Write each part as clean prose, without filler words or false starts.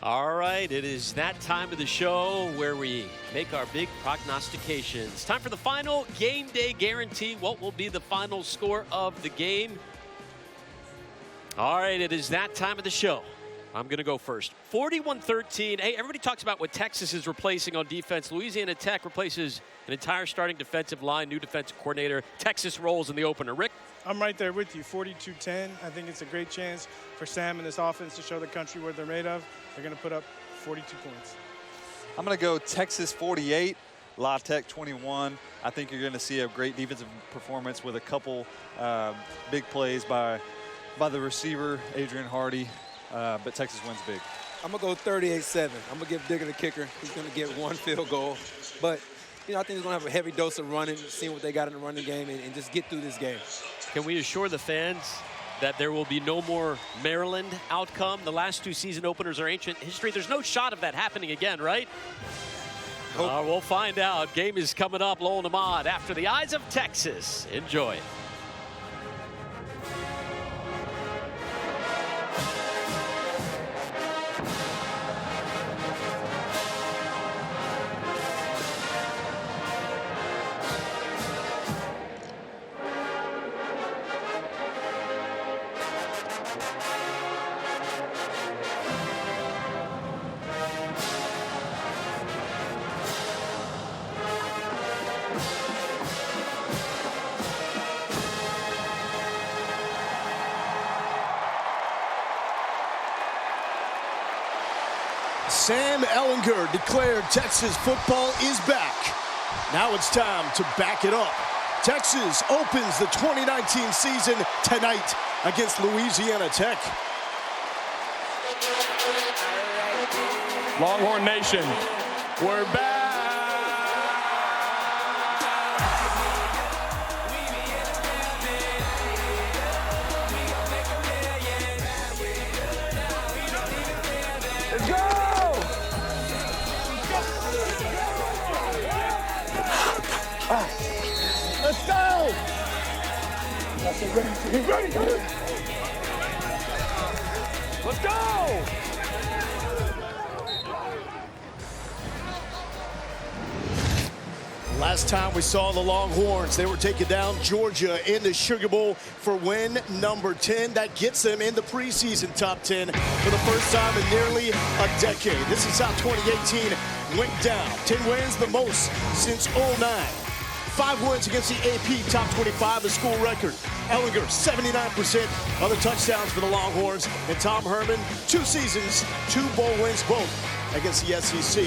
All right, it is that time of the show where we make our big prognostications. Time for the final game day guarantee. What will be the final score of the game? All right, it is that time of the show. I'm going to go first. 41-13. Hey, everybody talks about what Texas is replacing on defense. Louisiana Tech replaces an entire starting defensive line, new defensive coordinator. Texas rolls in the opener. Rick? I'm right there with you, 42-10. I think it's a great chance for Sam and this offense to show the country what they're made of. They're going to put up 42 points. I'm going to go Texas 48, La Tech 21. I think you're going to see a great defensive performance with a couple big plays by the receiver, Adrian Hardy. But Texas wins big. I'm going to go 38-7. I'm going to give Digger the kicker. He's going to get one field goal. But, I think he's going to have a heavy dose of running, seeing what they got in the running game, and just get through this game. Can we assure the fans that there will be no more Maryland outcome? The last two season openers are ancient history. There's no shot of that happening again, right? We'll find out. Game is coming up, Lowell and Ahmad, after the Eyes of Texas. Enjoy. Sam Ehlinger declared Texas football is back. Now it's time to back it up. Texas opens the 2019 season tonight against Louisiana Tech. Longhorn Nation, we're back. Let's go! Let's go! He's ready. Let's go! Last time we saw the Longhorns, they were taking down Georgia in the Sugar Bowl for win number 10. That gets them in the preseason top 10 for the first time in nearly a decade. This is how 2018 went down. 10 wins, the most since 09. 5 wins against the AP top 25, the school record. Ehlinger, 79% of the touchdowns for the Longhorns. And Tom Herman, 2 seasons, 2 bowl wins, both against the SEC.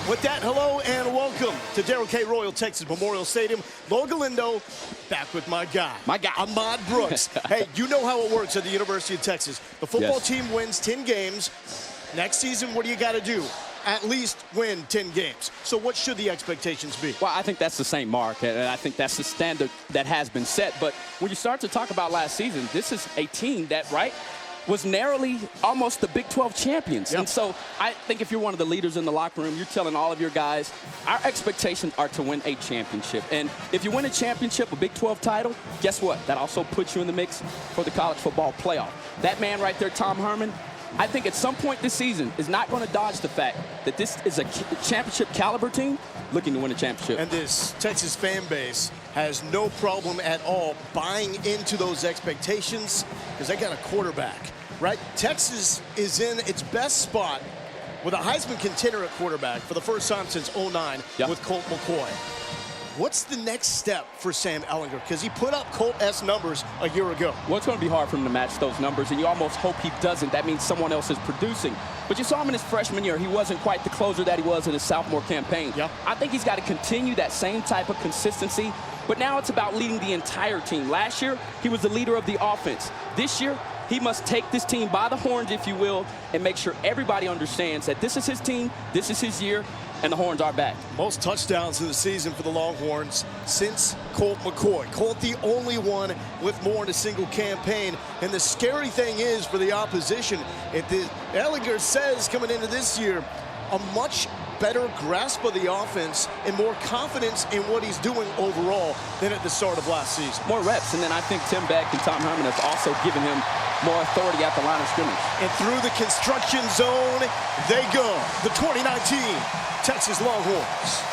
With that, hello and welcome to Darrell K. Royal Texas Memorial Stadium. Lo Galindo, back with my guy, Ahmad Brooks. Hey, you know how it works at the University of Texas. The football team wins 10 games. Next season, what do you got to do? At least win 10 games. So what should the expectations be? Well, I think that's the same mark, and I think that's the standard that has been set. But when you start to talk about last season, this is a team that, was narrowly almost the Big 12 champions. Yep. And so I think if you're one of the leaders in the locker room, you're telling all of your guys, our expectations are to win a championship. And if you win a championship, a Big 12 title, guess what? That also puts you in the mix for the college football playoff. That man right there, Tom Herman, I think at some point this season is not going to dodge the fact that this is a championship caliber team looking to win a championship. And this Texas fan base has no problem at all buying into those expectations because they got a quarterback, right? Texas is in its best spot with a Heisman contender at quarterback for the first time since 09 with Colt McCoy. What's the next step for Sam Ehlinger? Because he put up Colt-esque numbers a year ago. Well, it's going to be hard for him to match those numbers, and you almost hope he doesn't. That means someone else is producing. But you saw him in his freshman year. He wasn't quite the closer that he was in his sophomore campaign. I think he's got to continue that same type of consistency. But now it's about leading the entire team. Last year, he was the leader of the offense. This year, he must take this team by the horns, if you will, and make sure everybody understands that this is his team, this is his year, and the Horns are back. Most touchdowns in the season for the Longhorns since Colt McCoy. Colt the only one with more in a single campaign. And the scary thing is for the opposition, Ehlinger says coming into this year, a much better grasp of the offense and more confidence in what he's doing overall than at the start of last season. More reps, and then I think Tim Beck and Tom Herman have also given him more authority at the line of scrimmage. And through the construction zone, they go. The 2019 Texas Longhorns.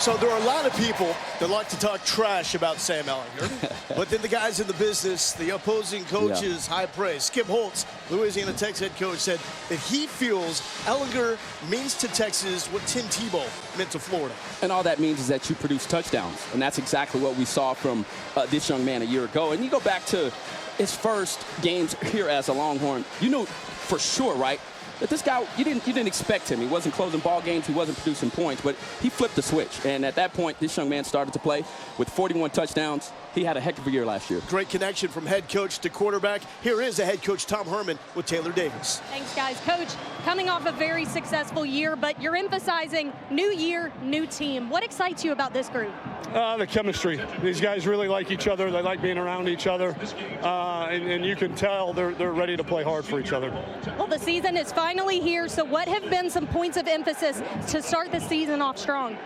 So there are a lot of people that like to talk trash about Sam Ehlinger, but then the guys in the business, the opposing coaches, high praise. Skip Holtz, Louisiana Tech's head coach, said that he feels Ehlinger means to Texas what Tim Tebow meant to Florida. And all that means is that you produce touchdowns, and that's exactly what we saw from this young man a year ago. And you go back to his first games here as a Longhorn, you know for sure, right? But this guy, you didn't expect him. He wasn't closing ball games. He wasn't producing points, but he flipped the switch. And at that point, this young man started to play with 41 touchdowns. He had a heck of a year last year. Great connection from head coach to quarterback. Here is the head coach, Tom Herman, with Taylor Davis. Thanks, guys. Coach, coming off a very successful year, but you're emphasizing new year, new team. What excites you about this group? The chemistry. These guys really like each other. They like being around each other. And you can tell they're ready to play hard for each other. Well, the season is finally here, so what have been some points of emphasis to start the season off strong?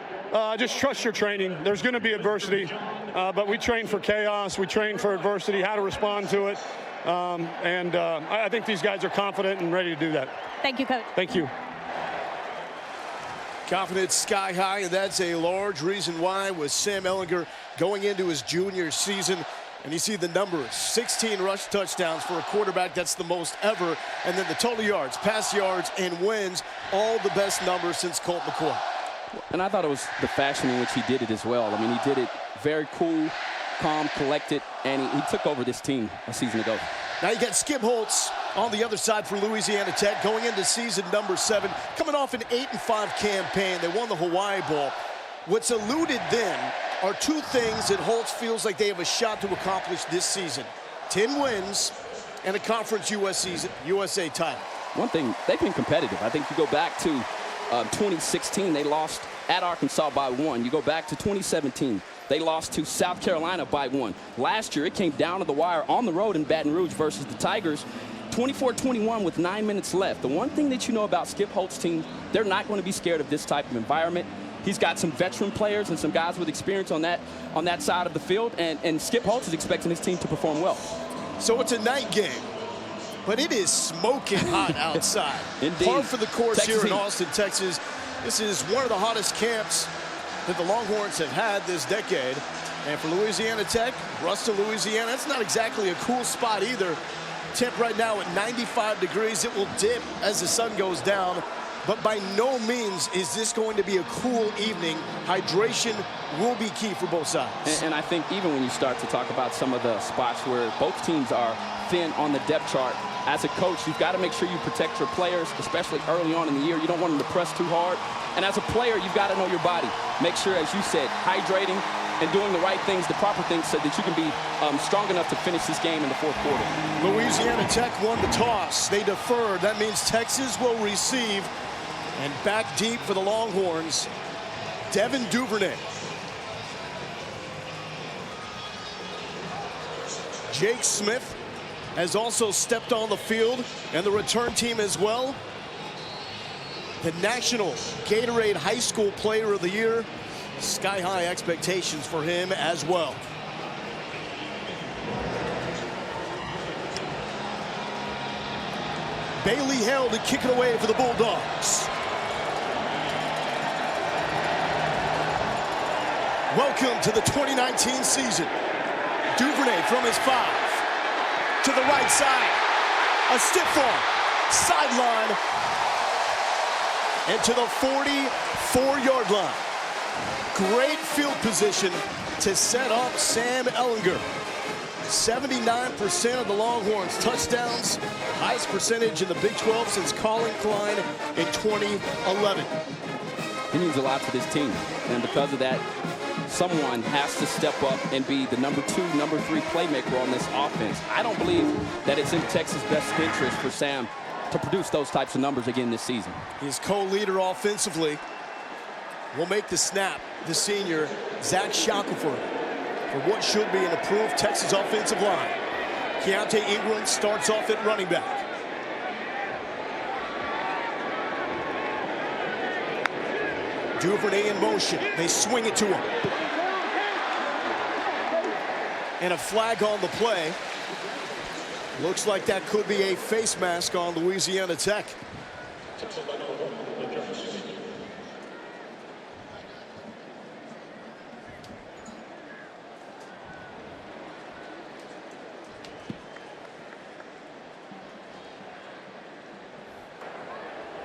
Just trust your training. There's going to be adversity, but we train for chaos. We train for adversity, how to respond to it. I think these guys are confident and ready to do that. Thank you, Coach. Thank you. Confidence sky high, and that's a large reason why with Sam Ehlinger going into his junior season. And you see the numbers, 16 rush touchdowns for a quarterback. That's the most ever. And then the total yards, pass yards, and wins, all the best numbers since Colt McCoy. And I thought it was the fashion in which he did it as well. I mean, he did it very cool, calm, collected, and he took over this team a season ago. Now you got Skip Holtz on the other side for Louisiana Tech going into season number 7, coming off an 8-5 campaign. They won the Hawaii Bowl. What's alluded then are two things that Holtz feels like they have a shot to accomplish this season: 10 wins and a Conference USA title. One thing, they've been competitive. I think you go back to 2016, they lost at Arkansas by 1. You go back to 2017, they lost to South Carolina by 1. Last year, it came down to the wire on the road in Baton Rouge versus the Tigers, 24-21 with 9 minutes left. The one thing that you know about Skip Holtz's team, they're not going to be scared of this type of environment. He's got some veteran players and some guys with experience on that side of the field, and Skip Holtz is expecting his team to perform well. So it's a night game, but it is smoking hot outside. Indeed. Par for the course Texas here in heat. Austin, Texas. This is one of the hottest camps that the Longhorns have had this decade. And for Louisiana Tech, Ruston, Louisiana, it's not exactly a cool spot either. Temp right now at 95 degrees. It will dip as the sun goes down. But by no means is this going to be a cool evening. Hydration will be key for both sides. And I think even when you start to talk about some of the spots where both teams are thin on the depth chart, as a coach, you've got to make sure you protect your players, especially early on in the year. You don't want them to press too hard. And as a player, you've got to know your body. Make sure, as you said, hydrating and doing the right things, the proper things, so that you can be strong enough to finish this game in the fourth quarter. Louisiana Tech won the toss. They deferred. That means Texas will receive. And back deep for the Longhorns, Devin Duvernay. Jake Smith has also stepped on the field, and the return team as well. The National Gatorade High School Player of the Year. Sky-high expectations for him as well. Bailey held to kick it away for the Bulldogs. Welcome to the 2019 season. Duvernay from his 5. To the right side. A stiff arm. Sideline. And to the 44-yard line. Great field position to set up Sam Ehlinger. 79% of the Longhorns touchdowns. Highest percentage in the Big 12 since Colin Klein in 2011. He means a lot to this team. And because of that, someone has to step up and be the number 2, number 3 playmaker on this offense. I don't believe that it's in Texas' best interest for Sam to produce those types of numbers again this season. His co-leader offensively will make the snap, the senior, Zach Shackelford, for what should be an improved Texas offensive line. Keontae Ingram starts off at running back. Duvernay in motion. They swing it to him. And a flag on the play. Looks like that could be a face mask on Louisiana Tech.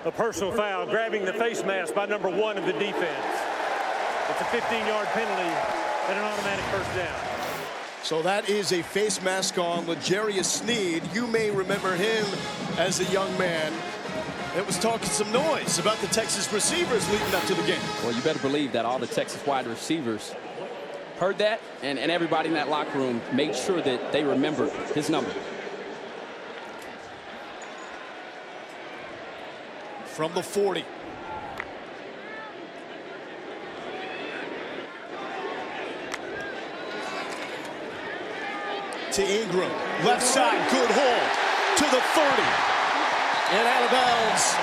A personal foul, grabbing the face mask by number 1 of the defense. It's a 15-yard penalty and an automatic first down. So that is a face mask on L'Jarius Sneed. You may remember him as a young man that was talking some noise about the Texas receivers leading up to the game. Well, you better believe that all the Texas wide receivers heard that, and everybody in that locker room made sure that they remembered his number. From the 40. To Ingram, left side, good hold, to the 30. And out of bounds,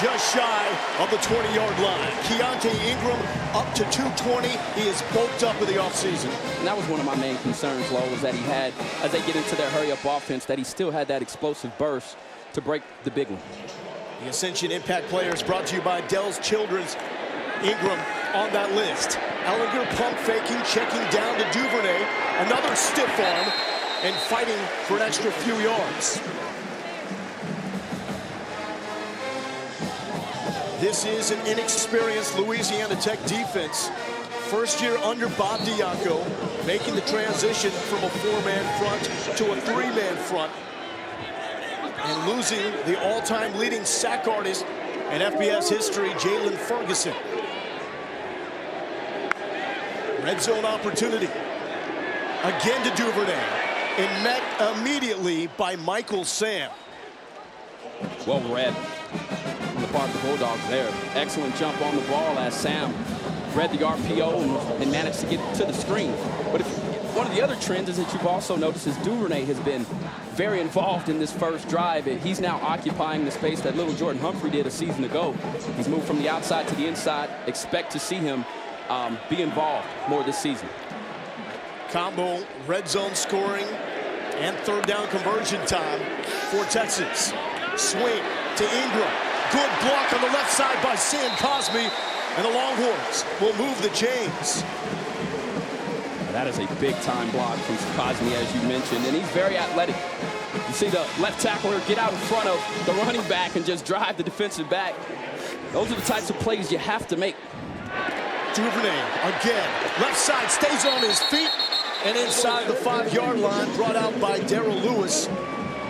just shy of the 20-yard line. Keontae Ingram up to 220. He is bulked up in the offseason. And that was one of my main concerns, Lo, was that he had, as they get into their hurry-up offense, that he still had that explosive burst to break the big one. The Ascension Impact Players brought to you by Dell's Children's. Ingram on that list. Ehlinger pump faking, checking down to Duvernay. Another stiff arm and fighting for an extra few yards. This is an inexperienced Louisiana Tech defense. First year under Bob Diaco, making the transition from a 4-man front to a 3-man front. And losing the all-time leading sack artist in FBS history, Jalen Ferguson. Red zone opportunity. Again to Duvernay. And met immediately by Michael Sam. Well read on the part of the Bulldogs there. Excellent jump on the ball as Sam read the RPO and managed to get to the screen. But one of the other trends is that you've also noticed is Duvernay has been very involved in this first drive. He's now occupying the space that little Jordan Humphrey did a season ago. He's moved from the outside to the inside. Expect to see him be involved more this season. Combo red zone scoring and third down conversion time for Texas. Swing to Ingram. Good block on the left side by Sam Cosme. And the Longhorns will move the chains. That is a big-time block from Cosme, as you mentioned, and he's very athletic. You see the left tackler get out in front of the running back and just drive the defensive back. Those are the types of plays you have to make. Duvernay again. Left side stays on his feet and inside the 5-yard line, brought out by Darrell Lewis.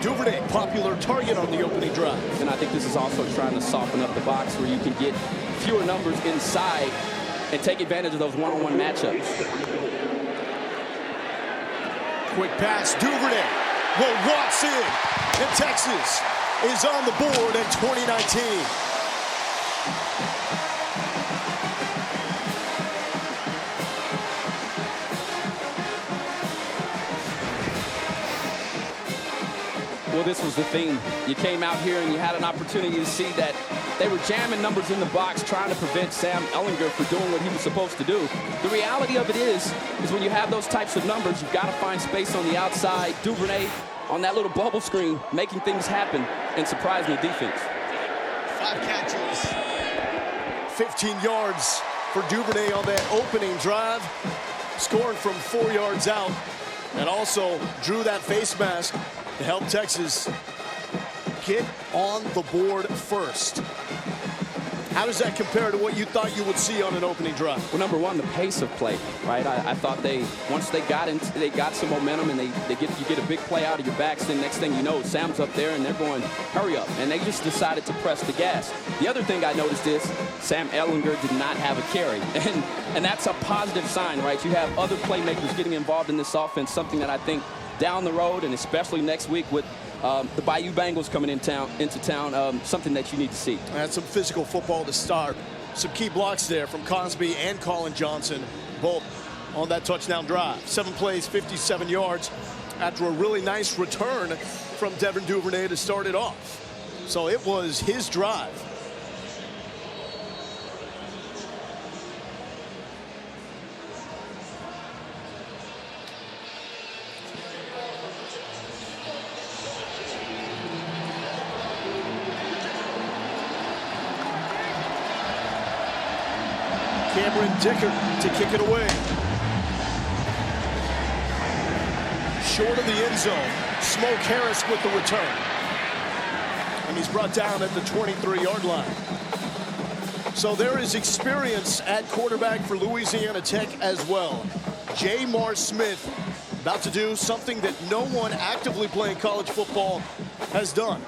Duvernay, popular target on the opening drive. And I think this is also trying to soften up the box where you can get fewer numbers inside and take advantage of those one-on-one matchups. Quick pass, Duvernay will waltz in, and Texas is on the board in 2019. Well, this was the theme. You came out here and you had an opportunity to see that they were jamming numbers in the box, trying to prevent Sam Ehlinger from doing what he was supposed to do. The reality of it is when you have those types of numbers, you've got to find space on the outside. Duvernay on that little bubble screen, making things happen and surprising the defense. 5 catches. 15 yards for Duvernay on that opening drive, scoring from 4 yards out, and also drew that face mask to help Texas get on the board first. How does that compare to what you thought you would see on an opening drive? Well, number one, the pace of play, right? I thought once they got some momentum and you get a big play out of your backs, then next thing you know, Sam's up there and they're going, hurry up. And they just decided to press the gas. The other thing I noticed is Sam Ehlinger did not have a carry. And that's a positive sign, right? You have other playmakers getting involved in this offense, something that I think down the road, and especially next week with the Bayou Bengals coming into town, something that you need to see. That's some physical football to start. Some key blocks there from Cosby and Colin Johnson, both on that touchdown drive. 7 plays, 57 yards after a really nice return from Devin Duvernay to start it off. So it was his drive. Cameron Dicker to kick it away. Short of the end zone. Smoke Harris with the return. And he's brought down at the 23-yard line. So there is experience at quarterback for Louisiana Tech as well. J'Mar Smith about to do something that no one actively playing college football has done.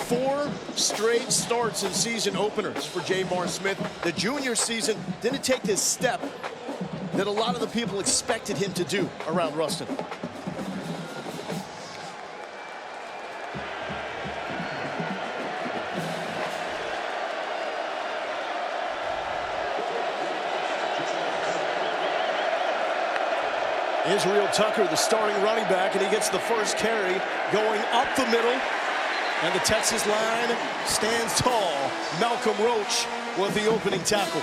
4 straight starts in season openers for J'Mar Smith. The junior season didn't take this step that a lot of the people expected him to do around Ruston. Israel Tucker, the starting running back, and he gets the first carry going up the middle. And the Texas line stands tall. Malcolm Roach with the opening tackle.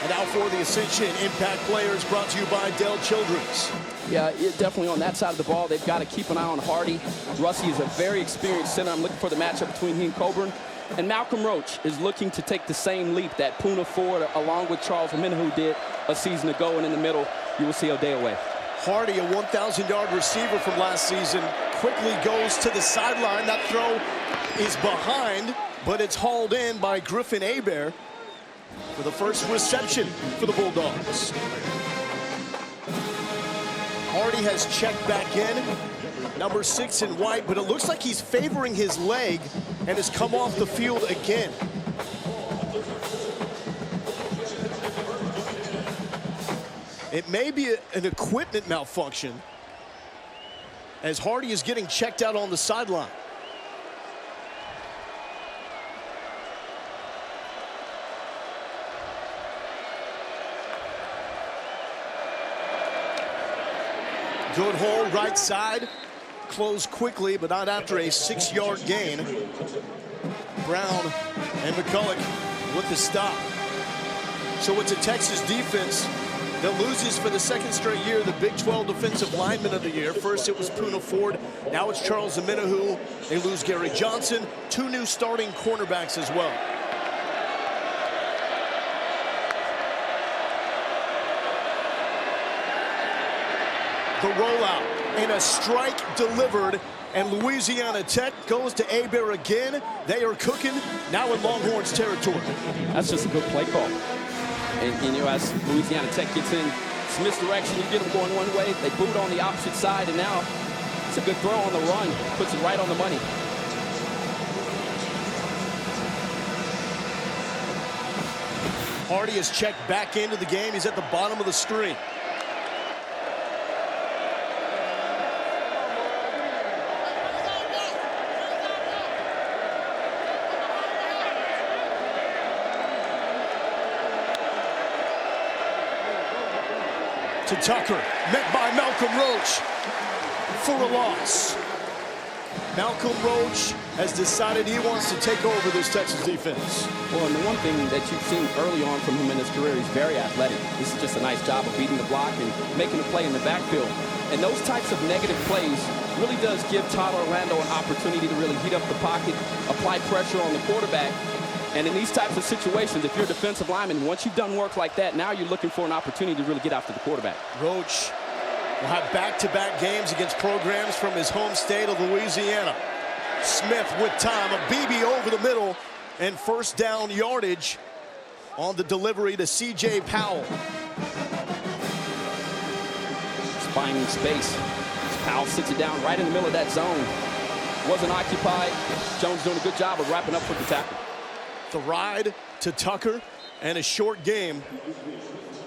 And now for the Ascension Impact Players, brought to you by Dell Children's. Yeah, definitely on that side of the ball, they've got to keep an eye on Hardy. Rusty is a very experienced center. I'm looking for the matchup between he and Coburn. And Malcolm Roach is looking to take the same leap that Poona Ford, along with Charles Omenihu, did a season ago. And in the middle, you will see a day away. Hardy, a 1,000-yard receiver from last season, quickly goes to the sideline. That throw is behind, but it's hauled in by Griffin Hebert for the first reception for the Bulldogs. Hardy has checked back in, number 6 in white, but it looks like he's favoring his leg and has come off the field again. It may be an equipment malfunction as Hardy is getting checked out on the sideline. Good hole right side. Closed quickly, but not after a 6-yard gain. Brown and McCulloch with the stop. So it's a Texas defense that loses for the 2nd straight year the Big 12 Defensive Lineman of the Year. First it was Poona Ford, now it's Charles Omenihu. They lose Gary Johnson, 2 new starting cornerbacks as well. The rollout and a strike delivered, and Louisiana Tech goes to Hebert again. They are cooking now in Longhorns territory. That's just a good play call. And you know, as Louisiana Tech gets in Smith's direction, you get them going one way, they boot on the opposite side, and now it's a good throw on the run. Puts it right on the money. Hardy is checked back into the game. He's at the bottom of the screen. To Tucker, met by Malcolm Roach for a loss. Malcolm Roach has decided he wants to take over this Texas defense. Well, and the one thing that you've seen early on from him in his career, he's very athletic. This is just a nice job of beating the block and making a play in the backfield. And those types of negative plays really does give Todd Orlando an opportunity to really heat up the pocket, apply pressure on the quarterback. And in these types of situations, if you're a defensive lineman, once you've done work like that, now you're looking for an opportunity to really get after the quarterback. Roach will have back-to-back games against programs from his home state of Louisiana. Smith with time, a BB over the middle, and first down yardage on the delivery to C.J. Powell. It's finding space. Powell sits it down right in the middle of that zone. Wasn't occupied. Jones doing a good job of wrapping up for the tackle. The ride to Tucker and a short game.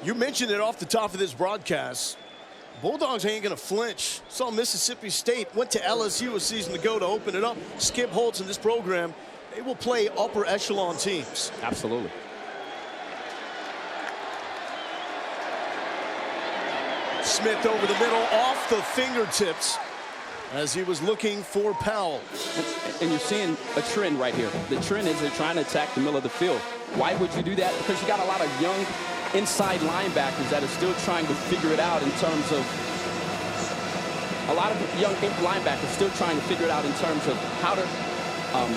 You mentioned it off the top of this broadcast. Bulldogs ain't going to flinch. Saw Mississippi State, went to LSU a season ago to open it up. Skip Holtz in this program they will play upper echelon teams. Absolutely. Smith over the middle, off the fingertips as he was looking for Powell. And you're seeing a trend right here. The trend is they're trying to attack the middle of the field. Why would you do that? Because you got a lot of young inside linebackers that are still trying to figure it out in terms of how to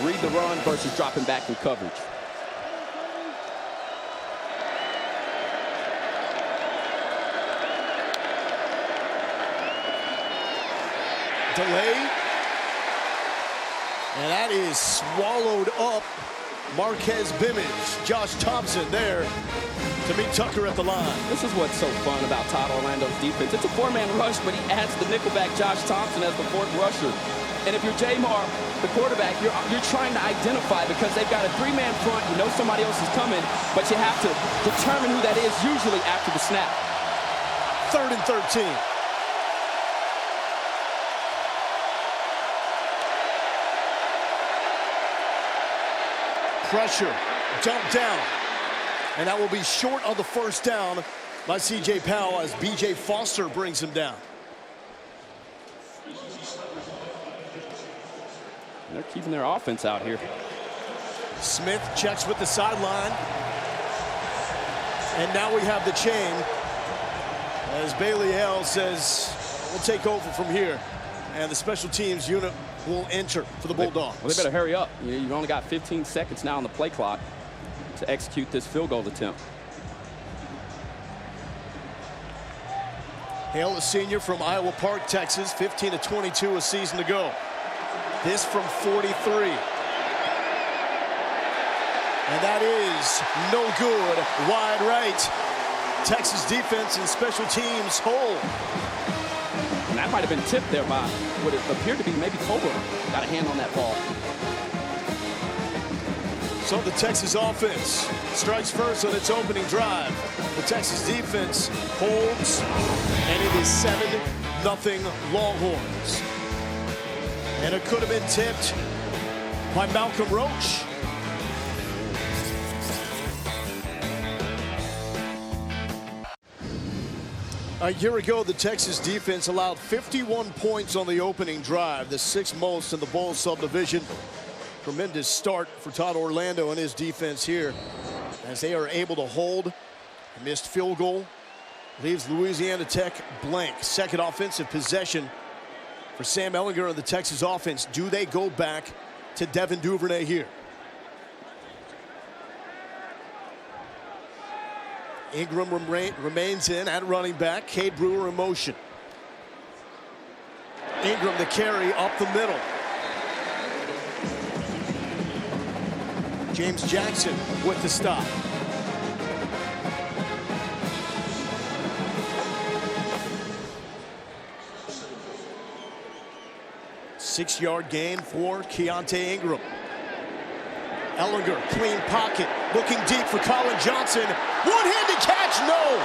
read the run versus dropping back in coverage. Delay. And that is swallowed up. Marquez Bimmage, Josh Thompson there to meet Tucker at the line. This is what's so fun about Todd Orlando's defense. It's a four-man rush, but he adds the nickelback Josh Thompson as the fourth rusher. And if you're Jamar, the quarterback, you're trying to identify because they've got a three-man front. You know somebody else is coming, but you have to determine who that is usually after the snap. 3rd and 13. Pressure, dump down, and that will be short on the first down by C.J. Powell as B.J. Foster brings him down. They're keeping their offense out here. Smith checks with the sideline, and now we have the chain as Bailey Hale says we'll take over from here, and the special teams unit will enter for the Bulldogs. Well, they better hurry up. You've only got 15 seconds now on the play clock to execute this field goal attempt. Hale, a senior from Iowa Park, Texas, 15-22 a season to go. This from 43. And that is no good. Wide right. Texas defense and special teams hold. And that might have been tipped there by what it appeared to be maybe Colbert. Got a hand on that ball. So the Texas offense strikes first on its opening drive. The Texas defense holds, and it is 7-0 Longhorns. And it could have been tipped by Malcolm Roach. A year ago, the Texas defense allowed 51 points on the opening drive, the 6th most in the Bowl subdivision. Tremendous start for Todd Orlando and his defense here as they are able to hold. A missed field goal leaves Louisiana Tech blank. Second offensive possession for Sam Ehlinger and the Texas offense. Do they go back to Devin Duvernay here? Ingram remains in at running back. Cade Brewer in motion. Ingram the carry up the middle. James Jackson with the stop. Six-yard gain for Keontae Ingram. Ehlinger, clean pocket, looking deep for Colin Johnson. One-handed catch, no!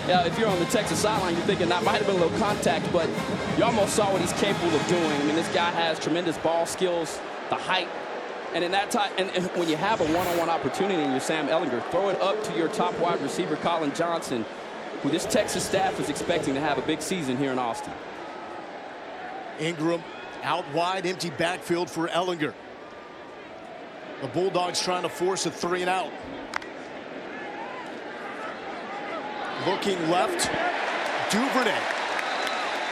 Yeah, if you're on the Texas sideline, you're thinking that might have been a little contact, but you almost saw what he's capable of doing. I mean, this guy has tremendous ball skills, the height, and in that time, and when you have a one-on-one opportunity and you're Sam Ehlinger, throw it up to your top wide receiver, Colin Johnson, who this Texas staff is expecting to have a big season here in Austin. Ingram out wide, empty backfield for Ehlinger. The Bulldogs trying to force a 3-and-out. Looking left, Duvernay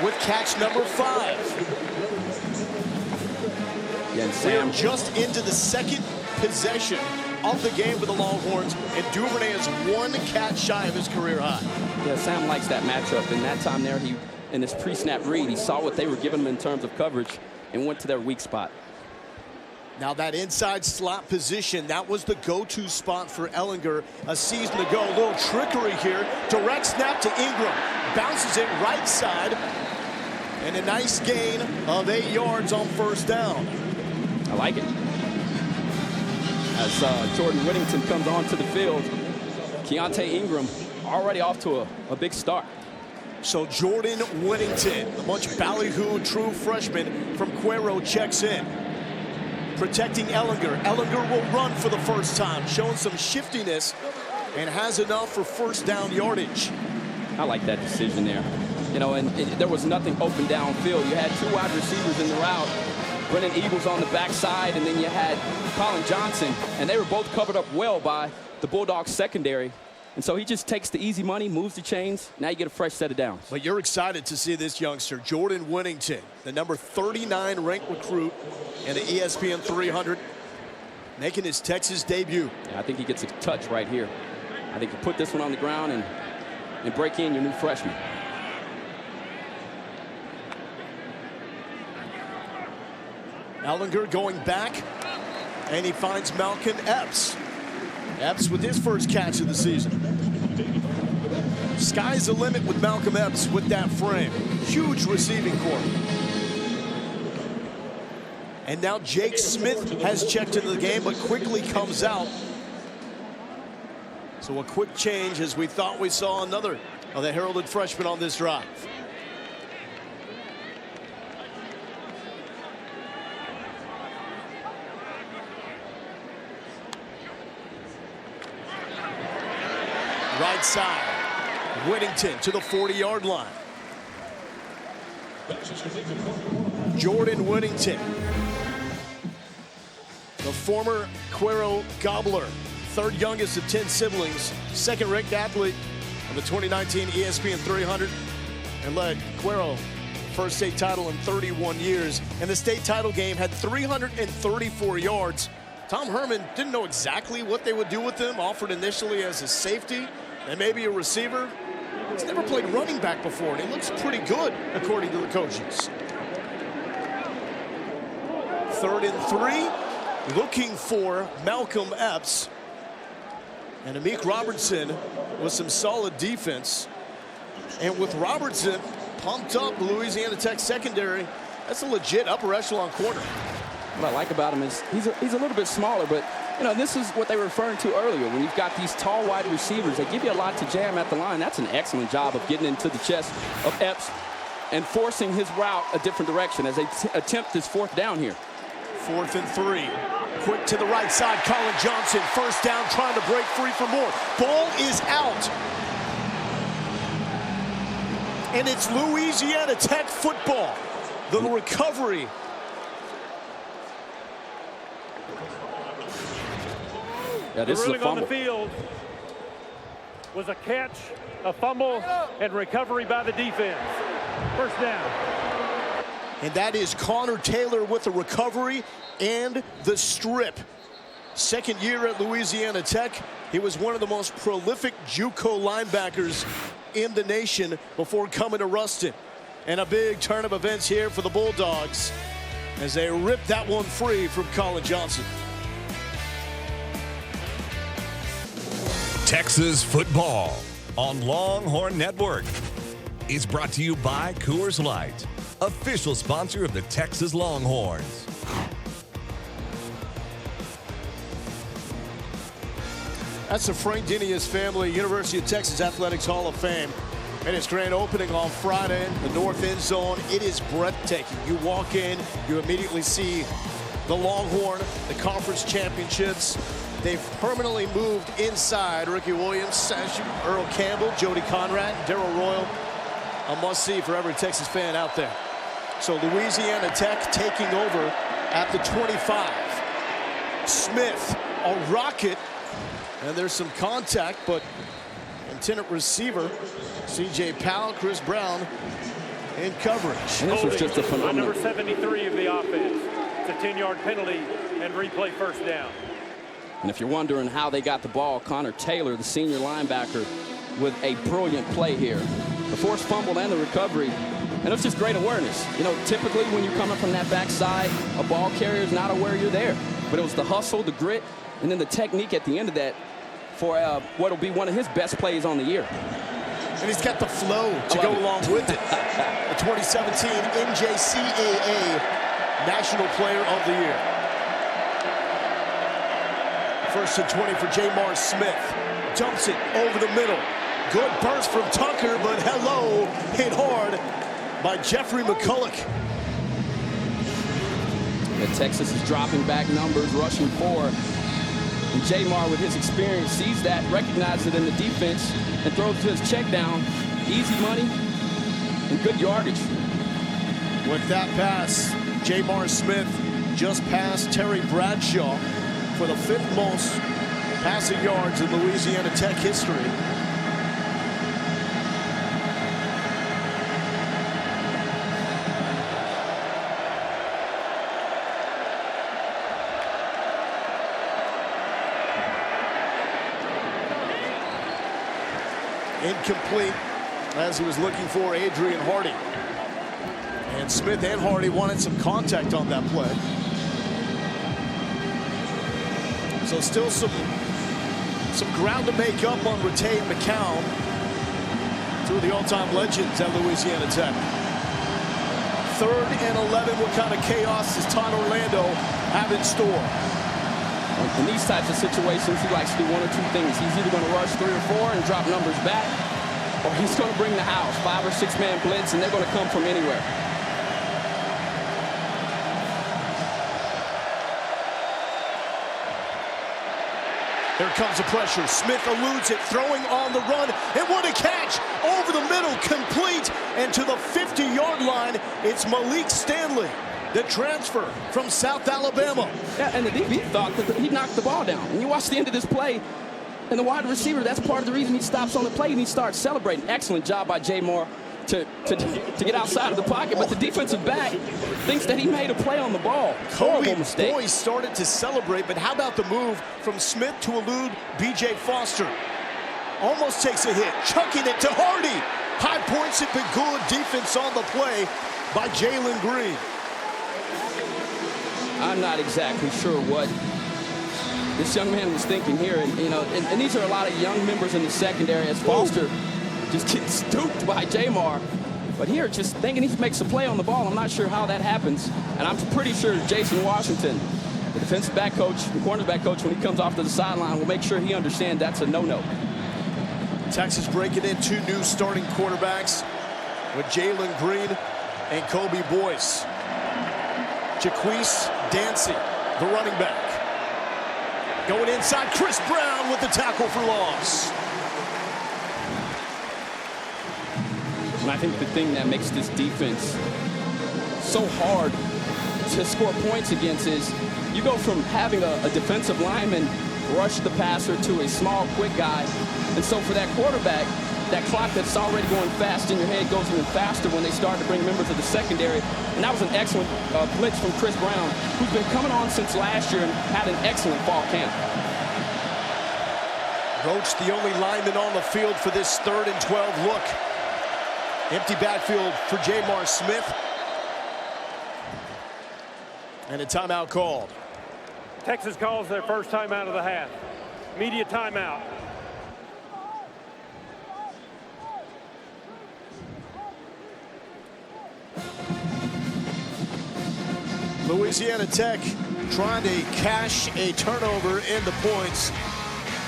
with catch number 5. Yeah, and Sam, we're just into the second possession of the game for the Longhorns, and Duvernay is one catch shy of his career high. Yeah, Sam likes that matchup, and that time there, in this pre-snap read, he saw what they were giving him in terms of coverage and went to their weak spot. Now that inside slot position, that was the go-to spot for Ehlinger a season ago. A little trickery here. Direct snap to Ingram. Bounces it right side. And a nice gain of 8 yards on first down. I like it. As Jordan Whittington comes onto the field, Keontae Ingram already off to a big start. So Jordan Whittington, the much ballyhooed true freshman from Cuero, checks in. Protecting Ehlinger. Ehlinger will run for the first time, showing some shiftiness and has enough for first down yardage. I like that decision there. You know, and there was nothing open downfield. You had two wide receivers in the route. Brennan Eagles on the backside, and then you had Colin Johnson, and they were both covered up well by the Bulldogs secondary. And so he just takes the easy money, moves the chains. Now you get a fresh set of downs. But you're excited to see this youngster, Jordan Whittington, the number 39 ranked recruit in the ESPN 300, making his Texas debut. Yeah, I think he gets a touch right here. I think you put this one on the ground and break in your new freshman. Ehlinger going back, and he finds Malcolm Epps. Epps with his first catch of the season. Sky's the limit with Malcolm Epps with that frame. Huge receiving corps. And now Jake Smith has checked into the game, but quickly comes out. So a quick change as we thought we saw another of the heralded freshman on this drive. Right side, Whittington to the 40-yard line. Jordan Whittington, the former Cuero Gobbler, third youngest of 10 siblings, second-ranked athlete of the 2019 ESPN 300, and led Cuero first state title in 31 years. And the state title game had 334 yards. Tom Herman didn't know exactly what they would do with him, offered initially as a safety and maybe a receiver. He's never played running back before, and he looks pretty good, according to the coaches. 3rd and 3, looking for Malcolm Epps. And Amik Robertson with some solid defense. And with Robertson pumped up, the Louisiana Tech secondary, that's a legit upper echelon corner. What I like about him is he's a little bit smaller, but you know, this is what they were referring to earlier. When you've got these tall wide receivers, they give you a lot to jam at the line. That's an excellent job of getting into the chest of Epps and forcing his route a different direction as they attempt this 4th down here. 4th and 3. Quick to the right side, Colin Johnson, first down, trying to break free for more. Ball is out. And it's Louisiana Tech football. The recovery. Yeah, this the ruling is a on the fumble. field was a catch, a fumble, and recovery by the defense. First down. And that is Connor Taylor with the recovery and the strip. Second year at Louisiana Tech. He was one of the most prolific JUCO linebackers in the nation before coming to Ruston. And a big turn of events here for the Bulldogs as they rip that one free from Colin Johnson. Texas football on Longhorn Network is brought to you by Coors Light, official sponsor of the Texas Longhorns. That's the Frank Dinius family, University of Texas Athletics Hall of Fame. And its grand opening on Friday, the north end zone. It is breathtaking. You walk in, you immediately see the Longhorn, the conference championships. They've permanently moved inside. Ricky Williams, Earl Campbell, Jody Conrad, Darrell Royal. A must-see for every Texas fan out there. So Louisiana Tech taking over at the 25. Smith, a rocket. And there's some contact, but intended receiver, C.J. Powell, Chris Brown in coverage. And this was just a phenomenal. Number 73 of the offense. It's a 10-yard penalty and replay first down. And if you're wondering how they got the ball, Connor Taylor, the senior linebacker, with a brilliant play here. The forced fumble and the recovery. And it was just great awareness. You know, typically when you're coming from that backside, a ball carrier is not aware you're there. But it was the hustle, the grit, and then the technique at the end of that for what will be one of his best plays on the year. And he's got the flow to go along with it. The 2017 NJCAA National Player of the Year. First and 20 for Jamar Smith. Dumps it over the middle. Good burst from Tucker, but hello, hit hard by Jeffrey McCulloch. And Texas is dropping back numbers, rushing 4. And Jamar, with his experience, sees that, recognizes it in the defense, and throws to his check down. Easy money and good yardage. With that pass, Jamar Smith just passed Terry Bradshaw for the 5th most passing yards in Louisiana Tech history. Incomplete, as he was looking for Adrian Hardy. And Smith and Hardy wanted some contact on that play. So still some ground to make up on Retain McCown, 2 of the all-time legends at Louisiana Tech. 3rd and 11. What kind of chaos does Todd Orlando have in store? In these types of situations, he likes to do 1 or 2 things. He's either going to rush 3 or 4 and drop numbers back, or he's going to bring the house, 5 or 6 man blitz, and they're going to come from anywhere. Here comes the pressure. Smith eludes it, throwing on the run, and what a catch! Over the middle, complete, and to the 50-yard line, it's Malik Stanley, the transfer from South Alabama. Yeah, and the DB thought that he knocked the ball down. And you watch the end of this play, and the wide receiver, that's part of the reason he stops on the play and he starts celebrating. Excellent job by Jamar to get outside of the pocket, but the defensive back thinks that he made a play on the ball. Horrible mistake. Boy started to celebrate, but how about the move from Smith to elude B.J. Foster? Almost takes a hit, chucking it to Hardy. High points it, but good defense on the play by Jalen Green. I'm not exactly sure what this young man was thinking here, and these are a lot of young members in the secondary as Foster just gets stooped by Jamar. But here, just thinking he makes a play on the ball, I'm not sure how that happens. And I'm pretty sure Jason Washington, the defensive back coach, the cornerback coach, when he comes off to the sideline, will make sure he understands that's a no-no. Texas breaking in 2 new starting quarterbacks with Jalen Green and Kobe Boyce. Jaquise Dancy, the running back. Going inside, Chris Brown with the tackle for loss. And I think the thing that makes this defense so hard to score points against is you go from having a defensive lineman rush the passer to a small, quick guy. And so for that quarterback, that clock that's already going fast in your head goes even faster when they start to bring members of the secondary. And that was an excellent blitz from Chris Brown, who's been coming on since last year and had an excellent fall camp. Roach, the only lineman on the field for this 3rd and 12 look. Empty backfield for Jamar Smith. And a timeout called. Texas calls their first timeout of the half. Media timeout. Louisiana Tech trying to cash a turnover in the points.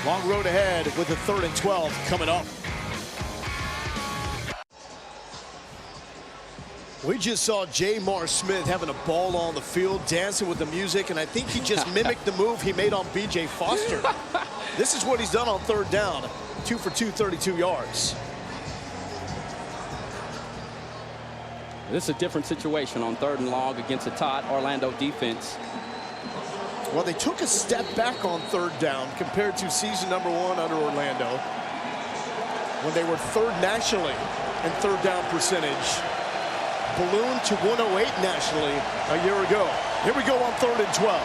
Long road ahead with the 3rd and 12 coming up. We just saw Jamar Smith having a ball on the field, dancing with the music, and I think he just mimicked the move he made on B.J. Foster. This is what he's done on 3rd down. 2 for 2, 32 yards. This is a different situation on 3rd and long against a Todd Orlando defense. Well, they took a step back on 3rd down compared to season number 1 under Orlando, when they were 3rd nationally in 3rd down percentage. Ballooned to 108 nationally a year ago. Here we go on 3rd and 12.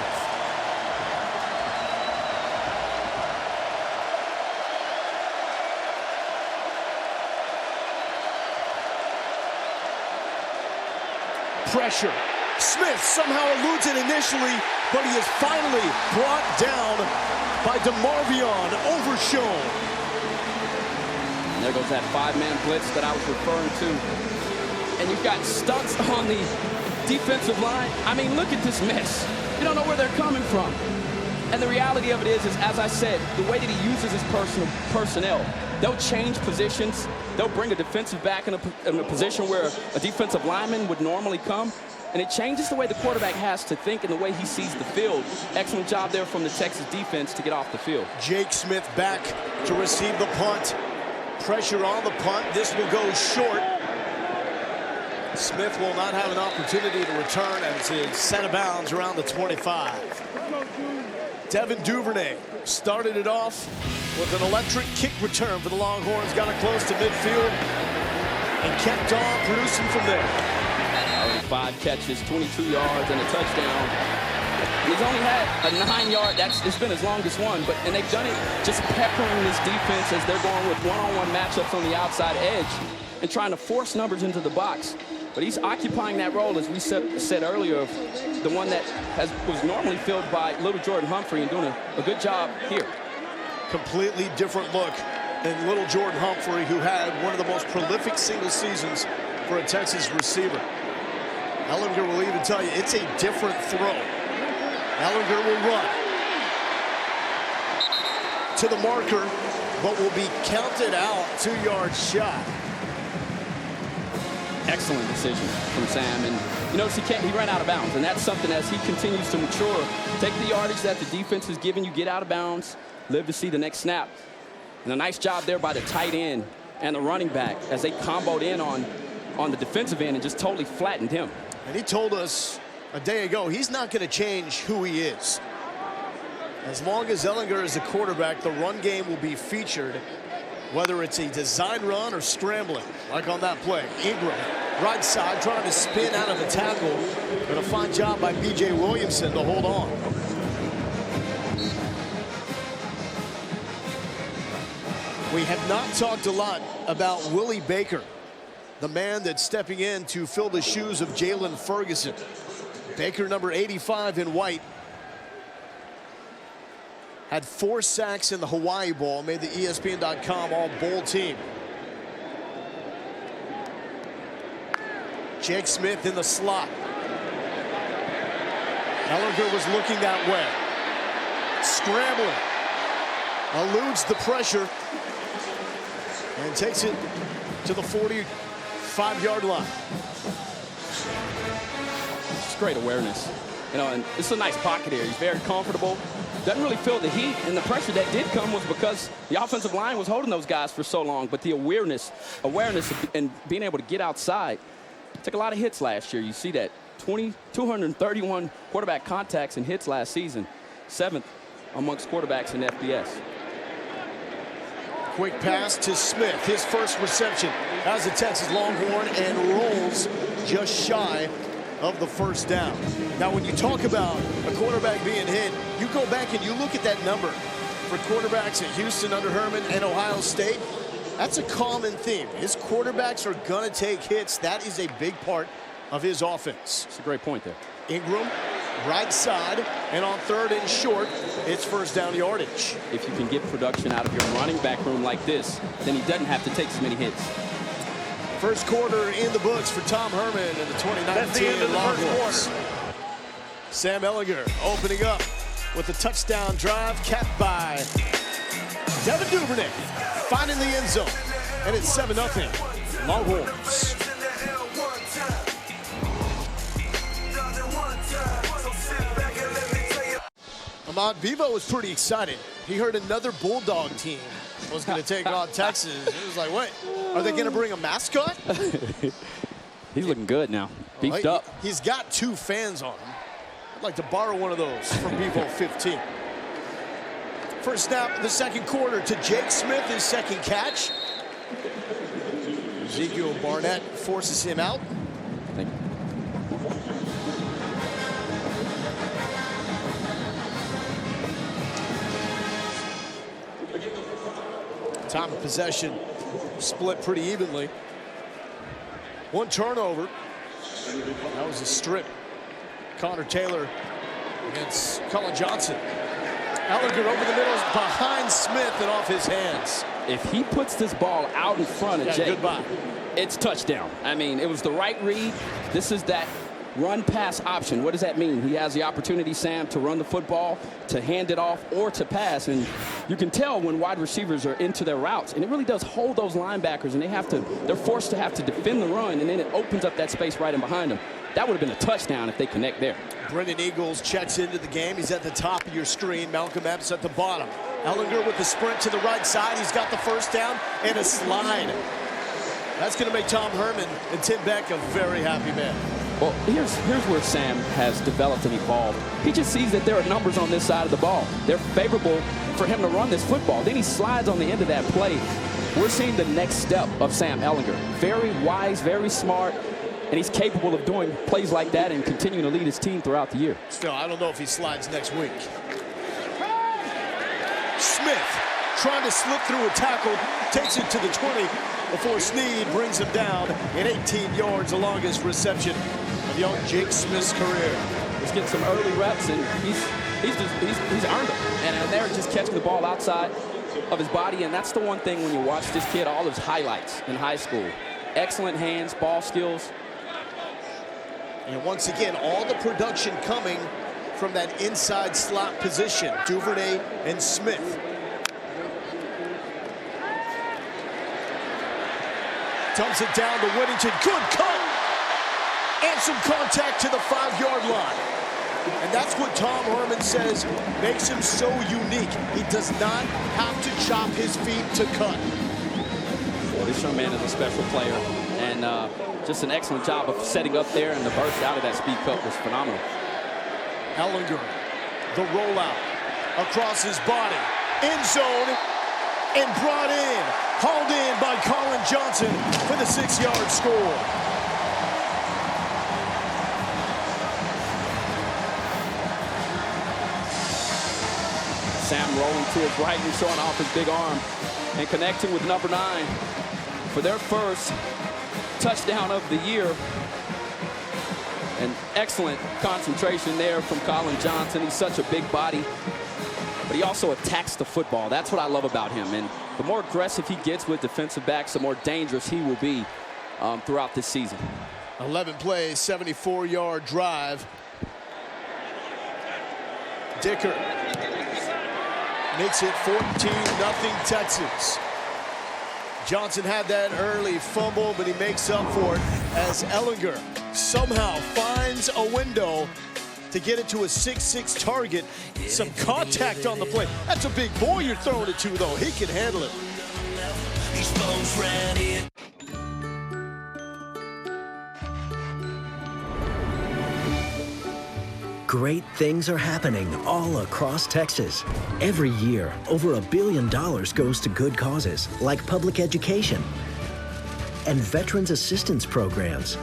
Pressure. Smith somehow eludes it initially, but he is finally brought down by DeMarvion Overshown. There goes that 5-man blitz that I was referring to. And you've got stunts on the defensive line. I mean, look at this mess. You don't know where they're coming from. And the reality of it is as I said, the way that he uses his personnel, they'll change positions. They'll bring a defensive back in a position where a defensive lineman would normally come. And it changes the way the quarterback has to think and the way he sees the field. Excellent job there from the Texas defense to get off the field. Jake Smith back to receive the punt. Pressure on the punt. This will go short. Smith will not have an opportunity to return as it's set of bounds around the 25. Devin Duvernay started it off with an electric kick return for the Longhorns. Got it close to midfield and kept on producing from there. Already 5 catches, 22 yards, and a touchdown. And he's only had a 9-yard. It's been his longest one, and they've done it just peppering this defense as they're going with one-on-one matchups on the outside edge and trying to force numbers into the box. But he's occupying that role, as we said earlier, of the one that was normally filled by little Jordan Humphrey and doing a good job here. Completely different look than little Jordan Humphrey, who had one of the most prolific single seasons for a Texas receiver. Ehlinger will even tell you it's a different throw. Ehlinger will run to the marker, but will be counted out 2 yards shy. Excellent decision from Sam, and you notice he ran out of bounds, and that's something as he continues to mature. Take the yardage that the defense is giving you, get out of bounds, live to see the next snap. And a nice job there by the tight end and the running back as they comboed in on the defensive end and just totally flattened him. And he told us a day ago he's not going to change who he is. As long as Ehlinger is the quarterback, the run game will be featured, whether it's a design run or scrambling, like on that play. Ingram, right side, trying to spin out of the tackle, but a fine job by B.J. Williamson to hold on. We have not talked a lot about Willie Baker, the man that's stepping in to fill the shoes of Jalen Ferguson. Baker, number 85 in white, had 4 sacks in the Hawaii Bowl, made the ESPN.com All-Bowl team. Jake Smith in the slot. Ehlinger was looking that way. Scrambling. Eludes the pressure and takes it to the 45-yard line. It's great awareness. You know, and it's a nice pocket here. He's very comfortable. Doesn't really feel the heat, and the pressure that did come was because the offensive line was holding those guys for so long. But the awareness and being able to get outside. Took a lot of hits last year. You see that 231 quarterback contacts and hits last season, 7th amongst quarterbacks in FBS. Quick pass to Smith, his first reception as a Texas Longhorn, and rolls just shy of the first down. Now, when you talk about a quarterback being hit, you go back and you look at that number for quarterbacks at Houston under Herman and Ohio State. That's a common theme. His quarterbacks are going to take hits. That is a big part of his offense. It's a great point there. Ingram, right side, and on 3rd and short, it's first down yardage. If you can get production out of your running back room like this, then he doesn't have to take as many hits. First quarter in the books for Tom Herman and the 2019 Longhorns. Sam Ehlinger opening up with a touchdown drive capped by Devin Duvernay, finding the end zone, and it's 7-0 Longhorns. Ahmad Bevo was pretty excited. He heard another Bulldog team was going to take on Texas. He was like, wait, are they going to bring a mascot? He's looking good now. Beefed up. He's got 2 fans on him. I'd like to borrow one of those from Bevo 15. First snap of the second quarter to Jake Smith, his second catch. Ezekiel Barnett forces him out. Time of possession split pretty evenly. 1 turnover. That was a strip. Connor Taylor against Colin Johnson. Ehlinger over the middle behind Smith and off his hands. If he puts this ball out in front of Jake, goodbye. It's touchdown. I mean, it was the right read. This is that run-pass option. What does that mean? He has the opportunity, Sam, to run the football, to hand it off, or to pass. And you can tell when wide receivers are into their routes. And it really does hold those linebackers, and they're forced to have to defend the run, and then it opens up that space right in behind them. That would have been a touchdown if they connect there. Brendan Eagles checks into the game. He's at the top of your screen. Malcolm Epps at the bottom. Ehlinger with the sprint to the right side. He's got the first down and a slide. That's going to make Tom Herman and Tim Beck a very happy man. Well, here's where Sam has developed and evolved. He just sees that there are numbers on this side of the ball. They're favorable for him to run this football. Then he slides on the end of that play. We're seeing the next step of Sam Ehlinger. Very wise, very smart, and he's capable of doing plays like that and continuing to lead his team throughout the year. Still, I don't know if he slides next week. Smith trying to slip through a tackle, takes it to the 20 before Snead brings him down at 18 yards, the longest reception of young Jake Smith's career. He's getting some early reps, and he's earned them. And they're just catching the ball outside of his body, and that's the one thing when you watch this kid, all his highlights in high school. Excellent hands, ball skills. And once again, all the production coming from that inside slot position, Duvernay and Smith. Dumps it down to Whittington. Good cut! And some contact to the 5-yard line. And that's what Tom Herman says makes him so unique. He does not have to chop his feet to cut. Well, this young man is a special player. And just an excellent job of setting up there, and the burst out of that speed cut was phenomenal. Ehlinger, the rollout across his body. End zone. And brought in, hauled in by Colin Johnson for the 6-yard score. Sam rolling to his right and showing off his big arm and connecting with number 9 for their first touchdown of the year. An excellent concentration there from Colin Johnson. He's such a big body, but he also attacks the football. That's what I love about him. And the more aggressive he gets with defensive backs, the more dangerous he will be throughout this season. 11 plays, 74-yard drive. Dicker makes it 14-0 Texas. Johnson had that early fumble, but he makes up for it as Ehlinger somehow finds a window to get it to a 6'6" target. Some contact on the play. That's a big boy you're throwing it to, though. He can handle it. Great things are happening all across Texas. Every year, over $1 billion goes to good causes like public education and veterans assistance programs.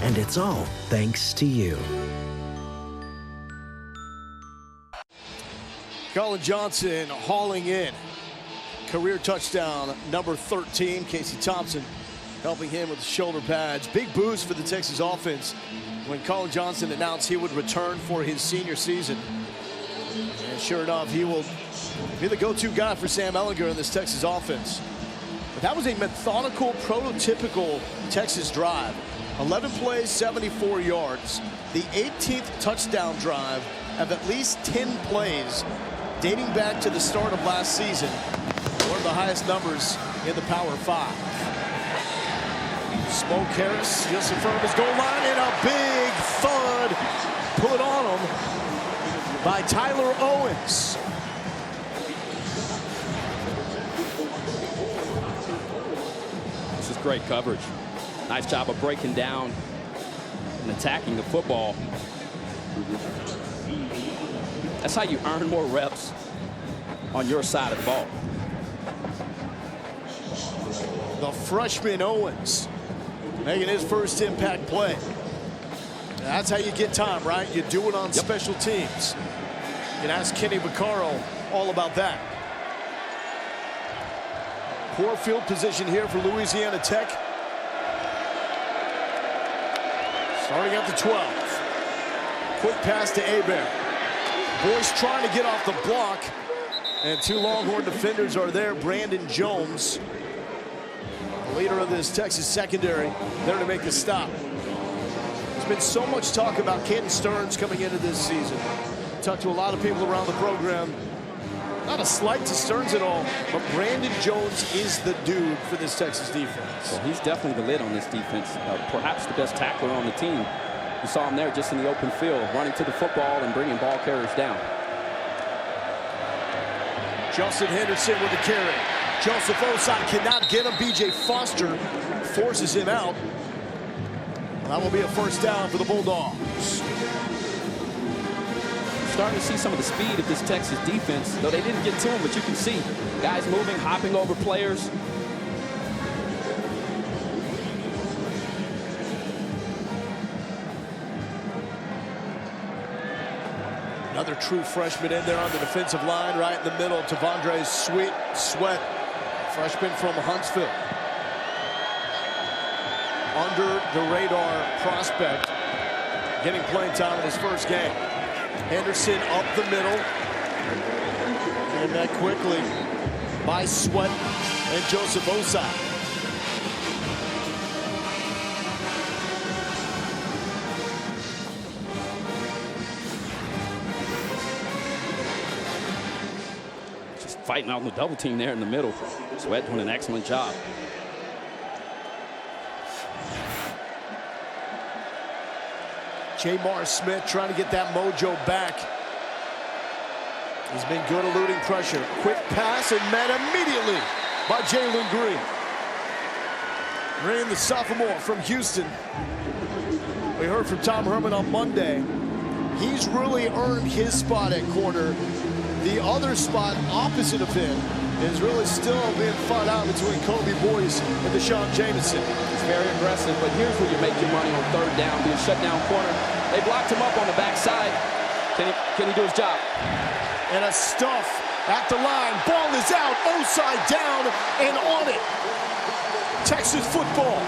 And it's all thanks to you. Colin Johnson hauling in. Career touchdown number 13. Casey Thompson helping him with the shoulder pads. Big boost for the Texas offense when Colin Johnson announced he would return for his senior season. And sure enough, he will be the go-to guy for Sam Ehlinger in this Texas offense. But that was a methodical, prototypical Texas drive. 11 plays, 74 yards. The 18th touchdown drive of at least 10 plays dating back to the start of last season. One of the highest numbers in the Power 5. Smoke Harris just in front of his goal line, and a big thud put on him by Tyler Owens. This is great coverage. Nice job of breaking down and attacking the football. That's how you earn more reps on your side of the ball. The freshman Owens making his first impact play. That's how you get time, right? You do it on special teams. You can ask Kenny Vaccaro all about that. Poor field position here for Louisiana Tech. Starting at the 12. Quick pass to Hebert. Boyce trying to get off the block. And two Longhorn defenders are there. Brandon Jones, the leader of this Texas secondary, there to make the stop. There's been so much talk about Caden Stearns coming into this season. Talked to a lot of people around the program. Not a slight to Stearns at all, but Brandon Jones is the dude for this Texas defense. Well, he's definitely the lid on this defense. Perhaps the best tackler on the team. You saw him there just in the open field, running to the football and bringing ball carriers down. Justin Henderson with the carry. Joseph Osai cannot get him. B.J. Foster forces him out. That will be a first down for the Bulldogs. Starting to see some of the speed of this Texas defense, though they didn't get to him, but you can see guys moving, hopping over players. Another true freshman in there on the defensive line, right in the middle. Tavondre Sweat, freshman from Huntsville. Under the radar prospect, getting playing time in his first game. Henderson up the middle, and that quickly by Sweat and Joseph Osai. Fighting out in the double team there in the middle. Sweat doing an excellent job. Jamar Smith trying to get that mojo back. He's been good eluding pressure. Quick pass and met immediately by Jalen Green. Green, the sophomore from Houston. We heard from Tom Herman on Monday. He's really earned his spot at corner. The other spot opposite of him is really still being fought out between Kobe Boyce and Deshaun Jameson. It's very aggressive, but here's where you make your money on third down, being shut down corner. They blocked him up on the backside. Can he do his job? And a stuff at the line. Ball is out. Osai down and on it. Texas football.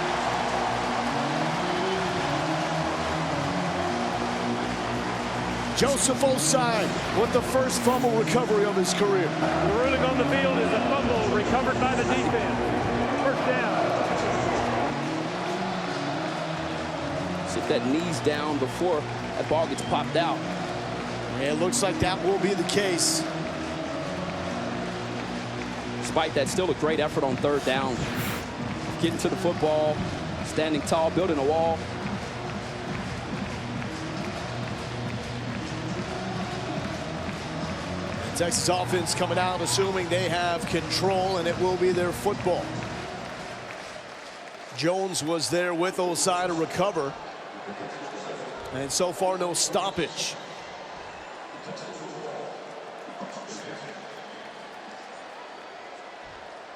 Joseph Osai with the first fumble recovery of his career. The ruling on the field is a fumble recovered by the defense. First down. See if that knee's down before that ball gets popped out. And it looks like that will be the case. Despite that, still a great effort on third down. Getting to the football, standing tall, building a wall. Texas offense coming out assuming they have control, and it will be their football. Jones was there with Osai to recover, and so far no stoppage.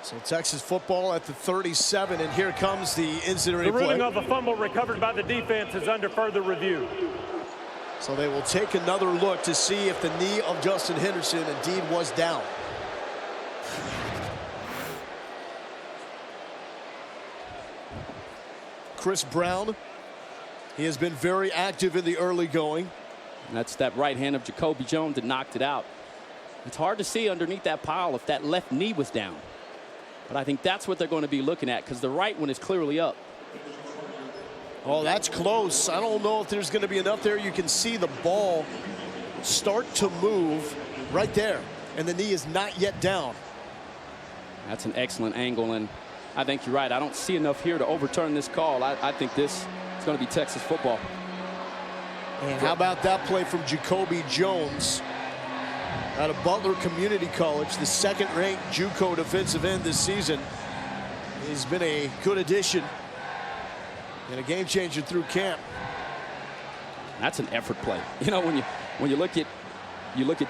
So Texas football at the 37, and here comes the incident replay. The ruling of a fumble recovered by the defense is under further review. So they will take another look to see if the knee of Justin Henderson indeed was down. Chris Brown, he has been very active in the early going. And that's that right hand of Jacoby Jones that knocked it out. It's hard to see underneath that pile if that left knee was down. But I think that's what they're going to be looking at, because the right one is clearly up. Oh, that's close. I don't know if there's going to be enough there. You can see the ball start to move right there, and the knee is not yet down. That's an excellent angle, and I think you're right. I don't see enough here to overturn this call. I think this is going to be Texas football. And how about that play from Jacoby Jones out of Butler Community College, the second-ranked JUCO defensive end this season. He's been a good addition and a game changer through camp. That's an effort play. You know, when you look at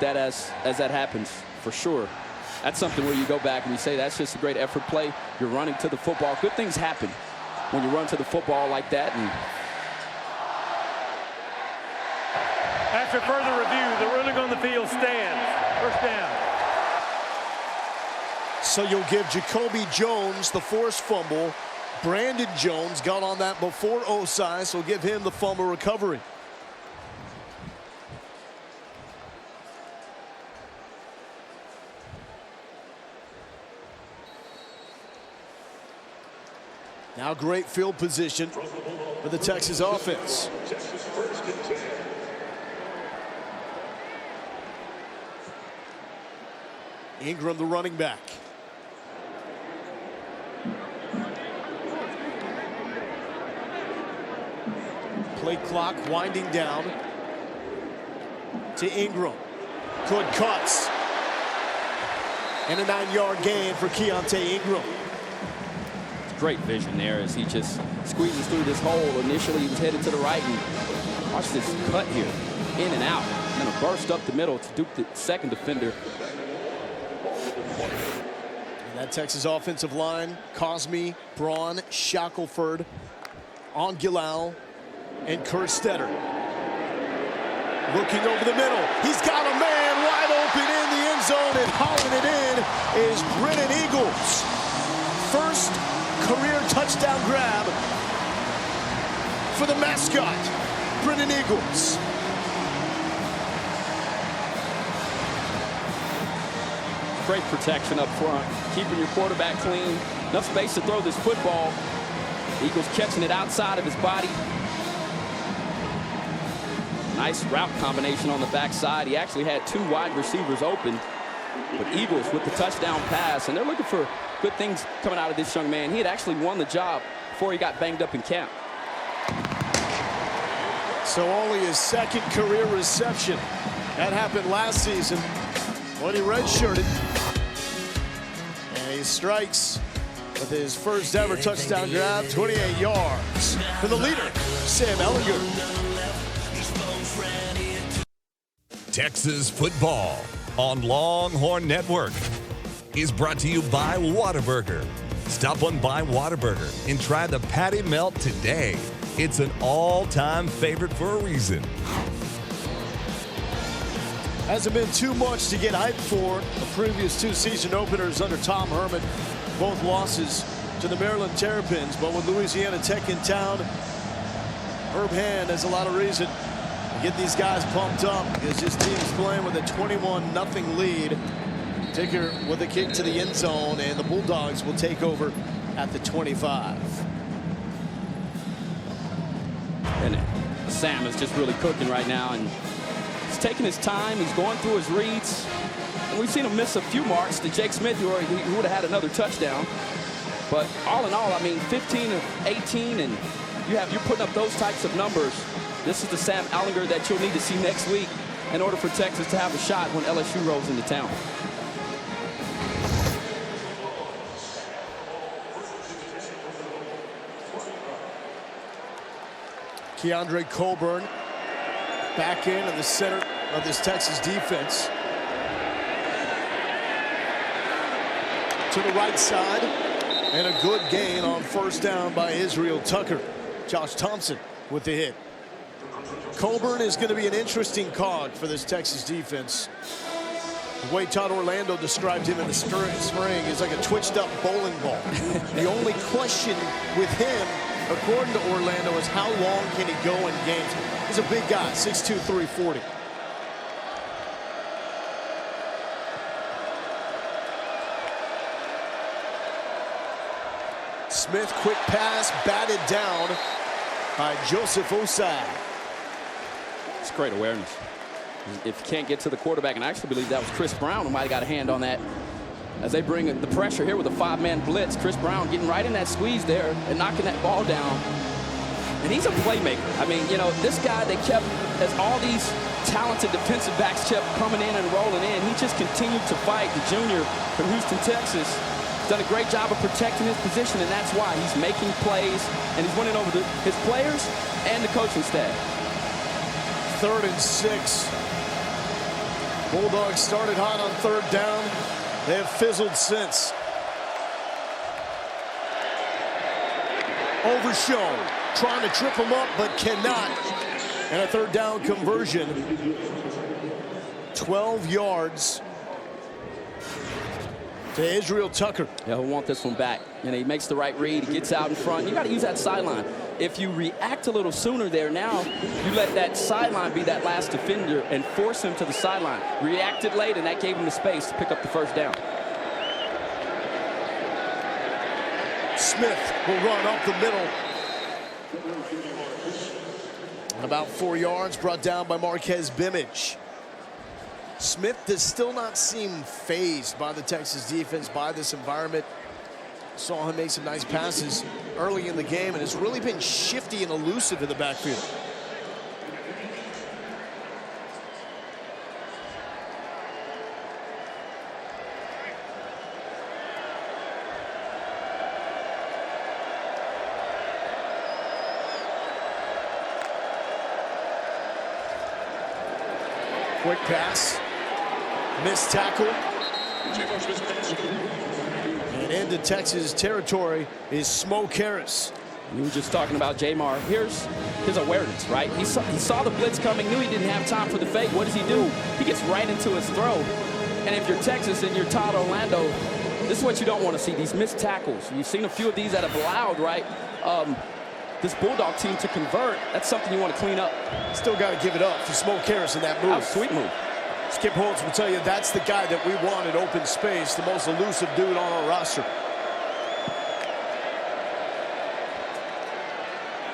that as that happens, for sure. That's something where you go back and you say that's just a great effort play. You're running to the football. Good things happen when you run to the football like that. And after further review, the ruling on the field stands. First down. So you'll give Jacoby Jones the forced fumble. Brandon Jones got on that before Osai, so give him the fumble recovery. Now great field position for the Texas offense. Ingram, the running back. Play clock winding down to Ingram. Good cuts. And a 9-yard gain for Keontae Ingram. Great vision there as he just squeezes through this hole. Initially, he was headed to the right, and watch this cut here, in and out. And then a burst up the middle to dupe the second defender. And that Texas offensive line, Cosme, Braun, Shackelford, Ongelau, and Kerstetter. Looking over the middle. He's got a man wide open in the end zone, and hauling it in is Brennan Eagles. First career touchdown grab for the mascot, Brennan Eagles. Great protection up front, keeping your quarterback clean. Enough space to throw this football. Eagles catching it outside of his body. Nice route combination on the backside. He actually had 2 wide receivers open. But Eagles with the touchdown pass, and they're looking for good things coming out of this young man. He had actually won the job before he got banged up in camp. So only his second career reception. That happened last season when he redshirted. And he strikes with his first ever touchdown grab, 28 yards. For the leader, Sam Ehlinger. Texas football on Longhorn Network is brought to you by Whataburger. Stop on by Whataburger and try the patty melt today. It's an all-time favorite for a reason. Hasn't been too much to get hyped for. The previous 2 season openers under Tom Herman, both losses to the Maryland Terrapins. But with Louisiana Tech in town, Herb Hand has a lot of reason to get these guys pumped up, because his team's playing with a 21-0 lead. Ticker with a kick to the end zone, and the Bulldogs will take over at the 25. And Sam is just really cooking right now, and he's taking his time. He's going through his reads. And we've seen him miss a few marks to Jake Smith, who would have had another touchdown. But all in all, I mean, 15 of 18, and you're putting up those types of numbers. This is the Sam Ehlinger that you'll need to see next week in order for Texas to have a shot when LSU rolls into town. Keandre Coburn back in the center of this Texas defense. To the right side, and a good gain on first down by Israel Tucker. Josh Thompson with the hit. Coburn is going to be an interesting cog for this Texas defense. The way Todd Orlando described him in the spring is like a twitched up bowling ball. The only question with him, according to Orlando, is how long can he go in games? He's a big guy, 6'2", 340. Smith, quick pass, batted down by Joseph Osai. It's great awareness. If you can't get to the quarterback, and I actually believe that was Chris Brown who might have got a hand on that. As they bring the pressure here with a 5-man blitz, Chris Brown getting right in that squeeze there and knocking that ball down. And he's a playmaker. I mean, you know, this guy they kept, as all these talented defensive backs kept coming in and rolling in, he just continued to fight. The junior from Houston, Texas, has done a great job of protecting his position, and that's why he's making plays, and he's winning over his players and the coaching staff. 3rd and 6. Bulldogs started hot on 3rd down. They have fizzled since. Overshown, trying to trip him up, but cannot. And a 3rd down conversion. 12 yards to Israel Tucker. Yeah, he'll want this one back. And he makes the right read. He gets out in front. You got to use that sideline. If you react a little sooner there now, you let that sideline be that last defender and force him to the sideline. Reacted late, and that gave him the space to pick up the first down. Smith will run up the middle. About 4 yards, brought down by Marquez Bimage. Smith does still not seem fazed by the Texas defense, by this environment. Saw him make some nice passes early in the game, and has really been shifty and elusive in the backfield. Quick pass, missed tackle, and into Texas territory is Smoke Harris. We were just talking about Jamar. Here's his awareness, right? He saw the blitz coming, knew he didn't have time for the fake. What does he do? He gets right into his throw. And if you're Texas and you're Todd Orlando, this is what you don't want to see, these missed tackles. You've seen a few of these that have allowed, right, this Bulldog team to convert. That's something you want to clean up. Still got to give it up for Smoke Harris in that move. That was a sweet move. Skip Holtz will tell you that's the guy that we want in open space, the most elusive dude on our roster.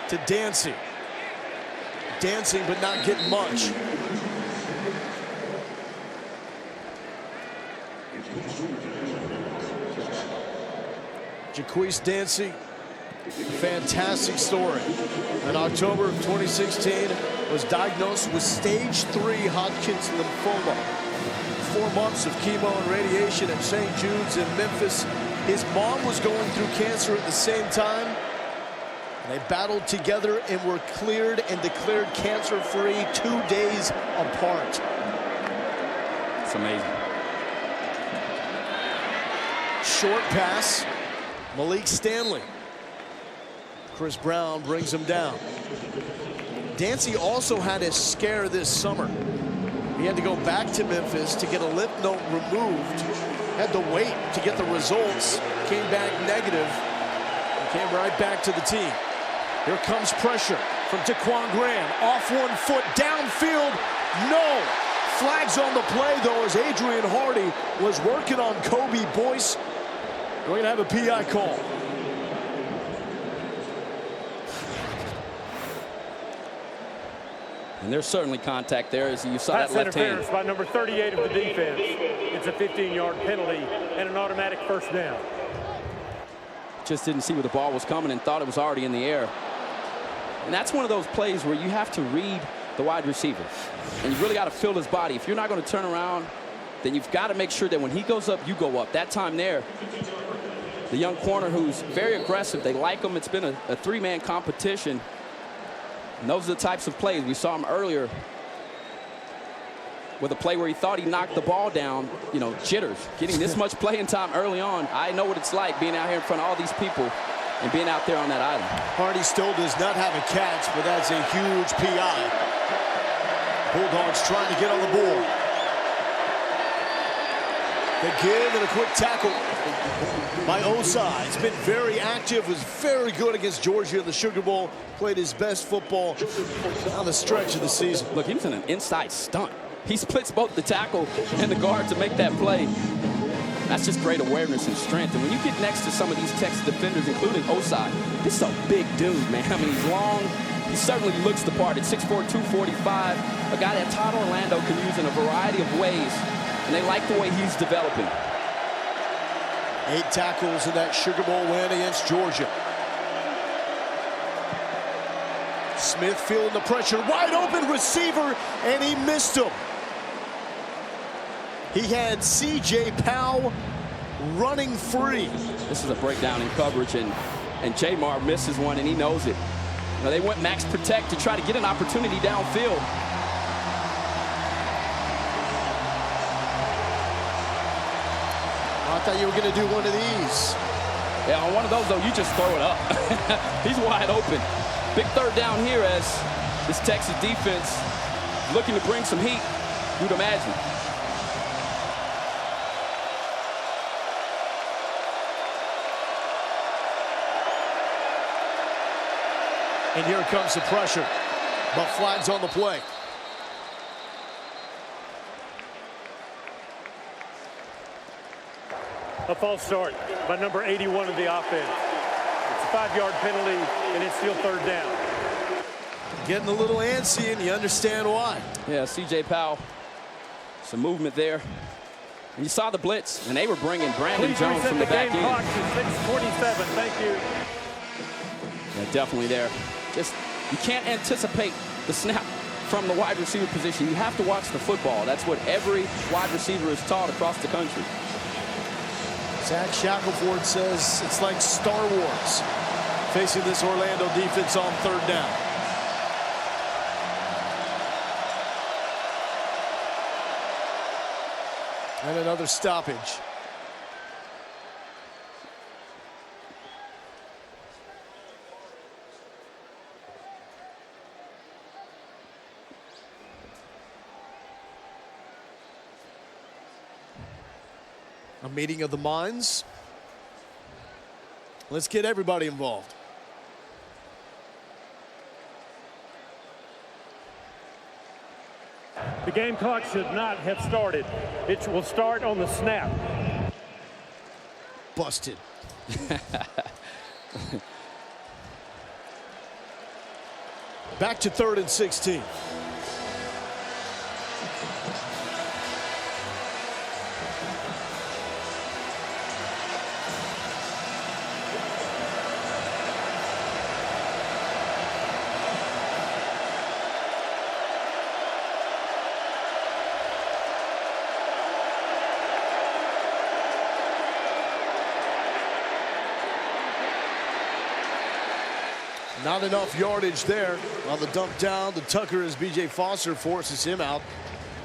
To Dancy. Dancing but not getting much. Jaquise Dancy, fantastic story. In October of 2016, was diagnosed with stage 3 Hodgkin's lymphoma. 4 months of chemo and radiation at St. Jude's in Memphis. His mom was going through cancer at the same time. They battled together and were cleared and declared cancer-free 2 days apart. It's amazing. Short pass, Malik Stanley. Chris Brown brings him down. Dancy also had a scare this summer. He had to go back to Memphis to get a lymph node removed. Had to wait to get the results. Came back negative. And came right back to the team. Here comes pressure from Taquan Graham. Off 1 foot, downfield. No. Flags on the play, though, as Adrian Hardy was working on Kobe Boyce. We're going to have a PI call. And there's certainly contact there, as you saw that left hand. Interference by number 38 of the defense. It's a 15-yard penalty and an automatic first down. Just didn't see where the ball was coming and thought it was already in the air. And that's one of those plays where you have to read the wide receiver. And you really got to feel his body. If you're not going to turn around, then you've got to make sure that when he goes up, you go up. That time there, the young corner who's very aggressive, they like him. It's been a three-man competition. And those are the types of plays. We saw him earlier with a play where he thought he knocked the ball down, you know, jitters. Getting this much playing time early on. I know what it's like being out here in front of all these people and being out there on that island. Hardy still does not have a catch, but that's a huge PI. Bulldogs trying to get on the board. The give and a quick tackle by Osai. He's been very active, was very good against Georgia in the Sugar Bowl, played his best football on the stretch of the season. Look, he was in an inside stunt. He splits both the tackle and the guard to make that play. That's just great awareness and strength. And when you get next to some of these Texas defenders, including Osai, this is a big dude, man. I mean, he's long. He certainly looks the part at 6'4", 245. A guy that Todd Orlando can use in a variety of ways. And they like the way he's developing. 8 tackles in that Sugar Bowl win against Georgia. Smith feeling the pressure, wide open receiver, and he missed him. He had C.J. Powell running free. This is a breakdown in coverage, and Jamar misses one, and he knows it. You know, they went max protect to try to get an opportunity downfield. I thought you were going to do one of these. Yeah, on one of those, though, you just throw it up. He's wide open. Big third down here as this Texas defense looking to bring some heat, you'd imagine. And here comes the pressure, but flags on the play. A false start by number 81 of the offense. 5-yard penalty, and it's still 3rd down. Getting a little antsy, and you understand why. Yeah, C.J. Powell, some movement there. And you saw the blitz, and they were bringing Brandon Jones from the back end. Game clock to 6:47. Thank you. Yeah, definitely there. Just, you can't anticipate the snap from the wide receiver position. You have to watch the football. That's what every wide receiver is taught across the country. Zach Shackelford says it's like Star Wars facing this Orlando defense on 3rd down. And another stoppage. A meeting of the minds. Let's get everybody involved. The game clock should not have started. It will start on the snap. Busted. Back to 3rd and 16. Not enough yardage there on the dump down to Tucker as B.J. Foster forces him out.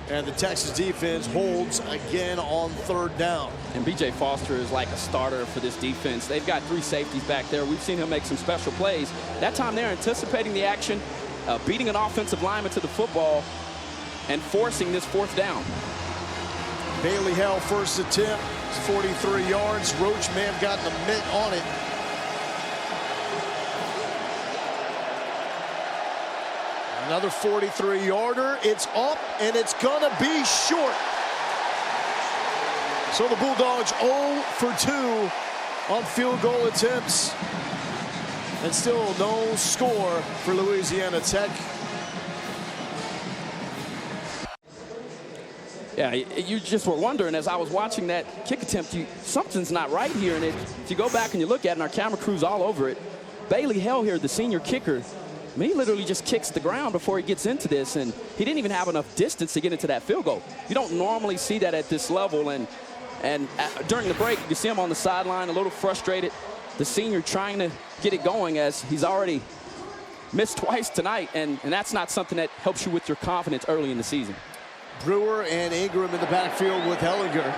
And the Texas defense holds again on 3rd down. And B.J. Foster is like a starter for this defense. They've got 3 safeties back there. We've seen him make some special plays. That time they're anticipating the action, beating an offensive lineman to the football, and forcing this 4th down. Bailey Hell first attempt, 43 yards. Roach may have gotten a mitt on it. Another 43-yarder. It's up, and it's going to be short. So the Bulldogs 0 for 2 on field goal attempts. And still no score for Louisiana Tech. Yeah, you just were wondering as I was watching that kick attempt, something's not right here. And if you go back and you look at it, and our camera crew's all over it, Bailey Hell here, the senior kicker, I mean, he literally just kicks the ground before he gets into this, and he didn't even have enough distance to get into that field goal. You don't normally see that at this level, and during the break, you see him on the sideline a little frustrated. The senior trying to get it going as he's already missed twice tonight, and that's not something that helps you with your confidence early in the season. Brewer and Ingram in the backfield with Ehlinger.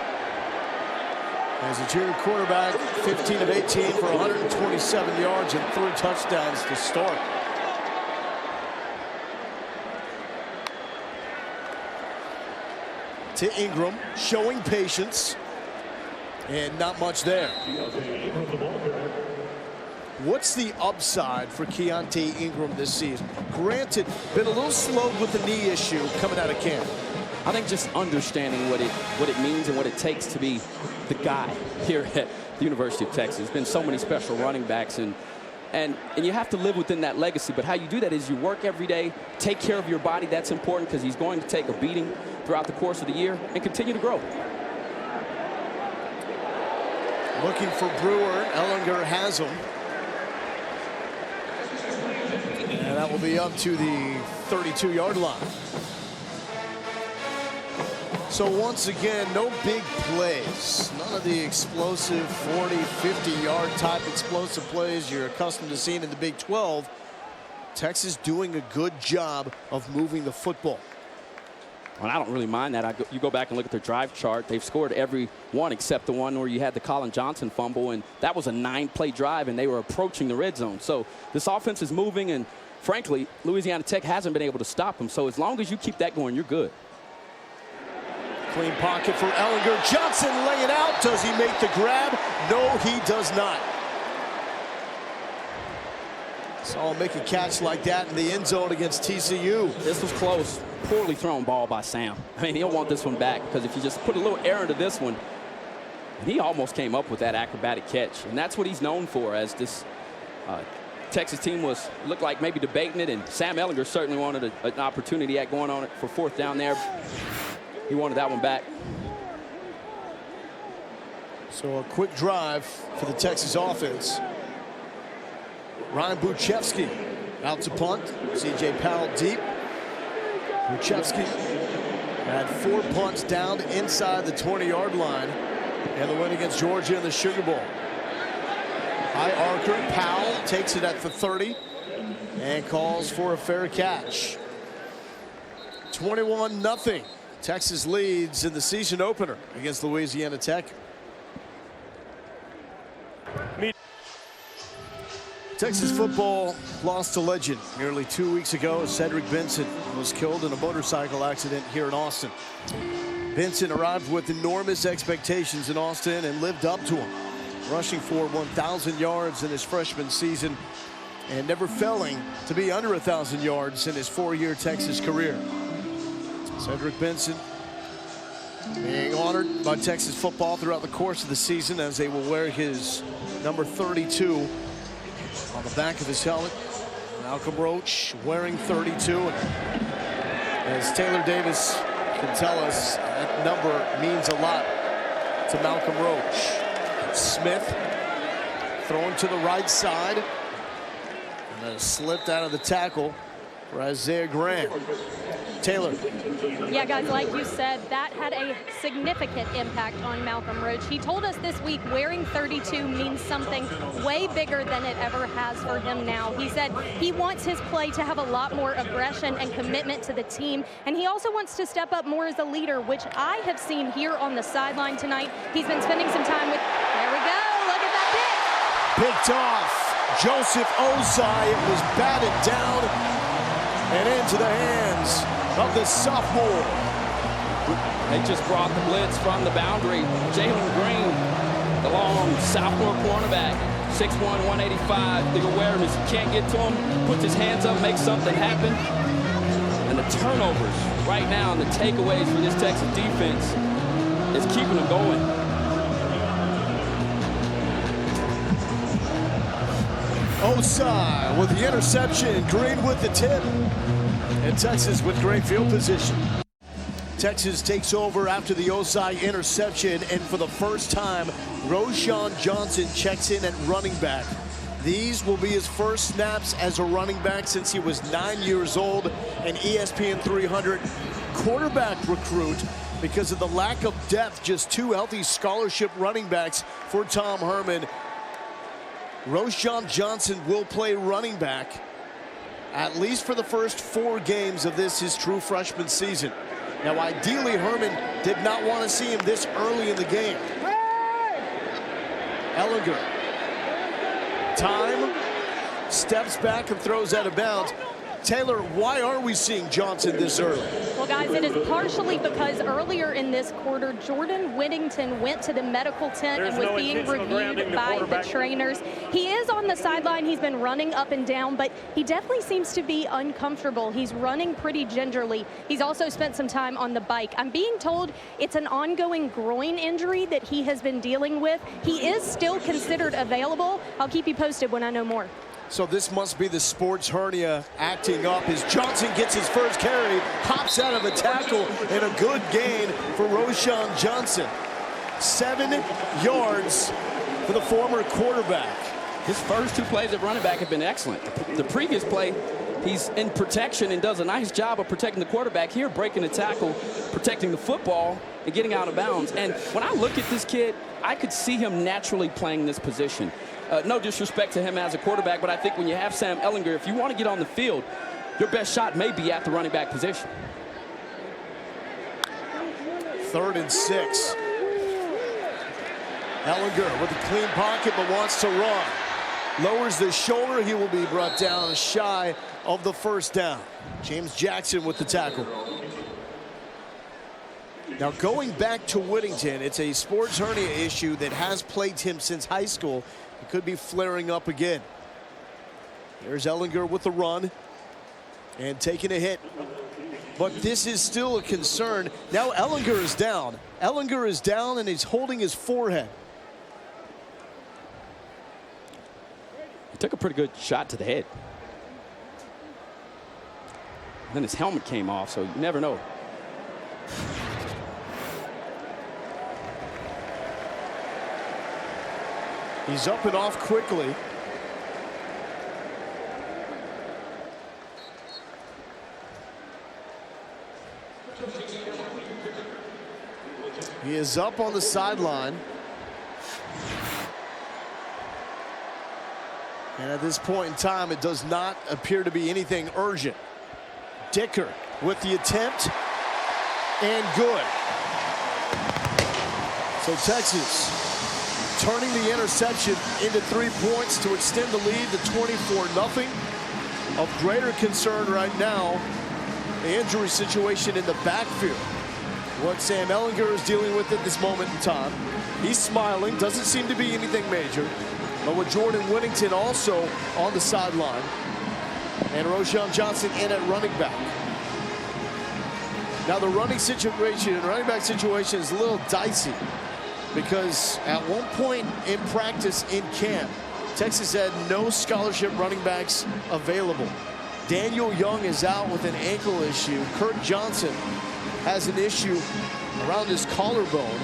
As a junior quarterback, 15 of 18 for 127 yards and 3 touchdowns to start. To Ingram, showing patience, and not much there. What's the upside for Keontae Ingram this season? Granted, been a little slow with the knee issue coming out of camp. I think just understanding what it means and what it takes to be the guy here at the University of Texas. There's been so many special running backs, and you have to live within that legacy. But how you do that is you work every day, take care of your body. That's important because he's going to take a beating throughout the course of the year and continue to grow. Looking for Brewer. Ehlinger has him. And that will be up to the 32-yard line. So once again, no big plays. None of the explosive 40, 50-yard type explosive plays you're accustomed to seeing in the Big 12. Texas doing a good job of moving the football. Well, I don't really mind that. You go back and look at their drive chart. They've scored every one except the one where you had the Colin Johnson fumble, and that was a 9-play drive, and they were approaching the red zone. So this offense is moving, and frankly, Louisiana Tech hasn't been able to stop them. So as long as you keep that going, you're good. Clean pocket for Ehlinger. Johnson laying out. Does he make the grab? No, he does not. Saw him make a catch like that in the end zone against TCU. This was close. Poorly thrown ball by Sam. I mean, he'll want this one back because if you just put a little air into this one, he almost came up with that acrobatic catch. And that's what he's known for, as this Texas team looked like maybe debating it, and Sam Ehlinger certainly wanted an opportunity at going on it for 4th down there. He wanted that one back. So a quick drive for the Texas offense. Ryan Buchevsky out to punt. C.J. Powell deep. Buchevsky had 4 punts down inside the 20-yard line in the win against Georgia in the Sugar Bowl. High archer, Powell takes it at the 30 and calls for a fair catch. 21-0. Texas leads in the season opener against Louisiana Tech. Texas football lost a legend nearly 2 weeks ago. Cedric Benson was killed in a motorcycle accident here in Austin. Benson arrived with enormous expectations in Austin and lived up to them, rushing for 1,000 yards in his freshman season and never failing to be under 1,000 yards in his 4-year Texas career. Cedric Benson being honored by Texas football throughout the course of the season as they will wear his number 32 on the back of his helmet. Malcolm Roach wearing 32. And as Taylor Davis can tell us, that number means a lot to Malcolm Roach. Smith thrown to the right side. And then slipped out of the tackle for Isaiah Graham. Taylor. Yeah, guys, like you said, that had a significant impact on Malcolm Roach. He told us this week wearing 32 means something way bigger than it ever has for him now. He said he wants his play to have a lot more aggression and commitment to the team, and he also wants to step up more as a leader, which I have seen here on the sideline tonight. He's been spending some time with, there we go, look at that pick. Picked off. Joseph Osai, it was batted down and into the hands of the sophomore. They just brought the blitz from the boundary. Jalen Green, the long sophomore cornerback, 6'1", 185. The awareness, can't get to him, puts his hands up, makes something happen. And the turnovers right now and the takeaways for this Texas defense is keeping them going. Osai with the interception, Green with the tip, and Texas with great field position. Texas takes over after the Osai interception, and for the first time, Roschon Johnson checks in at running back. These will be his first snaps as a running back since he was 9 years old, an ESPN 300 quarterback recruit. Because of the lack of depth, just 2 healthy scholarship running backs for Tom Herman. Roschon Johnson will play running back at least for the first 4 games of his true freshman season. Now, ideally, Herman did not want to see him this early in the game. Ehlinger. Time. Steps back and throws out of bounds. Taylor, why are we seeing Johnson this early? Well, guys, it is partially because earlier in this quarter, Jordan Whittington went to the medical tent and was being reviewed by the trainers. He is on the sideline. He's been running up and down, but he definitely seems to be uncomfortable. He's running pretty gingerly. He's also spent some time on the bike. I'm being told it's an ongoing groin injury that he has been dealing with. He is still considered available. I'll keep you posted when I know more. So this must be the sports hernia acting up as Johnson gets his first carry, hops out of a tackle, and a good gain for Roschon Johnson. 7 yards for the former quarterback. His first 2 plays at running back have been excellent. The previous play, he's in protection and does a nice job of protecting the quarterback. Here, breaking the tackle, protecting the football, and getting out of bounds. And when I look at this kid, I could see him naturally playing this position. No disrespect to him as a quarterback, but I think when you have Sam Ehlinger, if you want to get on the field, your best shot may be at the running back position. 3rd and 6. Ehlinger with a clean pocket but wants to run. Lowers the shoulder. He will be brought down shy of the first down. James Jackson with the tackle. Now, going back to Whittington, it's a sports hernia issue that has plagued him since high school. It could be flaring up again. There's Ehlinger with the run and taking a hit. But this is still a concern. Now Ehlinger is down. Ehlinger is down and he's holding his forehead. Took a pretty good shot to the head. Then his helmet came off, so you never know. He's up and off quickly. He is up on the sideline. And at this point in time, it does not appear to be anything urgent. Dicker with the attempt, and good. So Texas turning the interception into 3 points to extend the lead to 24-0. Of greater concern right now, the injury situation in the backfield. What Sam Ehlinger is dealing with at this moment in time. He's smiling, doesn't seem to be anything major. But with Jordan Whittington also on the sideline, and Roschon Johnson in at running back. Now the running back situation is a little dicey, because at one point in practice in camp, Texas had no scholarship running backs available. Daniel Young is out with an ankle issue. Kurt Johnson has an issue around his collarbone.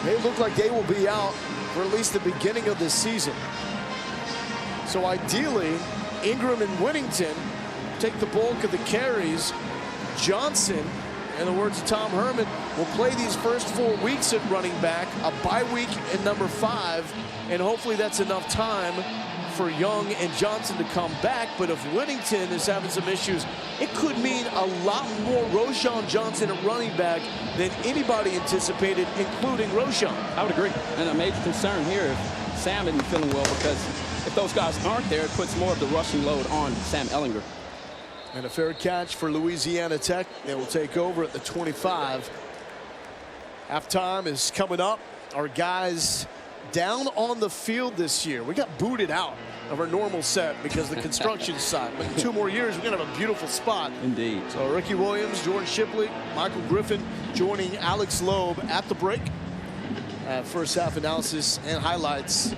They look like they will be out for at least the beginning of this season. So ideally, Ingram and Whittington take the bulk of the carries. Johnson, in the words of Tom Herman, will play these first 4 weeks at running back, a bye week at number 5, and hopefully that's enough time for Young and Johnson to come back. But if Whittington is having some issues, it could mean a lot more Roschon Johnson at running back than anybody anticipated, including Roschon. I would agree. And a major concern here if Sam isn't feeling well, because if those guys aren't there, it puts more of the rushing load on Sam Ehlinger. And a fair catch for Louisiana Tech. They will take over at the 25. Halftime is coming up. Our guys down on the field this year. We got booted out of our normal set because the construction site. But in 2 more years, we're going to have a beautiful spot. Indeed. So Ricky Williams, Jordan Shipley, Michael Griffin joining Alex Loeb at the break. First half analysis and highlights.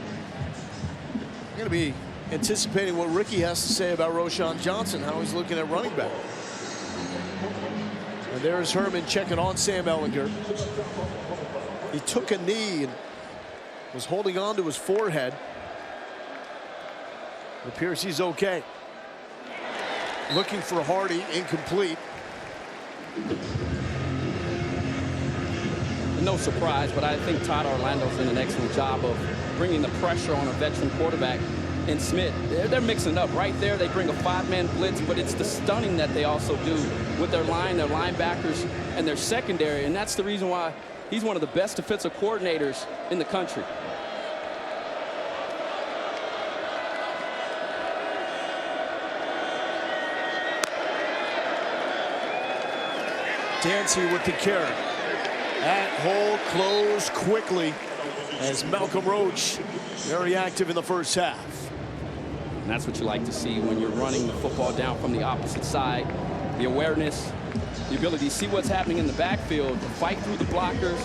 We're going to be anticipating what Ricky has to say about Roschon Johnson, how he's looking at running back. And there's Herman checking on Sam Ehlinger. He took a knee and was holding on to his forehead. It appears he's okay. Looking for Hardy, incomplete. No surprise, but I think Todd Orlando's done an excellent job of bringing the pressure on a veteran quarterback in Smith. They're mixing it up right there. They bring a 5-man blitz, but it's the stunning that they also do with their line, their linebackers, and their secondary, and that's the reason why he's one of the best defensive coordinators in the country. Dancy with the carry. That hole closed quickly as Malcolm Roach very active in the first half. And that's what you like to see when you're running the football down from the opposite side. The awareness, the ability to see what's happening in the backfield, to fight through the blockers,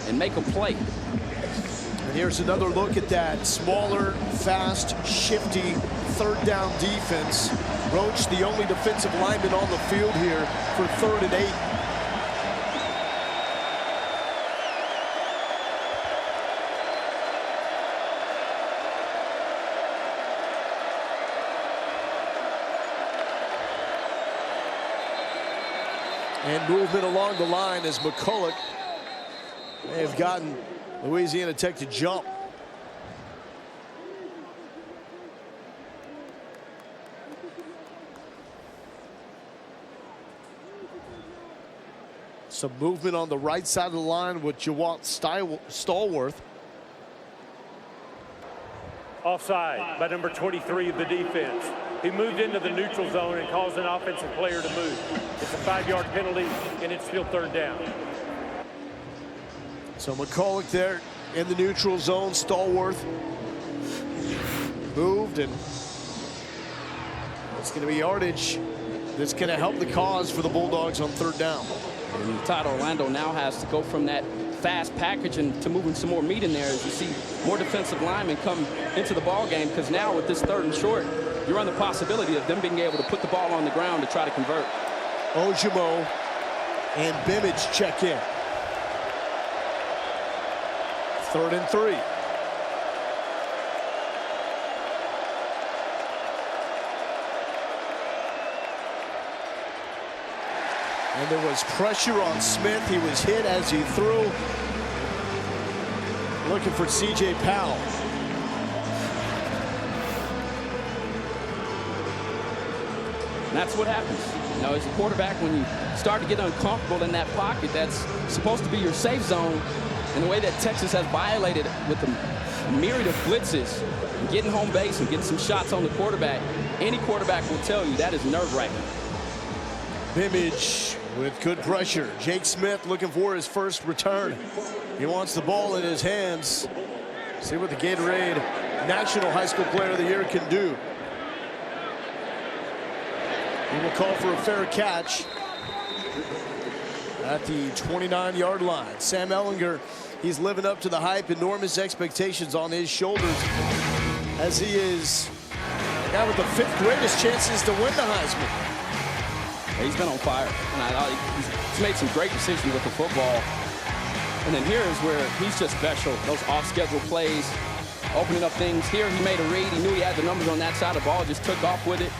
and make a play. And here's another look at that smaller, fast, shifty third down defense. Roach, the only defensive lineman on the field here for 3rd and 8. And movement along the line as McCulloch may have gotten Louisiana Tech to jump. Some movement on the right side of the line with Jawant Stallworth. Offside by number 23 of the defense. He moved into the neutral zone and caused an offensive player to move. It's a 5-yard penalty, and it's still 3rd down. So McCulloch there in the neutral zone. Stallworth moved, and it's going to be yardage that's going to help the cause for the Bulldogs on 3rd down. And Todd Orlando now has to go from that fast package and to moving some more meat in there as you see more defensive linemen come into the ball game, because now with this 3rd and short, you run the possibility of them being able to put the ball on the ground to try to convert. Ojimo and Bimage check in. 3rd and 3. And there was pressure on Smith. He was hit as he threw. Looking for C.J. Powell. And that's what happens. You know, as a quarterback, when you start to get uncomfortable in that pocket, that's supposed to be your safe zone. And the way that Texas has violated it with a myriad of blitzes, and getting home base and getting some shots on the quarterback, any quarterback will tell you that is nerve-wracking. Bimage with good pressure. Jake Smith looking for his first return. He wants the ball in his hands. See what the Gatorade National High School Player of the Year can do. He will call for a fair catch at the 29-yard line. Sam Ehlinger, he's living up to the hype, enormous expectations on his shoulders, as he is the guy with the 5th greatest chances to win the Heisman. He's been on fire, and he's made some great decisions with the football. And then here is where he's just special. Those off-schedule plays, opening up things. Here he made a read. He knew he had the numbers on that side. The ball just took off with it.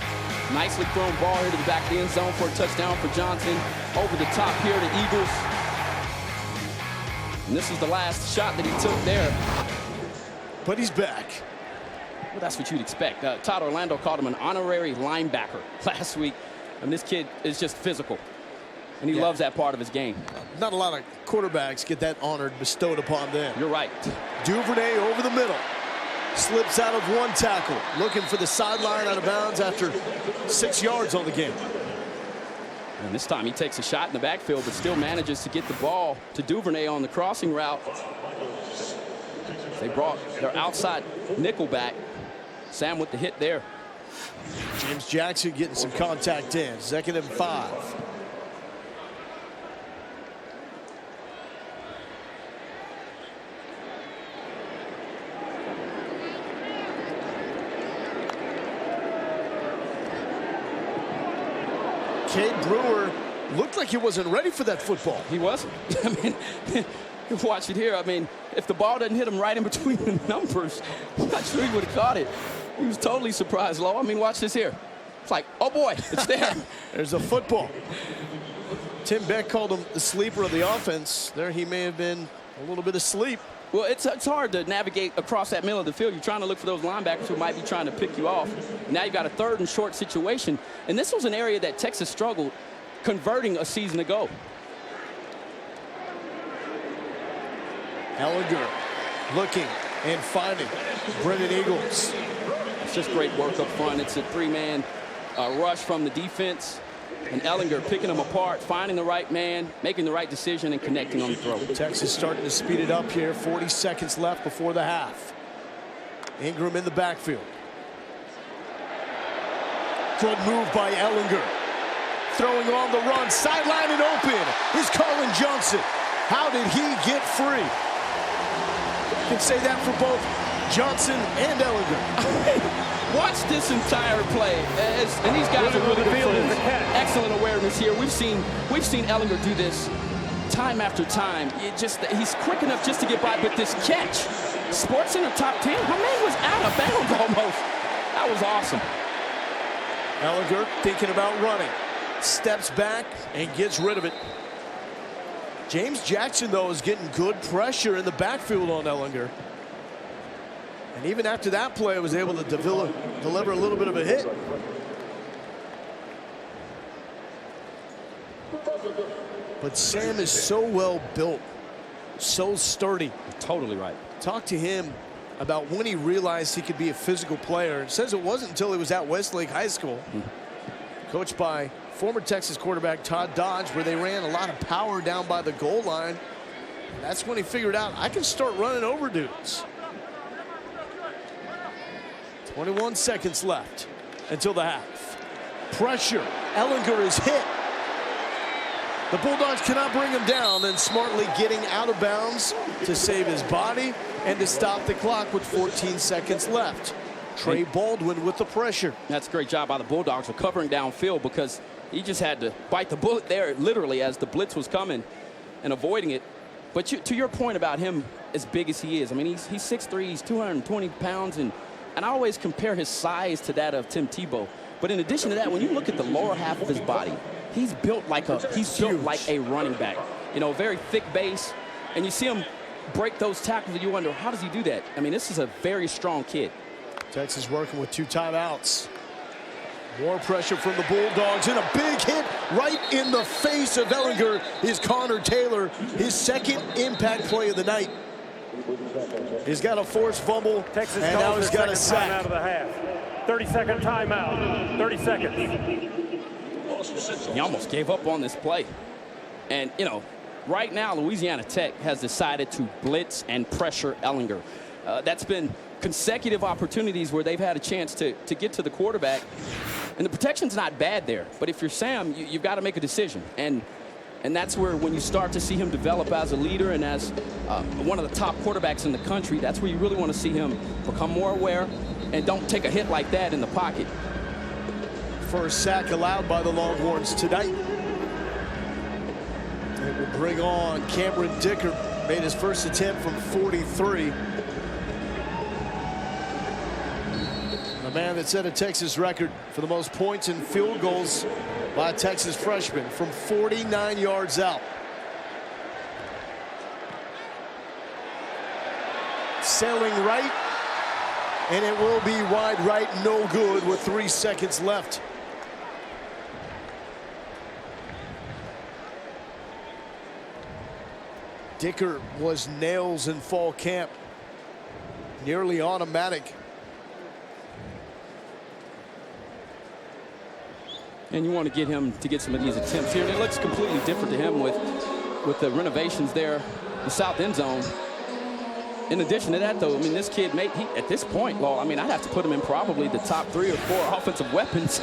Nicely thrown ball here to the back of the end zone for a touchdown for Johnson. Over the top here to Eagles. And this is the last shot that he took there. But he's back. Well, that's what you'd expect. Todd Orlando called him an honorary linebacker last week. I mean, this kid is just physical, and he loves that part of his game. Not a lot of quarterbacks get that honor bestowed upon them. You're right. Duvernay over the middle. Slips out of one tackle. Looking for the sideline out of bounds after 6 yards on the game. And this time he takes a shot in the backfield, but still manages to get the ball to Duvernay on the crossing route. They brought their outside nickel back. Sam with the hit there. James Jackson getting some contact in. 2nd and 5. Cade Brewer looked like he wasn't ready for that football. He wasn't. I mean, you watch it here. I mean, if the ball doesn't hit him right in between the numbers, I'm not sure he would have caught it. He was totally surprised, Lo. I mean, watch this here. It's like, oh boy, it's there. There's a football. Tim Beck called him the sleeper of the offense. There he may have been a little bit asleep. Well, it's hard to navigate across that middle of the field. You're trying to look for those linebackers who might be trying to pick you off. Now you've got a 3rd and short situation. And this was an area that Texas struggled converting a season ago. Ehlinger looking and finding Brennan Eagles. It's just great work up front. It's a 3-man rush from the defense. And Ehlinger picking them apart, finding the right man, making the right decision, and connecting on the throw. Texas starting to speed it up here. 40 seconds left before the half. Ingram in the backfield. Good move by Ehlinger. Throwing on the run, sideline and open is Colin Johnson. How did he get free? You can say that for both Johnson and Ehlinger. Watch this entire play, and these guys are really good. Excellent awareness here. We've seen Ehlinger do this time after time. He's quick enough just to get by, but this catch, Sports Center top 10, my man was out of bounds almost. That was awesome. Ehlinger thinking about running, steps back and gets rid of it. James Jackson, though, is getting good pressure in the backfield on Ehlinger. And even after that play, was able to deliver a little bit of a hit. But Sam is so well built, so sturdy. Totally right. Talk to him about when he realized he could be a physical player. It says it wasn't until he was at Westlake High School, coached by former Texas quarterback Todd Dodge, where they ran a lot of power down by the goal line. That's when he figured out, I can start running over dudes. 21 seconds left until the half. Pressure. Ehlinger is hit. The Bulldogs cannot bring him down, and smartly getting out of bounds to save his body and to stop the clock with 14 seconds left. Trey Baldwin with the pressure. That's a great job by the Bulldogs recovering downfield, because he just had to bite the bullet there literally as the blitz was coming and avoiding it. But to your point about him as big as he is, I mean, he's 6'3", he's 220 pounds, and I always compare his size to that of Tim Tebow. But in addition to that, when you look at the lower half of his body, he's built like a running back. You know, very thick base, and you see him break those tackles, and you wonder, how does he do that? I mean, this is a very strong kid. Texas working with 2 timeouts. More pressure from the Bulldogs, and a big hit right in the face of Ehlinger is Connor Taylor, his second impact play of the night. He's got a forced fumble, Texas and now he's got a sack. Timeout of the half. 30-second timeout. 30 seconds. He almost gave up on this play. And, you know, right now Louisiana Tech has decided to blitz and pressure Ehlinger. That's been consecutive opportunities where they've had a chance to get to the quarterback. And the protection's not bad there. But if you're Sam, you've got to make a decision. And that's where, when you start to see him develop as a leader and as one of the top quarterbacks in the country, that's where you really want to see him become more aware and don't take a hit like that in the pocket. First sack allowed by the Longhorns tonight. It will bring on Cameron Dicker. Made his first attempt from 43. The man that set a Texas record for the most points and field goals by a Texas freshman from 49 yards out. Sailing right, and it will be wide right, no good with 3 seconds left. Dicker was nails in fall camp. Nearly automatic. And you want to get him to get some of these attempts here. And it looks completely different to him with the renovations there, the south end zone. In addition to that, though, I mean, this kid, at this point, Law, I mean, I'd have to put him in probably the top 3 or 4 offensive weapons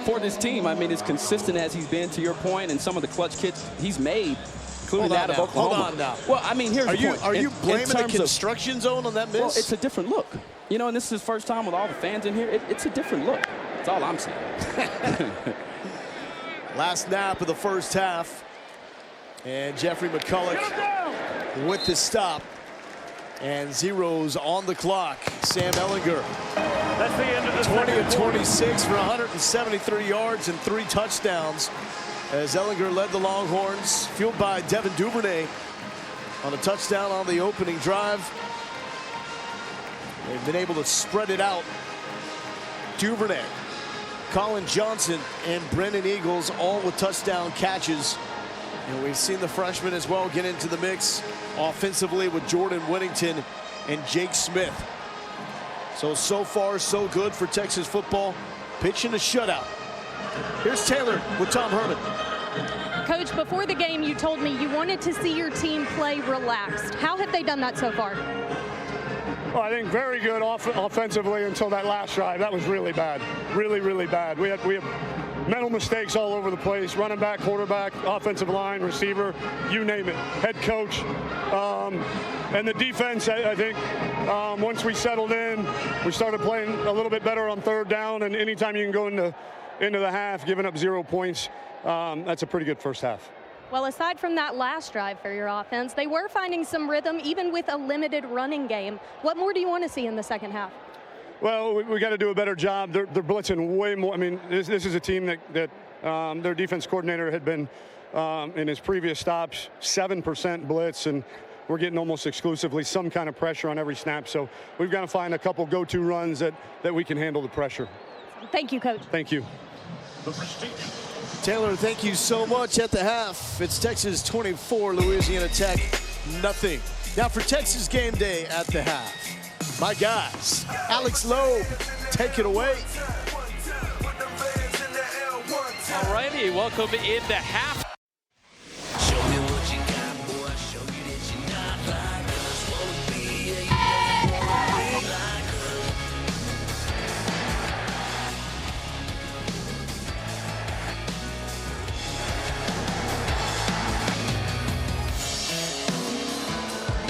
for this team. I mean, as consistent as he's been, to your point, and some of the clutch kits he's made, including that of Oklahoma. Hold on now. Well, I mean, here's the point. Are you blaming the construction zone on that miss? Well, it's a different look. You know, and this is his first time with all the fans in here. It's a different look. That's all I'm saying. Last snap of the first half. And Jeffrey McCulloch with the stop. And zeros on the clock. Sam Ehlinger. That's the end of the 20 of 26 for 173 yards and 3 touchdowns. As Ehlinger led the Longhorns, fueled by Devin Duvernay on a touchdown on the opening drive. They've been able to spread it out. Duvernay, Colin Johnson, and Brennan Eagles all with touchdown catches. And we've seen the freshmen as well get into the mix offensively with Jordan Whittington and Jake Smith. So far, so good for Texas football. Pitching a shutout. Here's Taylor with Tom Herman. Coach, before the game, you told me you wanted to see your team play relaxed. How have they done that so far? Well, I think very good offensively until that last drive. That was really bad. Really, really bad. We have mental mistakes all over the place. Running back, quarterback, offensive line, receiver, you name it. Head coach. And the defense, I think, once we settled in, we started playing a little bit better on third down. And anytime you can go into the half, giving up 0 points, that's a pretty good first half. Well, aside from that last drive for your offense, they were finding some rhythm, even with a limited running game. What more do you want to see in the second half? Well, we got to do a better job. They're blitzing way more. I mean, this is a team that their defense coordinator had been, in his previous stops, 7% blitz, and we're getting almost exclusively some kind of pressure on every snap. So we've got to find a couple go-to runs that we can handle the pressure. Thank you, Coach. Thank you. Taylor, thank you so much. At the half, it's Texas 24, Louisiana Tech nothing. Now for Texas game day at the half, my guys, Alex Loeb, take it away. All righty, welcome into half.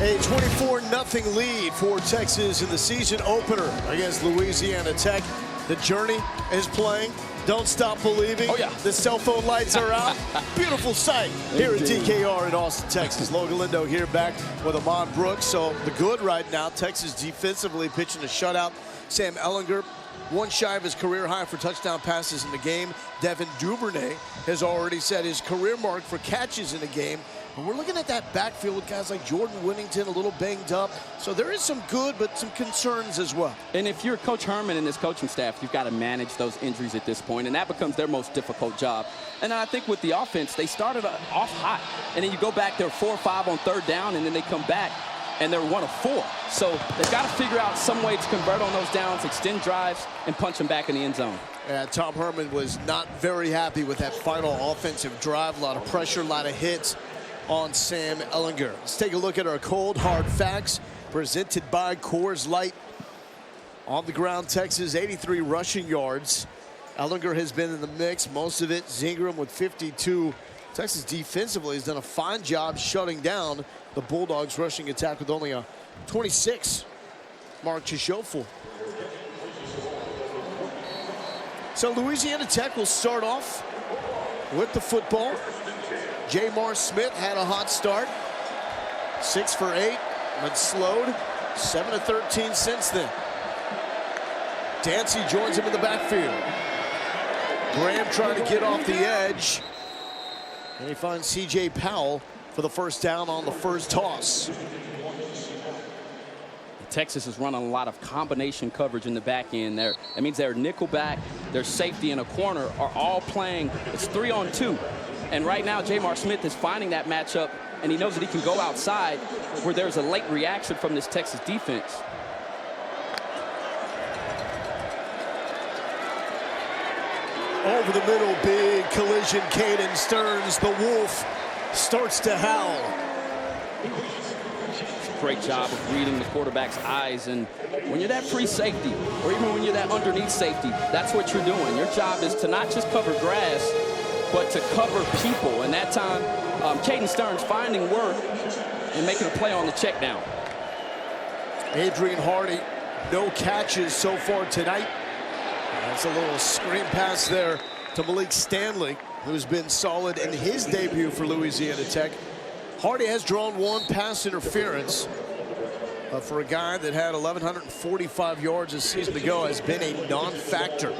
A 24-0 lead for Texas in the season opener against Louisiana Tech. The journey is playing. Don't stop believing. Oh, yeah. The cell phone lights are out. Beautiful sight here at DKR in Austin, Texas. Logan Lindo here back with Amon Brooks. So the good right now, Texas defensively pitching a shutout. Sam Ehlinger, one shy of his career high for touchdown passes in the game. Devin Duvernay has already set his career mark for catches in the game. And we're looking at that backfield with guys like Jordan Whittington, a little banged up. So there is some good, but some concerns as well. And if you're Coach Herman and his coaching staff, you've got to manage those injuries at this point, and that becomes their most difficult job. And I think with the offense, they started off hot, and then you go back, they're 4 or 5 on third down, and then they come back, and they're 1 of 4. So they've got to figure out some way to convert on those downs, extend drives, and punch them back in the end zone. Tom Herman was not very happy with that final offensive drive. A lot of pressure, a lot of hits on Sam Ehlinger. Let's take a look at our cold hard facts presented by Coors Light. On the ground, Texas 83 rushing yards. Ehlinger has been in the mix, most of it. Zingram with 52. Texas defensively has done a fine job shutting down the Bulldogs rushing attack with only a 26 mark to show for. So Louisiana Tech will start off with the football. Jamar Smith had a hot start. 6 for 8, but slowed. 7 of 13 since then. Dancy joins him in the backfield. Graham trying to get off the edge. And he finds C.J. Powell for the first down on the first toss. Texas is running a lot of combination coverage in the back end there. That means their nickel back, their safety, and a corner are all playing. It's 3-on-2. And right now, Jamar Smith is finding that matchup, and he knows that he can go outside where there's a late reaction from this Texas defense. Over the middle, big collision. Caden Stearns, the Wolf, starts to howl. Great job of reading the quarterback's eyes, and when you're that free safety, or even when you're that underneath safety, that's what you're doing. Your job is to not just cover grass, but to cover people. And that time, Caden Stearns finding work and making a play on the check down. Adrian Hardy, no catches so far tonight. That's a little screen pass there to Malik Stanley, who's been solid in his debut for Louisiana Tech. Hardy has drawn 1 pass interference for a guy that had 1,145 yards a season ago, has been a non-factor.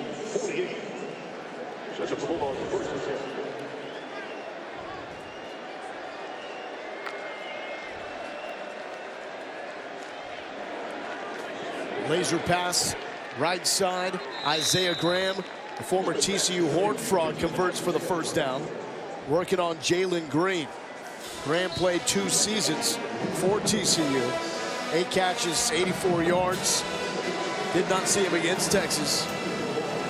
Laser pass, right side. Isaiah Graham, the former TCU Horned Frog, converts for the first down. Working on Jalen Green. Graham played 2 seasons for TCU. 8 catches, 84 yards. Did not see him against Texas.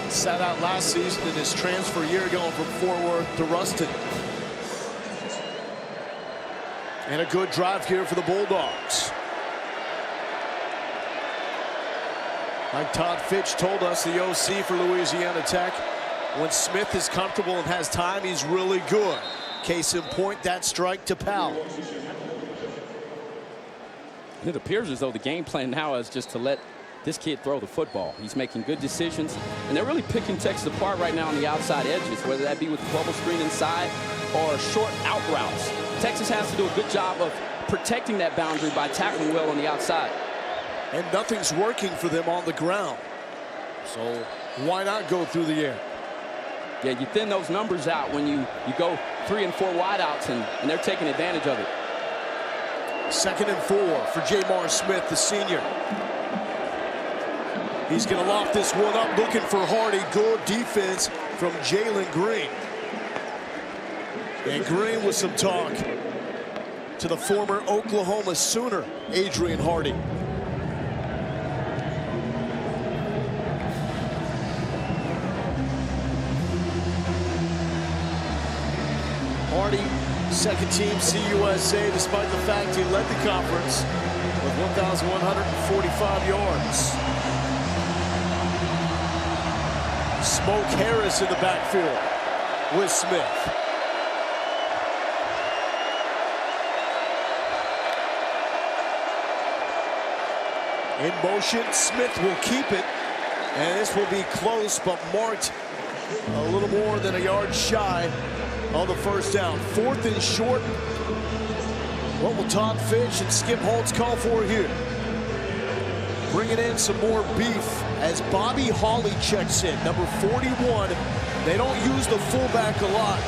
Sat out last season in his transfer year, going from Fort Worth to Ruston. And a good drive here for the Bulldogs. Like Todd Fitch told us, the OC for Louisiana Tech, when Smith is comfortable and has time, he's really good. Case in point, that strike to Powell. It appears as though the game plan now is just to let this kid throw the football. He's making good decisions, and they're really picking Texas apart right now on the outside edges, whether that be with the bubble screen inside or short out routes. Texas has to do a good job of protecting that boundary by tackling well on the outside. And nothing's working for them on the ground. So why not go through the air? Yeah, you thin those numbers out when you go 3 and 4 wideouts, and they're taking advantage of it. 2nd and 4 for Jamar Smith, the senior. He's going to loft this one up, looking for Hardy. Good defense from Jalen Green. And Green with some talk to the former Oklahoma Sooner, Adrian Hardy. Hardy, second team CUSA, despite the fact he led the conference with 1,145 yards. Smoke Harris in the backfield with Smith. In motion, Smith will keep it. And this will be close, but marked a little more than a yard shy on the first down. 4th and short. What will Todd Fish and Skip Holtz call for here? Bringing in some more beef as Bobby Hawley checks in, number 41. They don't use the fullback a lot,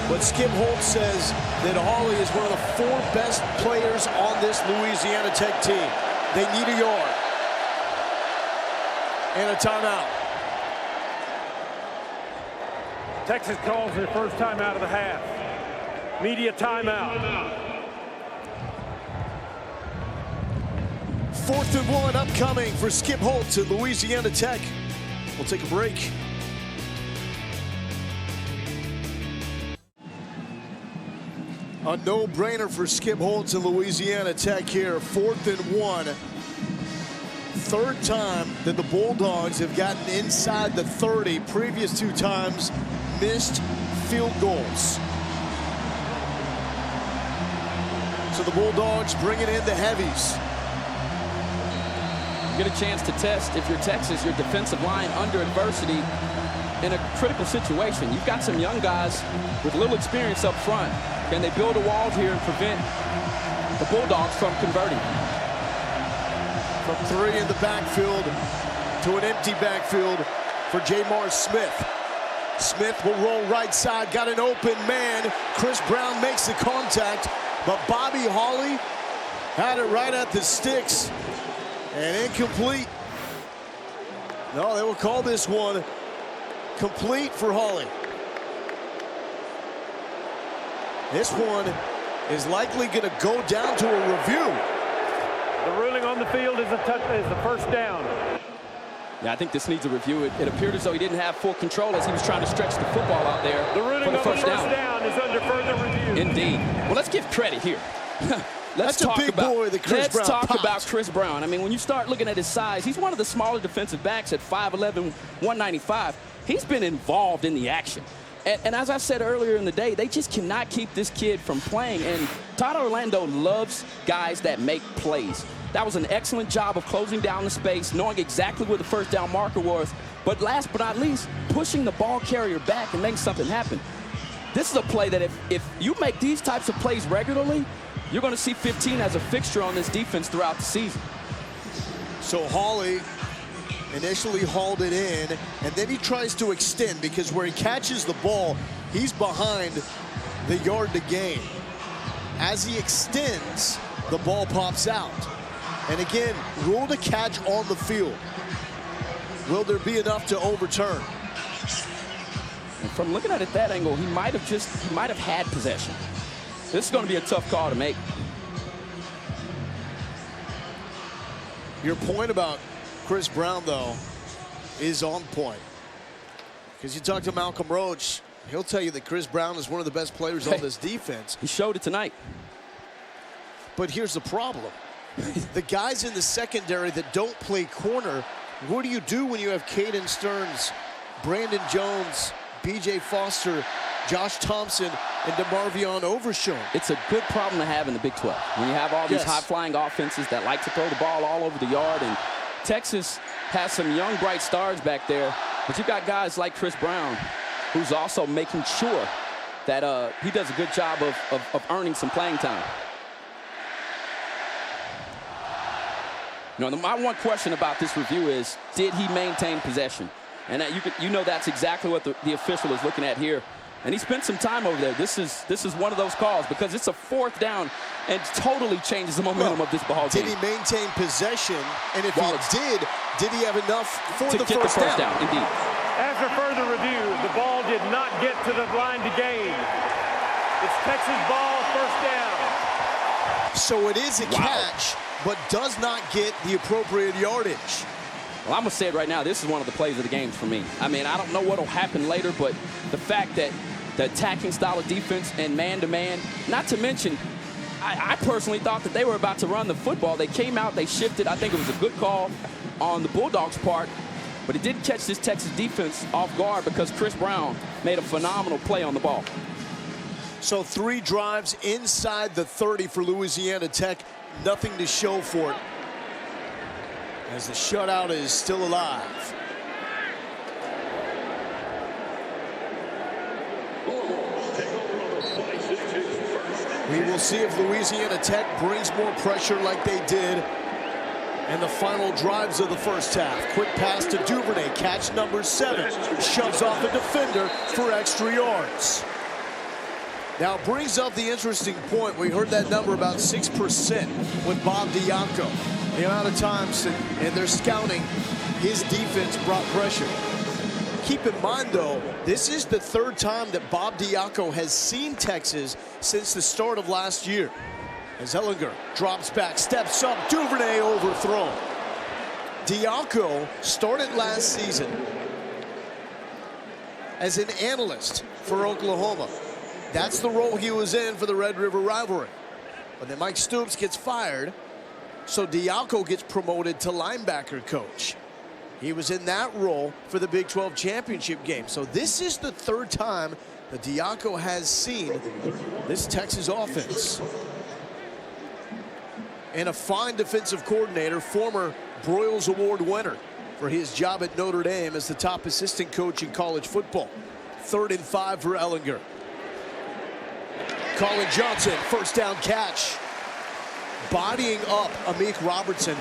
but Skip Holtz says that Hawley is one of the 4 best players on this Louisiana Tech team. They need a yard. And a timeout. Texas calls their first timeout of the half. Media timeout. 4th and 1 upcoming for Skip Holtz at Louisiana Tech. We'll take a break. A no-brainer for Skip Holtz and Louisiana Tech here. 4th and 1. 3rd time that the Bulldogs have gotten inside the 30. Previous 2 times, missed field goals. So the Bulldogs bringing in the heavies. You get a chance to test, if you're Texas, your defensive line under adversity in a critical situation. You've got some young guys with little experience up front. Can they build a wall here and prevent the Bulldogs from converting? From 3 in the backfield to an empty backfield for Jamar Smith. Smith will roll right side, got an open man. Chris Brown makes the contact, but Bobby Hawley had it right at the sticks and incomplete. No, they will call this one complete for Hawley. This one is likely going to go down to a review. The ruling on the field is the first down. Yeah, I think this needs a review. It appeared as though he didn't have full control as he was trying to stretch the football out there. The ruling on the first down is under further review. Indeed. Well, let's give credit here. Let's talk about Chris Brown. I mean, when you start looking at his size, he's one of the smaller defensive backs at 5'11", 195. He's been involved in the action. And as I said earlier in the day, they just cannot keep this kid from playing. And Todd Orlando loves guys that make plays. That was an excellent job of closing down the space, knowing exactly where the first down marker was. But last but not least, pushing the ball carrier back and making something happen. This is a play that if you make these types of plays regularly, you're going to see 15 as a fixture on this defense throughout the season. So Hawley initially hauled it in, and then he tries to extend because where he catches the ball, he's behind the yard to gain. As he extends, the ball pops out. And again, rule to catch on the field. Will there be enough to overturn? And from looking at it that angle, he might have had possession. This is going to be a tough call to make. Your point about Chris Brown, though, is on point. Because you talk to Malcolm Roach, he'll tell you that Chris Brown is one of the best players on this defense. He showed it tonight. But here's the problem. The guys in the secondary that don't play corner, what do you do when you have Caden Stearns, Brandon Jones, B.J. Foster, Josh Thompson, and DeMarvion Overshown? It's a good problem to have in the Big 12. When you have all these high-flying offenses that like to throw the ball all over the yard, and Texas has some young, bright stars back there, but you've got guys like Chris Brown, who's also making sure that he does a good job of earning some playing time. You know, my one question about this review is, did he maintain possession? And you know that's exactly what the official is looking at here. And he spent some time over there. This is one of those calls because it's a 4th down and totally changes the momentum of this ball game. Did he maintain possession? And if he did he have enough for to the get first the first down? Indeed. After further review, the ball did not get to the line to gain. It's Texas ball, first down. So it is a catch, but does not get the appropriate yardage. Well, I'm going to say it right now. This is one of the plays of the game for me. I mean, I don't know what will happen later, but the fact that the attacking style of defense and man-to-man, not to mention, I personally thought that they were about to run the football. They came out, they shifted. I think it was a good call on the Bulldogs' part, but it didn't catch this Texas defense off guard because Chris Brown made a phenomenal play on the ball. So 3 drives inside the 30 for Louisiana Tech. Nothing to show for it. as the shutout is still alive. We will see if Louisiana Tech brings more pressure like they did in the final drives of the first half. Quick pass to Duvernay, catch number 7, shoves off a defender for extra yards. Now brings up the interesting point. We heard that number about 6% with Bob Diaco. The amount of times in their scouting, his defense brought pressure. Keep in mind, though, this is the 3rd time that Bob Diaco has seen Texas since the start of last year. As Ehlinger drops back, steps up, Duvernay overthrown. Diaco started last season as an analyst for Oklahoma. That's the role he was in for the Red River rivalry. But then Mike Stoops gets fired, so Diaco gets promoted to linebacker coach. He was in that role for the Big 12 championship game. So this is the 3rd time that Diaco has seen this Texas offense. And a fine defensive coordinator, former Broyles Award winner for his job at Notre Dame as the top assistant coach in college football. 3rd and 5 for Ehlinger. Colin Johnson, first down catch. Bodying up Amik Robertson.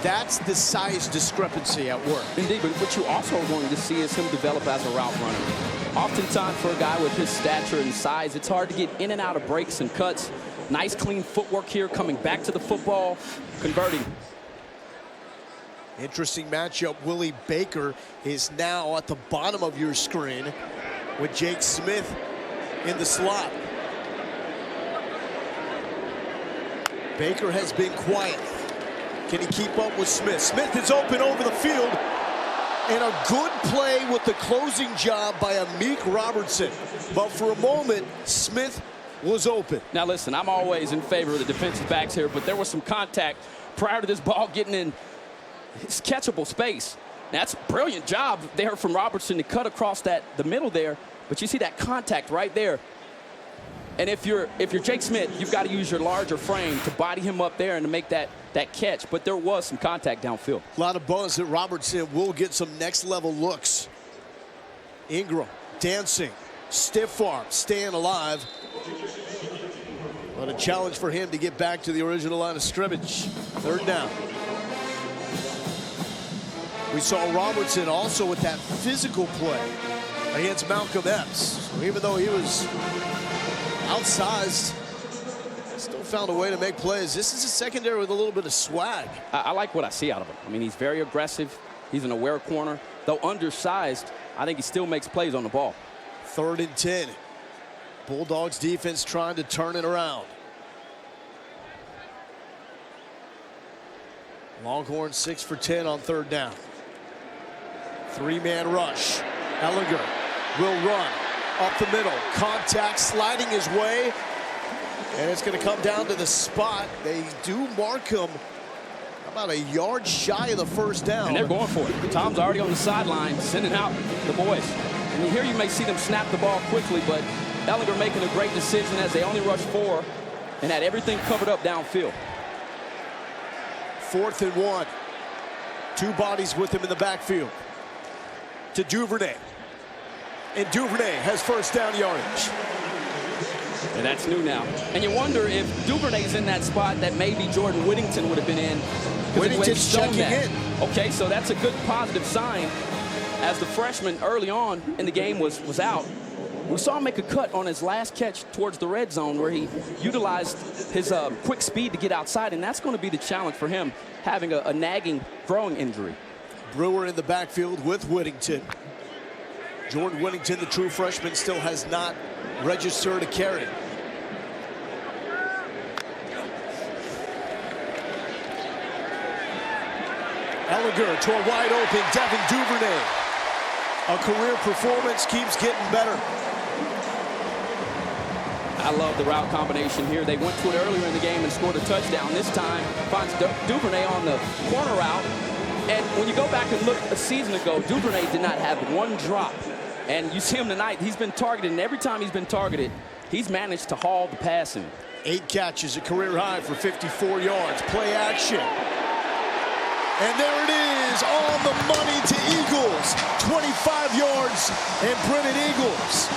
That's the size discrepancy at work. Indeed, but what you also are going to see is him develop as a route runner. Oftentimes for a guy with his stature and size, it's hard to get in and out of breaks and cuts. Nice clean footwork here, coming back to the football, converting. Interesting matchup. Willie Baker is now at the bottom of your screen with Jake Smith in the slot. Baker has been quiet. Can he keep up with Smith? Smith is open over the field. And a good play with the closing job by Amik Robertson. But for a moment, Smith was open. Now listen, I'm always in favor of the defensive backs here, but there was some contact prior to this ball getting in his catchable space. That's a brilliant job there from Robertson to cut across the middle there. But you see that contact right there. And if you're Jake Smith, you've got to use your larger frame to body him up there and to make that catch. But there was some contact downfield. A lot of buzz that Robertson will get some next-level looks. Ingram dancing, stiff arm, staying alive. But a challenge for him to get back to the original line of scrimmage. 3rd down. We saw Robertson also with that physical play against Malcolm Epps. So even though he was outsized, still found a way to make plays. This is a secondary with a little bit of swag. I like what I see out of him. I mean, he's very aggressive. He's an aware corner. Though undersized, I think he still makes plays on the ball. 3rd and 10. Bulldogs defense trying to turn it around. Longhorns 6 for 10 on 3rd down. 3-man rush. Ehlinger will run up the middle. Contact sliding his way. And it's going to come down to the spot. They do mark him about a yard shy of the 1st down. And they're going for it. Tom's already on the sideline, sending out the boys. And here you may see them snap the ball quickly, but Ehlinger making a great decision as they only rushed 4 and had everything covered up downfield. 4th and 1. 2 bodies with him in the backfield. To Duvernay. And Duvernay has 1st down yardage. And that's new now. And you wonder if Duvernay's in that spot that maybe Jordan Whittington would have been in. Whittington's checking in. Okay, so that's a good positive sign. As the freshman early on in the game was out, we saw him make a cut on his last catch towards the red zone where he utilized his quick speed to get outside, and that's going to be the challenge for him, having a nagging growing injury. Brewer in the backfield with Whittington. Jordan Whittington, the true freshman, still has not registered a carry. Ehlinger to a wide open Devin Duvernay. A career performance, keeps getting better. I love the route combination here. They went to it earlier in the game and scored a touchdown. This time finds Duvernay on the corner route. And when you go back and look a season ago, Duvernay did not have one drop. And you see him tonight, he's been targeted, and every time he's been targeted, he's managed to haul the pass in. 8 catches, a career high for 54 yards. Play action. And there it is, on the money to Eagles. 25 yards, and Brennan Eagles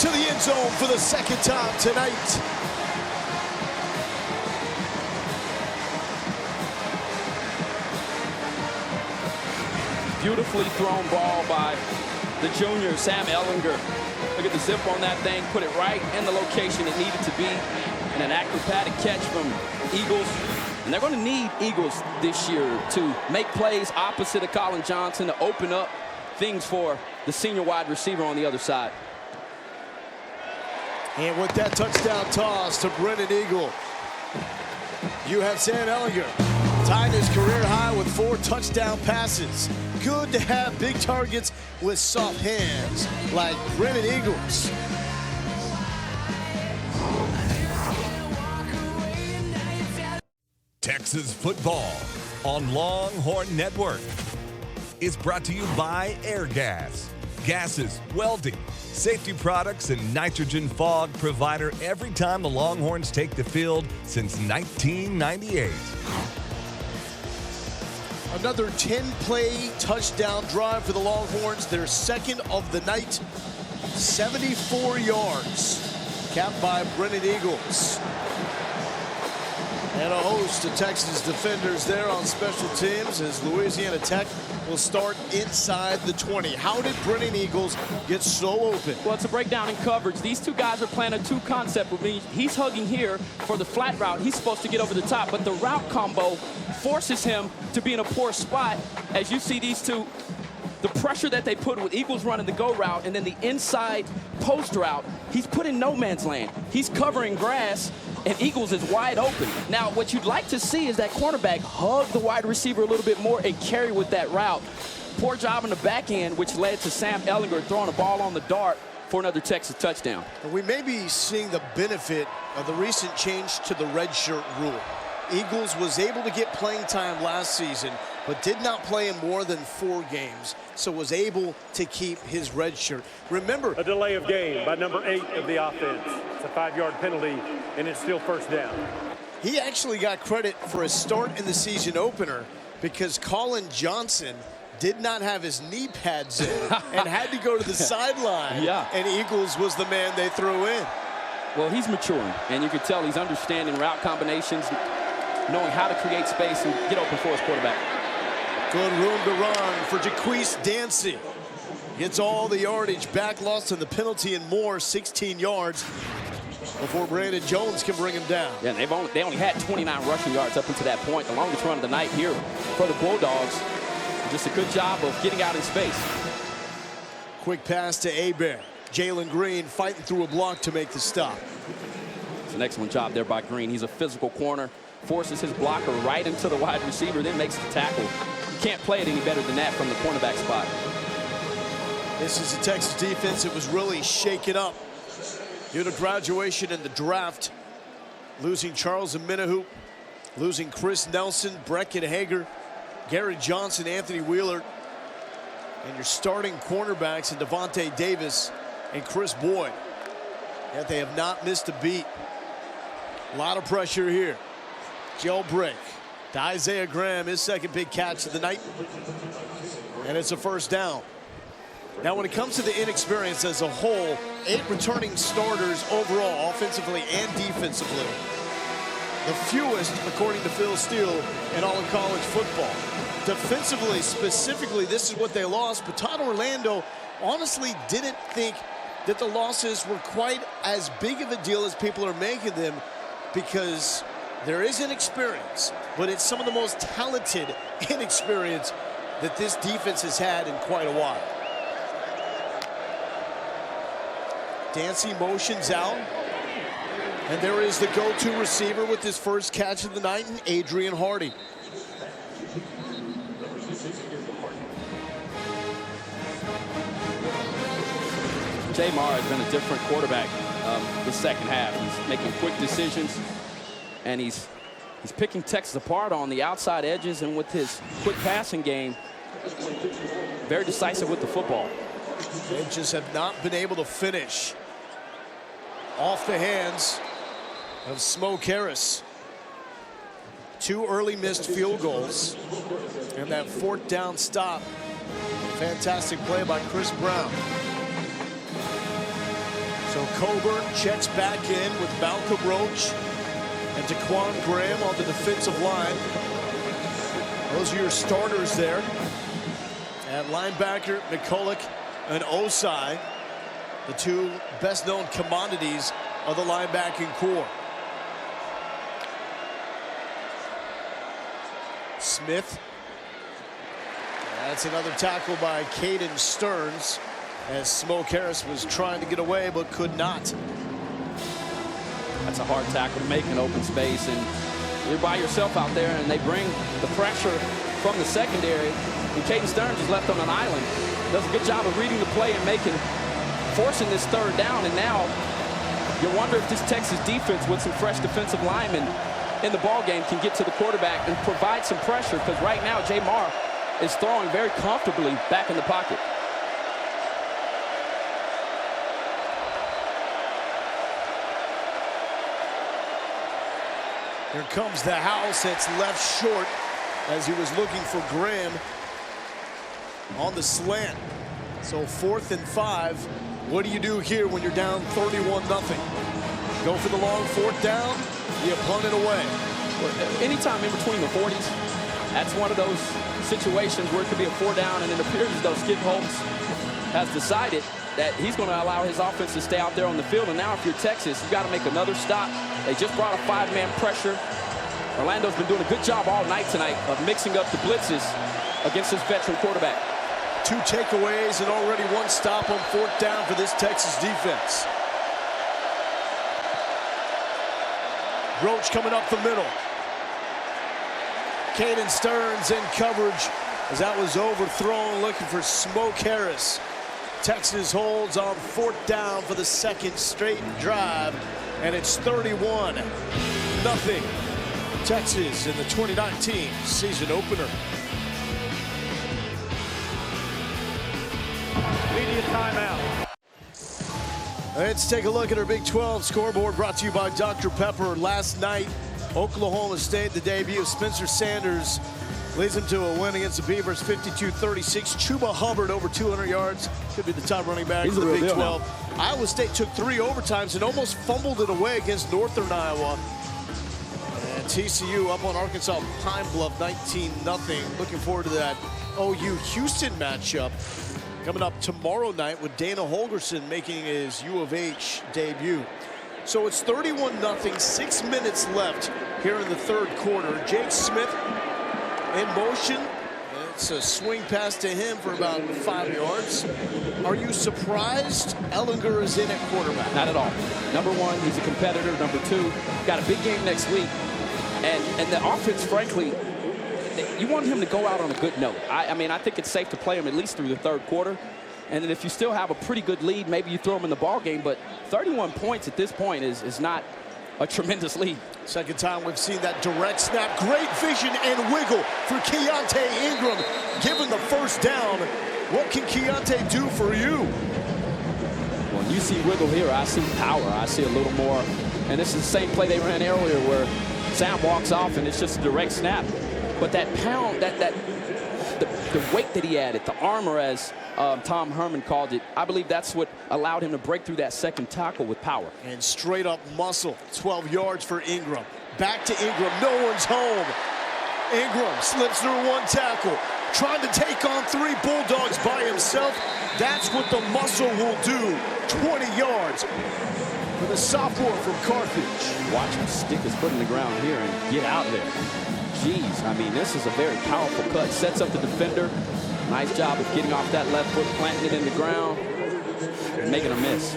to the end zone for the second time tonight. Beautifully thrown ball by the junior, Sam Ehlinger. Look at the zip on that thing, put it right in the location it needed to be. And an acrobatic catch from Eagles. And they're going to need Eagles this year to make plays opposite of Colin Johnson to open up things for the senior wide receiver on the other side. And with that touchdown toss to Brennan Eagle, you have Sam Ehlinger tying his career high with 4 touchdown passes. Good to have big targets with soft hands like Brennan Eagles. Texas football on Longhorn Network is brought to you by Air Gas. Gases, welding, safety products, and nitrogen fog provider every time the Longhorns take the field since 1998. Another 10-play touchdown drive for the Longhorns, their second of the night. 74 yards, capped by Brennan Eagles. And a host of Texas defenders there on special teams as Louisiana Tech will start inside the 20. How did Brennan Eagles get so open? Well, it's a breakdown in coverage. These two guys are playing a 2 concept with me. He's hugging here for the flat route. He's supposed to get over the top, but the route combo forces him to be in a poor spot. As you see these two, the pressure that they put with Eagles running the go route and then the inside post route, he's put in no man's land. He's covering grass, and Eagles is wide open. Now, what you'd like to see is that cornerback hug the wide receiver a little bit more and carry with that route. Poor job in the back end, which led to Sam Ehlinger throwing a ball on the dart for another Texas touchdown. And we may be seeing the benefit of the recent change to the redshirt rule. Eagles was able to get playing time last season, but did not play in more than 4 games, so was able to keep his red shirt. Remember, a delay of game by number 8 of the offense. It's a 5-yard penalty, and it's still first down. He actually got credit for his start in the season opener because Colin Johnson did not have his knee pads in and had to go to the sideline. Yeah. And Eagles was the man they threw in. Well, he's maturing, and you can tell he's understanding route combinations, knowing how to create space and get open for his quarterback. Good room to run for Jaquise Dancy. Gets all the yardage back, lost to the penalty and more, 16 yards before Brandon Jones can bring him down. Yeah, they only had 29 rushing yards up until that point. The longest run of the night here for the Bulldogs. Just a good job of getting out in space. Quick pass to Hebert. Jalen Green fighting through a block to make the stop. It's an excellent job there by Green. He's a physical corner. Forces his blocker right into the wide receiver, then makes the tackle. You can't play it any better than that from the cornerback spot. This is a Texas defense that was really shaken up due to graduation in the draft. Losing Charles Amenahoop, losing Chris Nelson, Brecken Hager, Gary Johnson, Anthony Wheeler, and your starting cornerbacks in Devontae Davis and Chris Boyd. Yet they have not missed a beat. A lot of pressure here. Joe Brick to Isaiah Graham, his second big catch of the night. And it's a first down. Now, when it comes to the inexperience as a whole, 8 returning starters overall, offensively and defensively. The fewest, according to Phil Steele, in all of college football. Defensively, specifically, this is what they lost. But Todd Orlando honestly didn't think that the losses were quite as big of a deal as people are making them, because there is inexperience, but it's some of the most talented inexperience that this defense has had in quite a while. Dancy motions out, and there is the go-to receiver with his first catch of the night, and Adrian Hardy. Jamar has been a different quarterback the second half. He's making quick decisions, and he's picking Texas apart on the outside edges, and with his quick passing game, very decisive with the football. They just have not been able to finish off the hands of Smoke Harris. 2 early missed field goals. And that 4th down stop. Fantastic play by Chris Brown. So Coburn checks back in with Malcolm Roach and Daquan Graham on the defensive line. Those are your starters there. At linebacker, McCulloch and Osai, the two best-known commodities of the linebacking core. Smith. That's another tackle by Caden Stearns, as Smoke Harris was trying to get away but could not. That's a hard tackle to make in open space, and you're by yourself out there, and they bring the pressure from the secondary, and Caden Stearns is left on an island. Does a good job of reading the play and forcing this 3rd down, and now you wonder if this Texas defense with some fresh defensive linemen in the ball game can get to the quarterback and provide some pressure, because right now Jamar is throwing very comfortably back in the pocket. Here comes the house. It's left short as he was looking for Graham on the slant. So 4th and 5. What do you do here when you're down 31-0? Go for the long 4th down. You punt it away. Anytime in between the 40s, that's one of those situations where it could be a 4 down, and it appears as though Skip Holtz has decided that he's going to allow his offense to stay out there on the field. And now if you're Texas, you've got to make another stop. They just brought a 5-man pressure. Orlando's been doing a good job all night tonight of mixing up the blitzes against this veteran quarterback. 2 takeaways and already 1 stop on 4th down for this Texas defense. Roach coming up the middle. Caden Stearns in coverage as that was overthrown, looking for Smoke Harris. Texas holds on 4th down for the 2nd straight drive, and it's 31-0. Texas in the 2019 season opener. Media timeout. Let's take a look at our Big 12 scoreboard, brought to you by Dr. Pepper. Last night, Oklahoma State, the debut of Spencer Sanders, leads them to a win against the Beavers, 52-36. Chuba Hubbard over 200 yards, could be the top running back of the Big 12. Iowa State took 3 overtimes and almost fumbled it away against Northern Iowa. And TCU up on Arkansas Pine Bluff, 19-0. Looking forward to that OU Houston matchup coming up tomorrow night with Dana Holgerson making his U of H debut. So it's 31-0, 6 minutes left here in the 3rd quarter. Jake Smith in motion. It's a swing pass to him for about 5 yards. Are you surprised Ehlinger is in at quarterback? Not at all. Number 1, he's a competitor. Number 2, got a big game next week. And the offense, frankly, you want him to go out on a good note. I mean, I think it's safe to play him at least through the 3rd quarter. And then if you still have a pretty good lead, maybe you throw him in the ball game. But 31 points at this point is not a tremendous lead. Second time we've seen that direct snap. Great vision and wiggle for Keontae Ingram. Given the 1st down, what can Keontae do for you? When you see wiggle here, I see power. I see a little more. And this is the same play they ran earlier where Sam walks off and it's just a direct snap. But that pound, the weight that he added, the armor, as Tom Herman called it, I believe that's what allowed him to break through that 2nd tackle with power. And straight up muscle, 12 yards for Ingram. Back to Ingram, no one's home. Ingram slips through 1 tackle, trying to take on 3 Bulldogs by himself. That's what the muscle will do. 20 yards for the sophomore from Carthage. Watch him stick his foot in the ground here and get out there. Jeez, I mean, this is a very powerful cut. Sets up the defender. Nice job of getting off that left foot, planting it in the ground, and making a miss.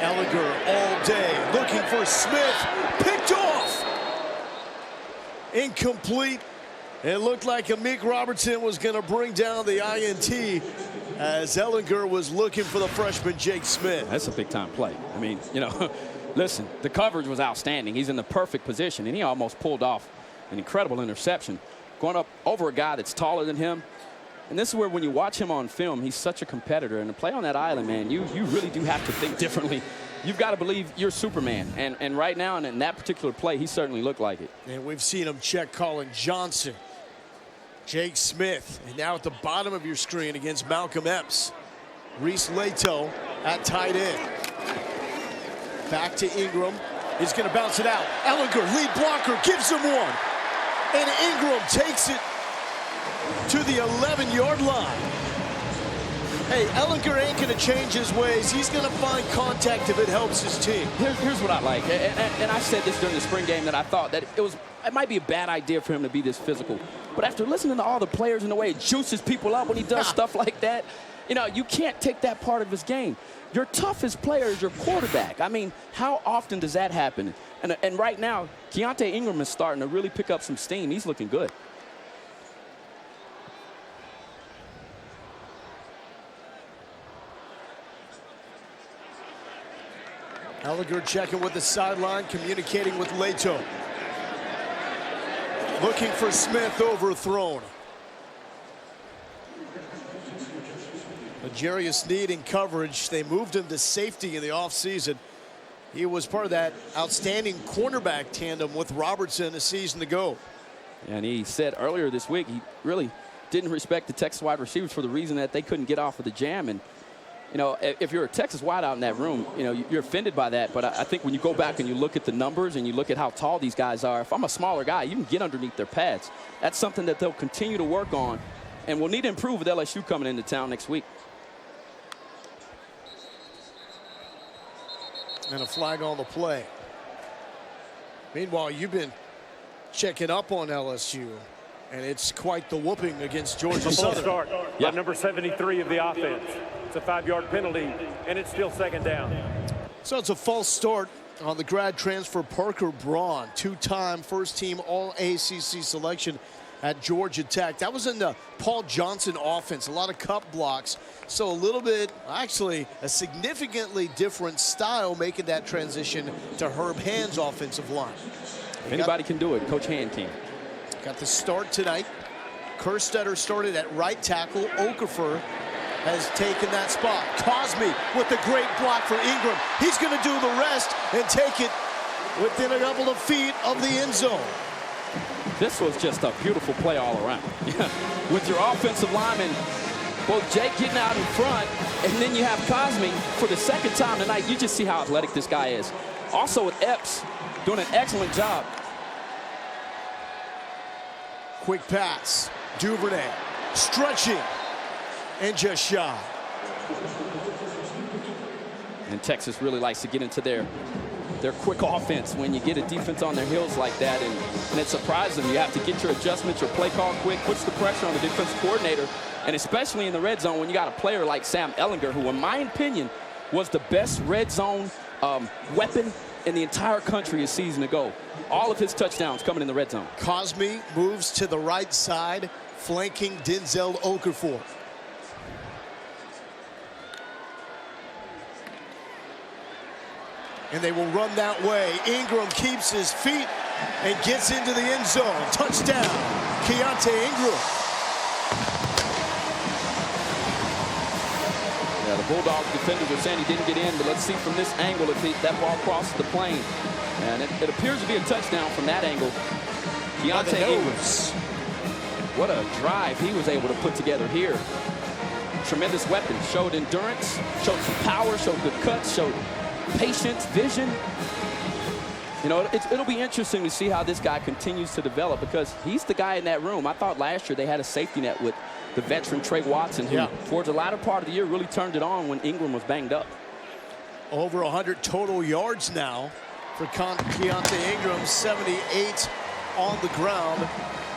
Ehlinger all day looking for Smith. Picked off. Incomplete. It looked like Amik Robertson was going to bring down the INT as Ehlinger was looking for the freshman Jake Smith. That's a big time play. I mean, you know, Listen, the coverage was outstanding. He's in the perfect position, and he almost pulled off an incredible interception, going up over a guy that's taller than him. And this is where, when you watch him on film, he's such a competitor. And to play on that island, man, you really do have to think differently. You've got to believe you're Superman. And right now, and in that particular play, he certainly looked like it. And we've seen him check Colin Johnson, Jake Smith, and now at the bottom of your screen against Malcolm Epps, Reese Leto at tight end. Back to Ingram. He's going to bounce it out. Ehlinger, lead blocker, gives him one. And Ingram takes it to the 11-yard line. Hey, Ehlinger ain't going to change his ways. He's going to find contact if it helps his team. Here's what I like, and I said this during the spring game, that I thought that it might be a bad idea for him to be this physical. But after listening to all the players and the way it juices people up when he does stuff like that, you know, you can't take that part of his game. Your toughest player is your quarterback. I mean, how often does that happen? And right now, Keontae Ingram is starting to really pick up some steam. He's looking good. Ehlinger checking with the sideline, communicating with Leto. Looking for Smith, overthrown. Jarius Need in coverage. They moved him to safety in the offseason. He was part of that outstanding cornerback tandem with Robertson a season ago. And he said earlier this week he really didn't respect the Texas wide receivers for the reason that they couldn't get off of the jam. And, you know, if you're a Texas wideout in that room, you know, you're offended by that. But I think when you go back and you look at the numbers and you look at how tall these guys are, if I'm a smaller guy, you can get underneath their pads. That's something that they'll continue to work on and will need to improve with LSU coming into town next week. And a flag on the play. Meanwhile, you've been checking up on LSU, and it's quite the whooping against Georgia Southern. Start by number 73 of the offense. It's a 5-yard penalty, and it's still second down. So it's a false start on the grad transfer Parker Braun, two-time first-team All-ACC selection at Georgia Tech. That was in the Paul Johnson offense, a lot of cup blocks. So a little bit, actually, a significantly different style making that transition to Herb Hand's offensive line. If anybody can do it, Coach Hand can. Got the start tonight. Kerstetter started at right tackle. Okafor has taken that spot. Cosme with the great block for Ingram. He's going to do the rest and take it within a couple of feet of the end zone. This was just a beautiful play all around. With your offensive lineman, both Jake getting out in front, and then you have Cosme for the second time tonight. You just see how athletic this guy is. Also with Epps doing an excellent job. Quick pass. Duvernay stretching and just shy. And Texas really likes to get into their quick offense when you get a defense on their heels like that, and it surprises them. You have to get your adjustments, your play call quick, puts the pressure on the defensive coordinator, and especially in the red zone when you got a player like Sam Ehlinger, who in my opinion was the best red zone weapon in the entire country a season ago. All of his touchdowns coming in the red zone. Cosme moves to the right side, flanking Denzel Okafor. And they will run that way. Ingram keeps his feet and gets into the end zone. Touchdown, Keontae Ingram. Yeah, the Bulldogs defenders are saying he didn't get in, but let's see from this angle if that ball crosses the plane. And it appears to be a touchdown from that angle. Keontae Ingram. What a drive he was able to put together here. Tremendous weapon. Showed endurance, showed some power, showed good cuts, showed patience, vision. You know, it'll be interesting to see how this guy continues to develop, because he's the guy in that room. I thought last year they had a safety net with the veteran Trey Watson, who towards the latter part of the year really turned it on when Ingram was banged up. Over 100 total yards now for Keontae Ingram, 78 on the ground,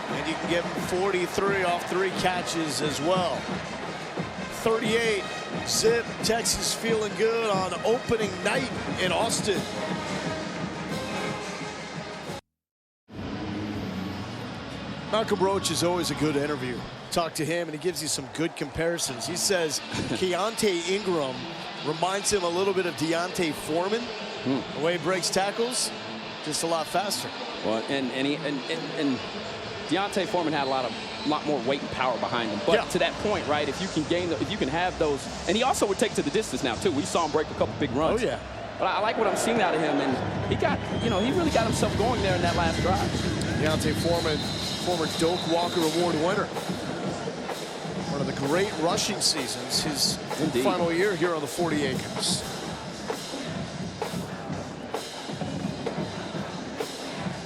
and you can give him 43 off 3 catches as well. 38 zip. Texas feeling good on opening night in Austin. Malcolm Roach is always a good interview. Talk to him and he gives you some good comparisons. He says Keontae Ingram reminds him a little bit of Deontay Foreman The way he breaks tackles, just a lot faster. Well, and Deontay Foreman had a lot more weight and power behind him. But to that point, right, if you can have those, and he also would take to the distance now too. We saw him break a couple big runs. Oh yeah. But I like what I'm seeing out of him, and he really got himself going there in that last drive. Deontay Foreman, former Doak Walker Award winner. One of the great rushing seasons, his final year here on the 40 acres.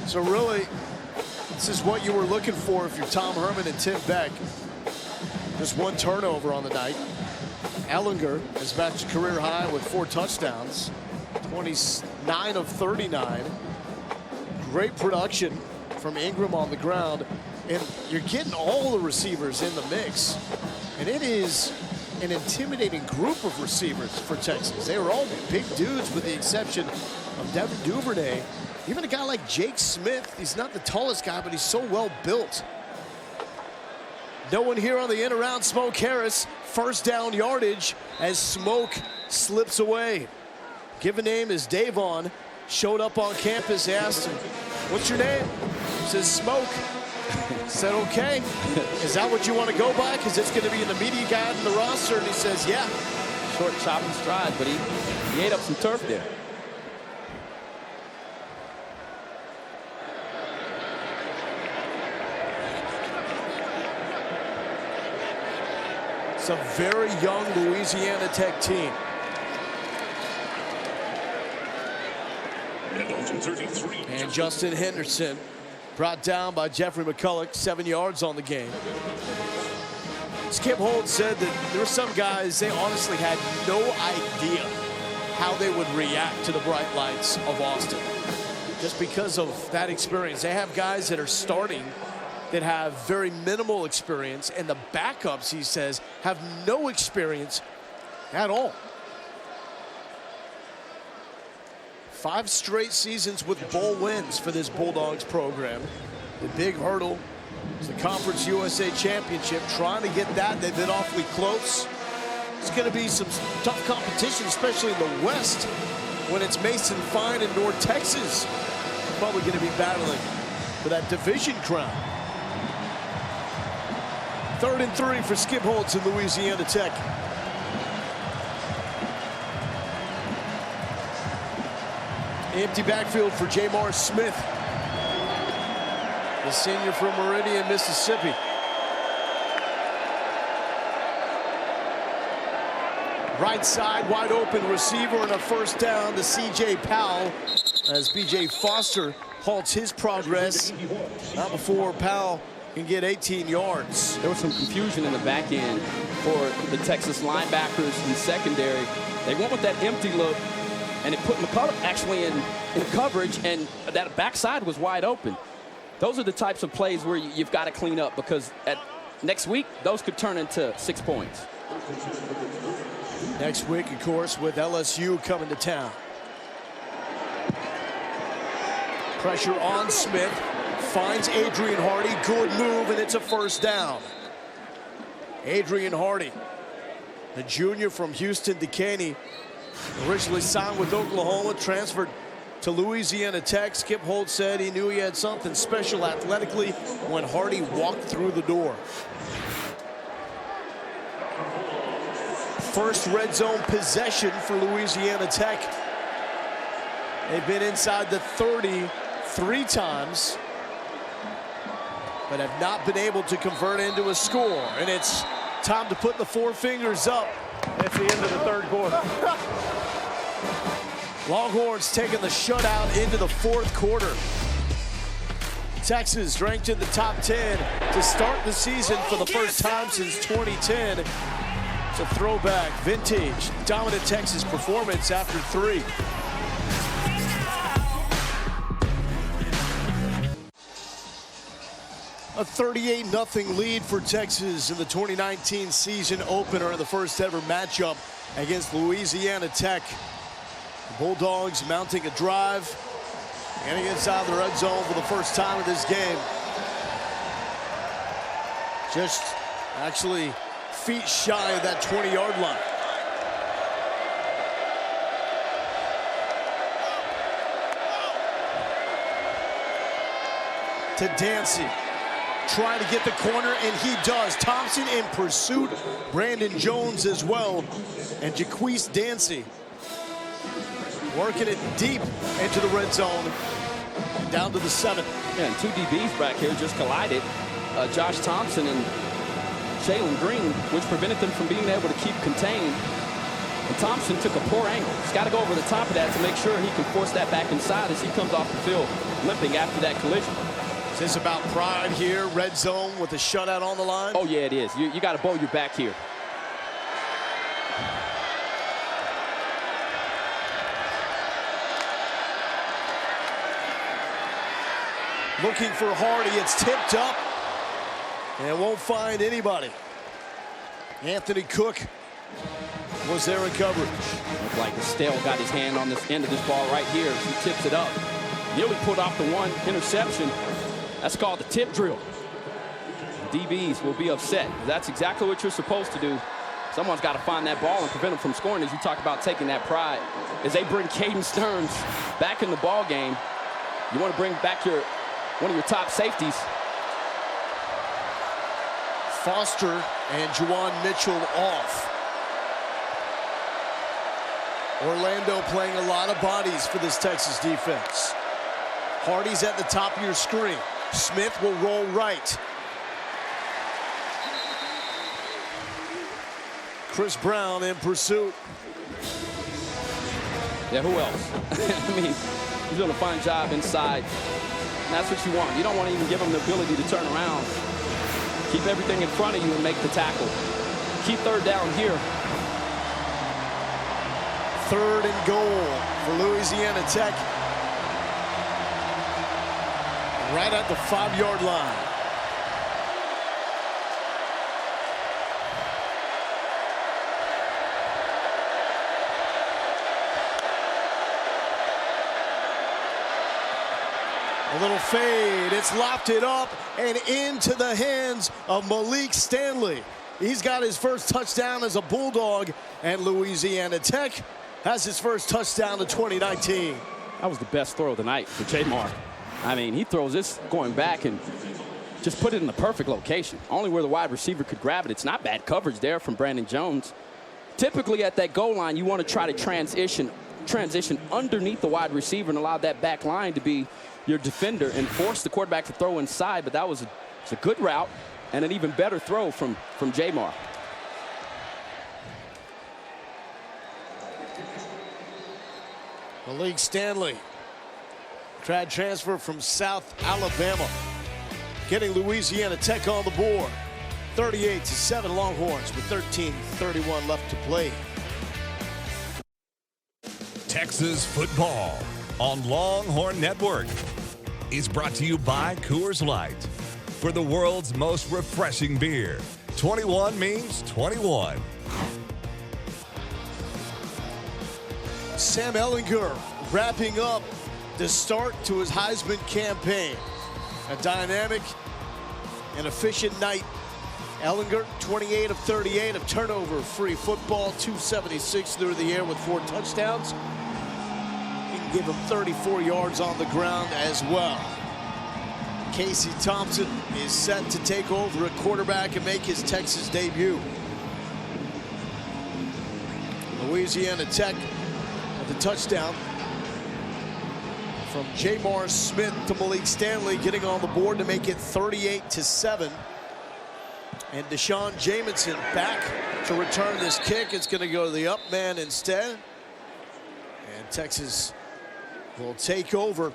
So really, this is what you were looking for if you're Tom Herman and Tim Beck. Just one turnover on the night. Ehlinger has matched a career high with 4 touchdowns, 29 of 39. Great production from Ingram on the ground. And you're getting all the receivers in the mix. And it is an intimidating group of receivers for Texas. They were all big dudes with the exception of Devin Duvernay. Even a guy like Jake Smith, he's not the tallest guy, but he's so well built. No one here on the in around Smoke Harris. First down yardage as Smoke slips away. Given name is Davon. Showed up on campus, asked him, "What's your name?" Says Smoke. Said, "Okay." "Is that what you want to go by? Because it's going to be in the media guide and the roster." And he says, "Yeah." Short chopping stride, but he ate up some turf there. It's a very young Louisiana Tech team. And Justin Henderson brought down by Jeffrey McCulloch, 7 yards on the game. Skip Holt said that there were some guys, they honestly had no idea how they would react to the bright lights of Austin. Just because of that experience. They have guys that are starting that have very minimal experience, and the backups, he says, have no experience at all. 5 straight seasons with bowl wins for this Bulldogs program. The big hurdle is the Conference USA Championship. Trying to get that, they've been awfully close. It's going to be some tough competition, especially in the West, when it's Mason Fine and North Texas. Probably going to be battling for that division crown. 3rd and 3 for Skip Holtz in Louisiana Tech. Empty backfield for Jamar Smith, the senior from Meridian, Mississippi. Right side, wide open receiver and a first down to C.J. Powell as B.J. Foster halts his progress. Not before Powell can get 18 yards. There was some confusion in the back end for the Texas linebackers and secondary. They went with that empty look, and it put McCulloch actually in coverage, and that backside was wide open. Those are the types of plays where you've got to clean up, because next week, those could turn into 6 points. Next week, of course, with LSU coming to town. Pressure on Smith. Finds Adrian Hardy. Good move, and it's a first down. Adrian Hardy, the junior from Houston, Decaney, originally signed with Oklahoma, transferred to Louisiana Tech. Skip Holt said he knew he had something special athletically when Hardy walked through the door. First red zone possession for Louisiana Tech. They've been inside the 30 3 times, but have not been able to convert into a score. And it's time to put the 4 fingers up. It's the end of the 3rd quarter. Longhorns taking the shutout into the 4th quarter. Texas ranked in the top 10 to start the season for the first time since 2010. It's a throwback, vintage, dominant Texas performance after 3. A 38-0 lead for Texas in the 2019 season opener in the first ever matchup against Louisiana Tech. The Bulldogs mounting a drive, getting inside the red zone for the first time in this game. Just actually feet shy of that 20-yard line. to Dancy. Trying to get the corner, and he does. Thompson in pursuit. Brandon Jones as well. And Jaquise Dancy working it deep into the red zone. Down to the 7. Yeah, and 2 DBs back here just collided. Josh Thompson and Jalen Green, which prevented them from being able to keep contained. And Thompson took a poor angle. He's got to go over the top of that to make sure he can force that back inside as he comes off the field limping after that collision. Is this about pride here? Red zone with a shutout on the line? Oh, yeah, it is. You got to bow your back here. Looking for Hardy. It's tipped up. And won't find anybody. Anthony Cook was there in coverage. Looked like Estelle got his hand on this end of this ball right here. He tips it up. Nearly pulled off the 1 interception. That's called the tip drill. DBs will be upset. That's exactly what you're supposed to do. Someone's got to find that ball and prevent them from scoring, as you talk about taking that pride. As they bring Caden Stearns back in the ball game, you want to bring back one of your top safeties. Foster and Juwan Mitchell off. Orlando playing a lot of bodies for this Texas defense. Hardy's at the top of your screen. Smith will roll right. Chris Brown in pursuit. Yeah, who else? I mean, he's doing a fine job inside. And that's what you want. You don't want to even give him the ability to turn around. Keep everything in front of you and make the tackle. Keep third down here. 3rd and goal for Louisiana Tech. Right at the 5-yard line. A little fade. It's lofted up and into the hands of Malik Stanley. He's got his first touchdown as a Bulldog, and Louisiana Tech has his first touchdown of 2019. That was the best throw of the night for Jamar. I mean, he throws this going back and just put it in the perfect location. Only where the wide receiver could grab it. It's not bad coverage there from Brandon Jones. Typically at that goal line, you want to try to transition underneath the wide receiver and allow that back line to be your defender and force the quarterback to throw inside. But that was a good route and an even better throw from Jamar. Malik Stanley, grad transfer from South Alabama, getting Louisiana Tech on the board. 38-7 Longhorns with 13:31 left to play. Texas football on Longhorn Network is brought to you by Coors Light. For the world's most refreshing beer, 21 means 21. Sam Ehlinger wrapping up the start to his Heisman campaign. A dynamic and efficient night. Ehlinger, 28 of 38 of turnover-free football, 276 through the air with 4 touchdowns. You can give him 34 yards on the ground as well. Casey Thompson is set to take over at quarterback and make his Texas debut. Louisiana Tech with the touchdown from Jamar Smith to Malik Stanley, getting on the board to make it 38-7. And Deshaun Jamison back to return this kick. It's going to go to the up man instead. And Texas will take over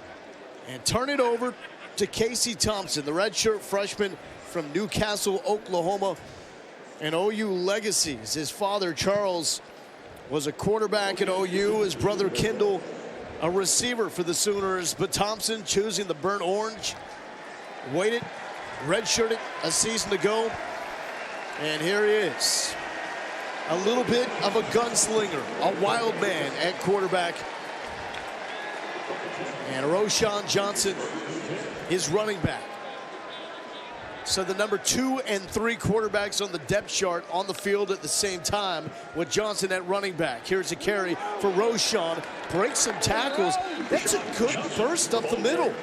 and turn it over to Casey Thompson, the redshirt freshman from Newcastle, Oklahoma, and OU legacies. His father, Charles, was a quarterback at OU. His brother, Kendall, a receiver for the Sooners. But Thompson choosing the burnt orange. Waited, redshirted a season ago. And here he is. A little bit of a gunslinger, a wild man at quarterback. And Roschon Johnson is running back. So the number 2 and 3 quarterbacks on the depth chart on the field at the same time, with Johnson at running back. Here's a carry for Roschon. Breaks some tackles. That's a good burst up the middle.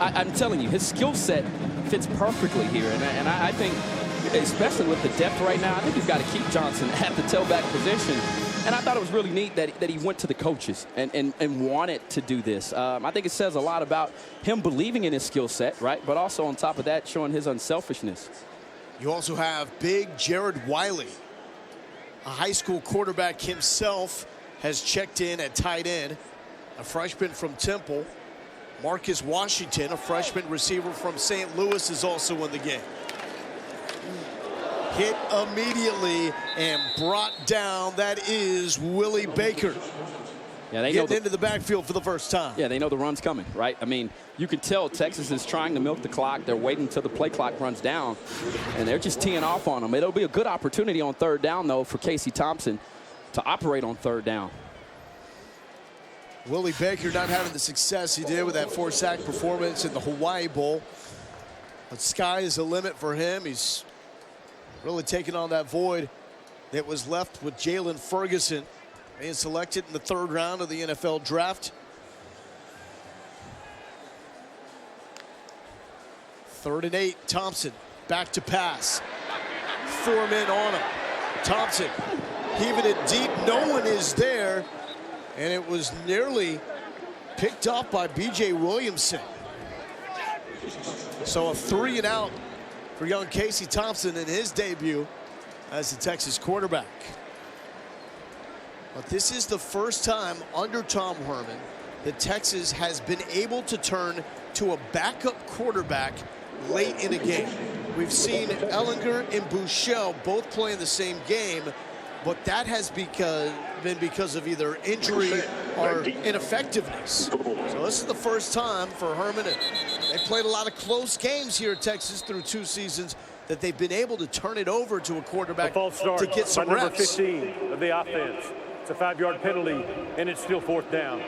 I'm telling you, his skill set fits perfectly here. And I think, especially with the depth right now, I think you've got to keep Johnson at the tailback position. And I thought it was really neat that he went to the coaches and wanted to do this. I think it says a lot about him believing in his skill set, right? But also on top of that, showing his unselfishness. You also have big Jared Wiley, a high school quarterback himself, has checked in at tight end. A freshman from Temple. Marcus Washington, a freshman receiver from St. Louis, is also in the game. Hit immediately and brought down. That is Willie Baker. Yeah, they getting into the backfield for the first time. Yeah, they know the run's coming, right? I mean, you can tell Texas is trying to milk the clock. They're waiting until the play clock runs down, and they're just teeing off on them. It'll be a good opportunity on third down, though, for Casey Thompson to operate on third down. Willie Baker not having the success he did with that 4-sack performance in the Hawaii Bowl. But sky is the limit for him. He's really taking on that void that was left with Jalen Ferguson, being selected in the 3rd round of the NFL draft. 3rd and 8, Thompson back to pass. 4 men on him. Thompson heaving it deep. No one is there. And it was nearly picked off by B.J. Williamson. So a 3 and out for young Casey Thompson in his debut as the Texas quarterback. But this is the first time under Tom Herman that Texas has been able to turn to a backup quarterback late in a game. We've seen Ehlinger and Buechele both play in the same game, but that has been because of either injury or ineffectiveness. So this is the first time for Herman. They've played a lot of close games here at Texas through 2 seasons that they've been able to turn it over to a quarterback to get some by reps. Number 15 of the offense. It's a 5-yard penalty, and it's still 4th down.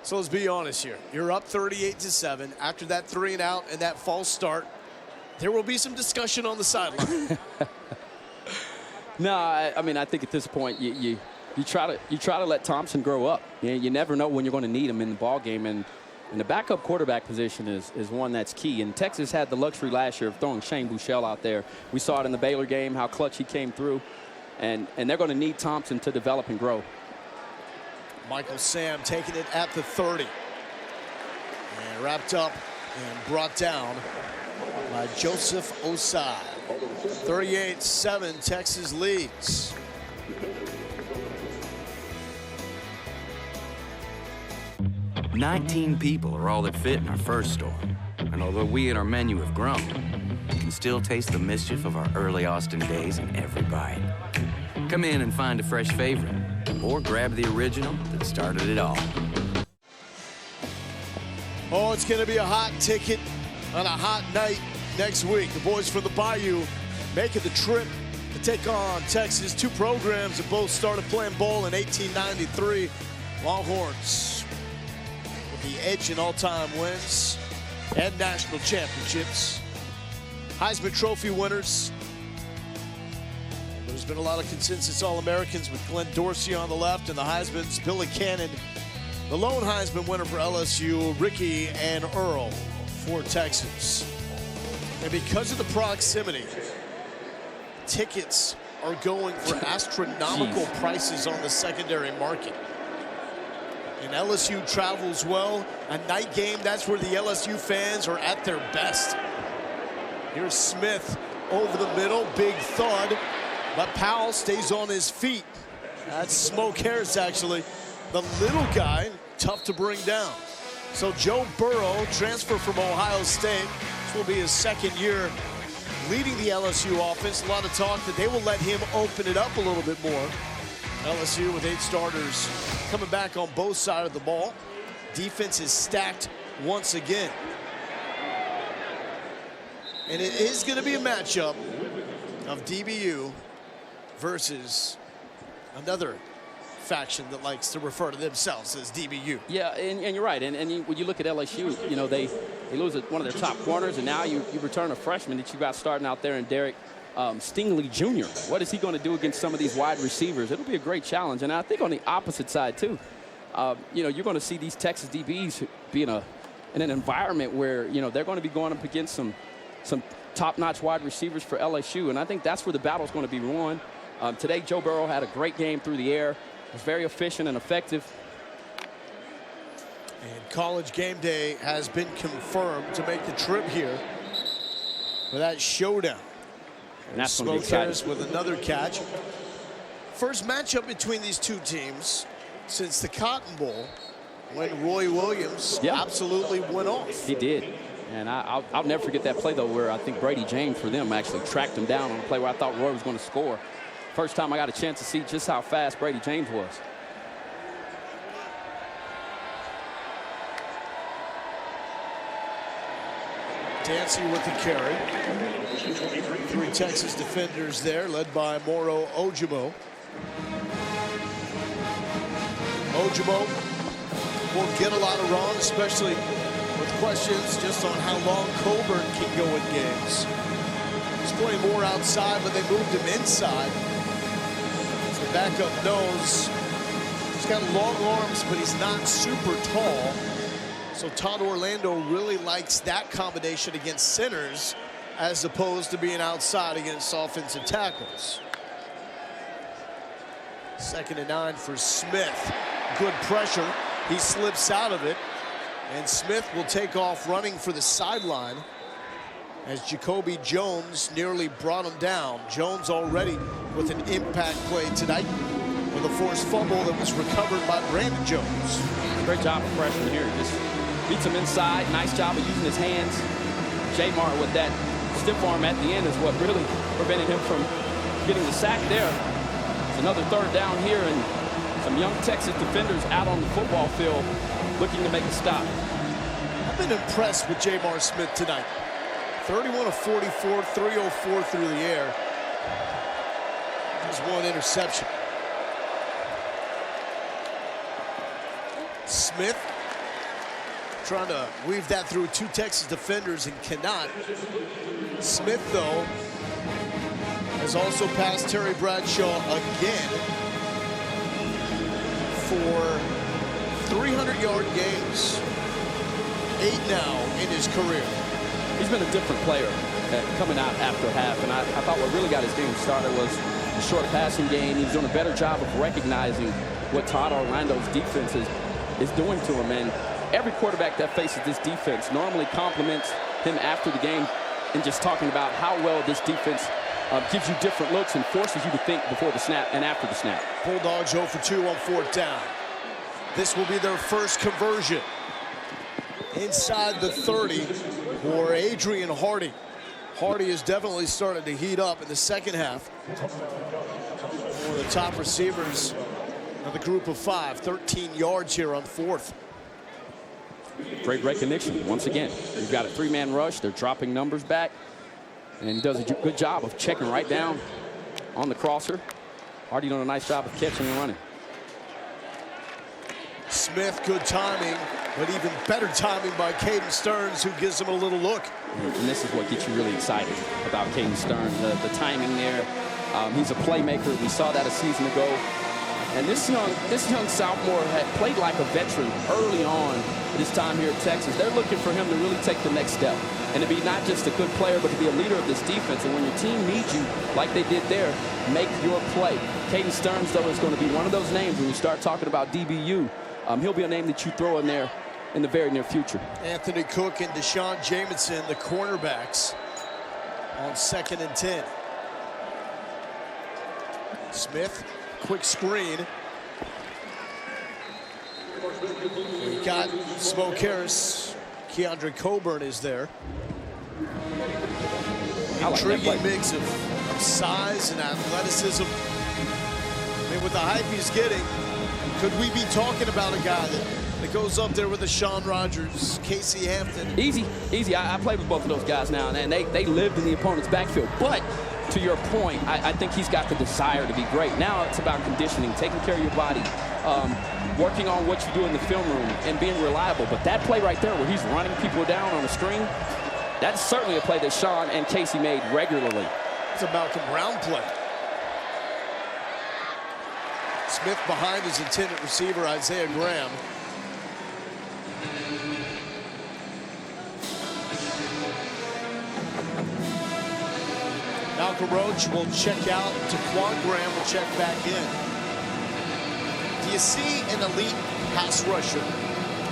So let's be honest here. You're up 38-7 after that 3 and out and that false start. There will be some discussion on the sideline. No, I mean, I think at this point you try to let Thompson grow up. You never know when you're going to need him in the ball game, and the backup quarterback position is one that's key. And Texas had the luxury last year of throwing Shane Buechele out there. We saw it in the Baylor game, how clutch he came through, and they're going to need Thompson to develop and grow. Michael Sam taking it at the 30. And wrapped up and brought down by Joseph Osai. 38-7, Texas leads. "19 people are all that fit in our first store. And although we and our menu have grown, you can still taste the mischief of our early Austin days in every bite. Come in and find a fresh favorite, or grab the original that started it all." Oh, it's going to be a hot ticket on a hot night next week. The boys from the Bayou making the trip to take on Texas. 2 programs that both started playing ball in 1893. Longhorns with the edge in all-time wins and national championships. Heisman Trophy winners. There's been a lot of consensus All-Americans with Glenn Dorsey on the left, and the Heisman's Billy Cannon. The lone Heisman winner for LSU, Ricky and Earl for Texas. And because of the proximity, tickets are going for astronomical prices on the secondary market. And LSU travels well. A night game, that's where the LSU fans are at their best. Here's Smith over the middle, big thud. But Powell stays on his feet. That's Smoke Harris, actually. The little guy, tough to bring down. So Joe Burrow, transfer from Ohio State. This will be his 2nd year leading the LSU offense. A lot of talk that they will let him open it up a little bit more. LSU with 8 starters coming back on both sides of the ball. Defense is stacked once again. And it is going to be a matchup of DBU versus another faction that likes to refer to themselves as DBU. Yeah, and you're right. And when you look at LSU, you know, they lose one of their top corners, and now you return a freshman that you got starting out there in Derek Stingley Jr. What is he going to do against some of these wide receivers? It'll be a great challenge. And I think on the opposite side, too, you know, you're going to see these Texas DBs be in an environment where, you know, they're going to be going up against some top-notch wide receivers for LSU, and I think that's where the battle's going to be won. Today, Joe Burrow had a great game through the air. Was very efficient and effective. And College Game Day has been confirmed to make the trip here for that showdown. And that's going to be exciting. Smoke Harris with another catch. First matchup between these two teams since the Cotton Bowl, when Roy Williams absolutely went off. He did. And I'll never forget that play, though, where I think Brady James, for them, actually tracked him down on a play where I thought Roy was going to score. First time I got a chance to see just how fast Brady James was. Dancy with the carry. 3 Texas defenders there, led by Moro Ojimo. Ojimo will get a lot of wrong, especially with questions just on how long Coburn can go in games. He's playing more outside, but they moved him inside. As the backup knows, he's got long arms, but he's not super tall. So Todd Orlando really likes that combination against centers as opposed to being outside against offensive tackles. 2nd and 9 for Smith. Good pressure. He slips out of it. And Smith will take off running for the sideline as Jacoby Jones nearly brought him down. Jones already with an impact play tonight with a forced fumble that was recovered by Brandon Jones. Great job of freshman here. Just beats him inside. Nice job of using his hands. Jamar with that stiff arm at the end is what really prevented him from getting the sack there. It's another 3rd down here, and some young Texas defenders out on the football field looking to make a stop. I've been impressed with Jamar Smith tonight. 31 of 44, 304 through the air. Just 1 interception. Smith trying to weave that through 2 Texas defenders and cannot. Smith, though, has also passed Terry Bradshaw again for 300-yard games. 8 now in his career. He's been a different player coming out after half, and I thought what really got his game started was the short passing game. He's doing a better job of recognizing what Todd Orlando's defense is doing to him, and every quarterback that faces this defense normally compliments him after the game and just talking about how well this defense gives you different looks and forces you to think before the snap and after the snap. Bulldogs 0 for 2 on 4th down. This will be their first conversion. Inside the 30 for Adrian Hardy. Hardy has definitely started to heat up in the second half. One of the top receivers of the group of 5. 13 yards here on 4th. Great recognition. Once again, you've got a 3-man rush. They're dropping numbers back. And he does a good job of checking right down on the crosser. Hardy doing a nice job of catching and running. Smith, good timing, but even better timing by Caden Stearns, who gives him a little look. And this is what gets you really excited about Caden Stearns, the timing there. He's a playmaker. We saw that a season ago. And this young sophomore had played like a veteran early on this time here at Texas. They're looking for him to really take the next step and to be not just a good player, but to be a leader of this defense. And when your team needs you, like they did there, make your play. Caden Stearns, though, is going to be one of those names when you start talking about DBU. He'll be a name that you throw in there in the very near future. Anthony Cook and Deshaun Jamison, the cornerbacks, on 2nd and 10. Smith, quick screen. We got Smoke Harris. Keandre Coburn is there. Intriguing mix of size and athleticism. I mean, with the hype he's getting, could we be talking about a guy that goes up there with a Sean Rogers, Casey Hampton? Easy. I played with both of those guys now, and they lived in the opponent's backfield. But to your point, I think he's got the desire to be great. Now it's about conditioning, taking care of your body, working on what you do in the film room, and being reliable. But that play right there where he's running people down on a string, that's certainly a play that Sean and Casey made regularly. It's a Malcolm Brown play. Smith behind his intended receiver, Isaiah Graham. Malcolm Roach will check out. Taquan Graham will check back in. Do you see an elite pass rusher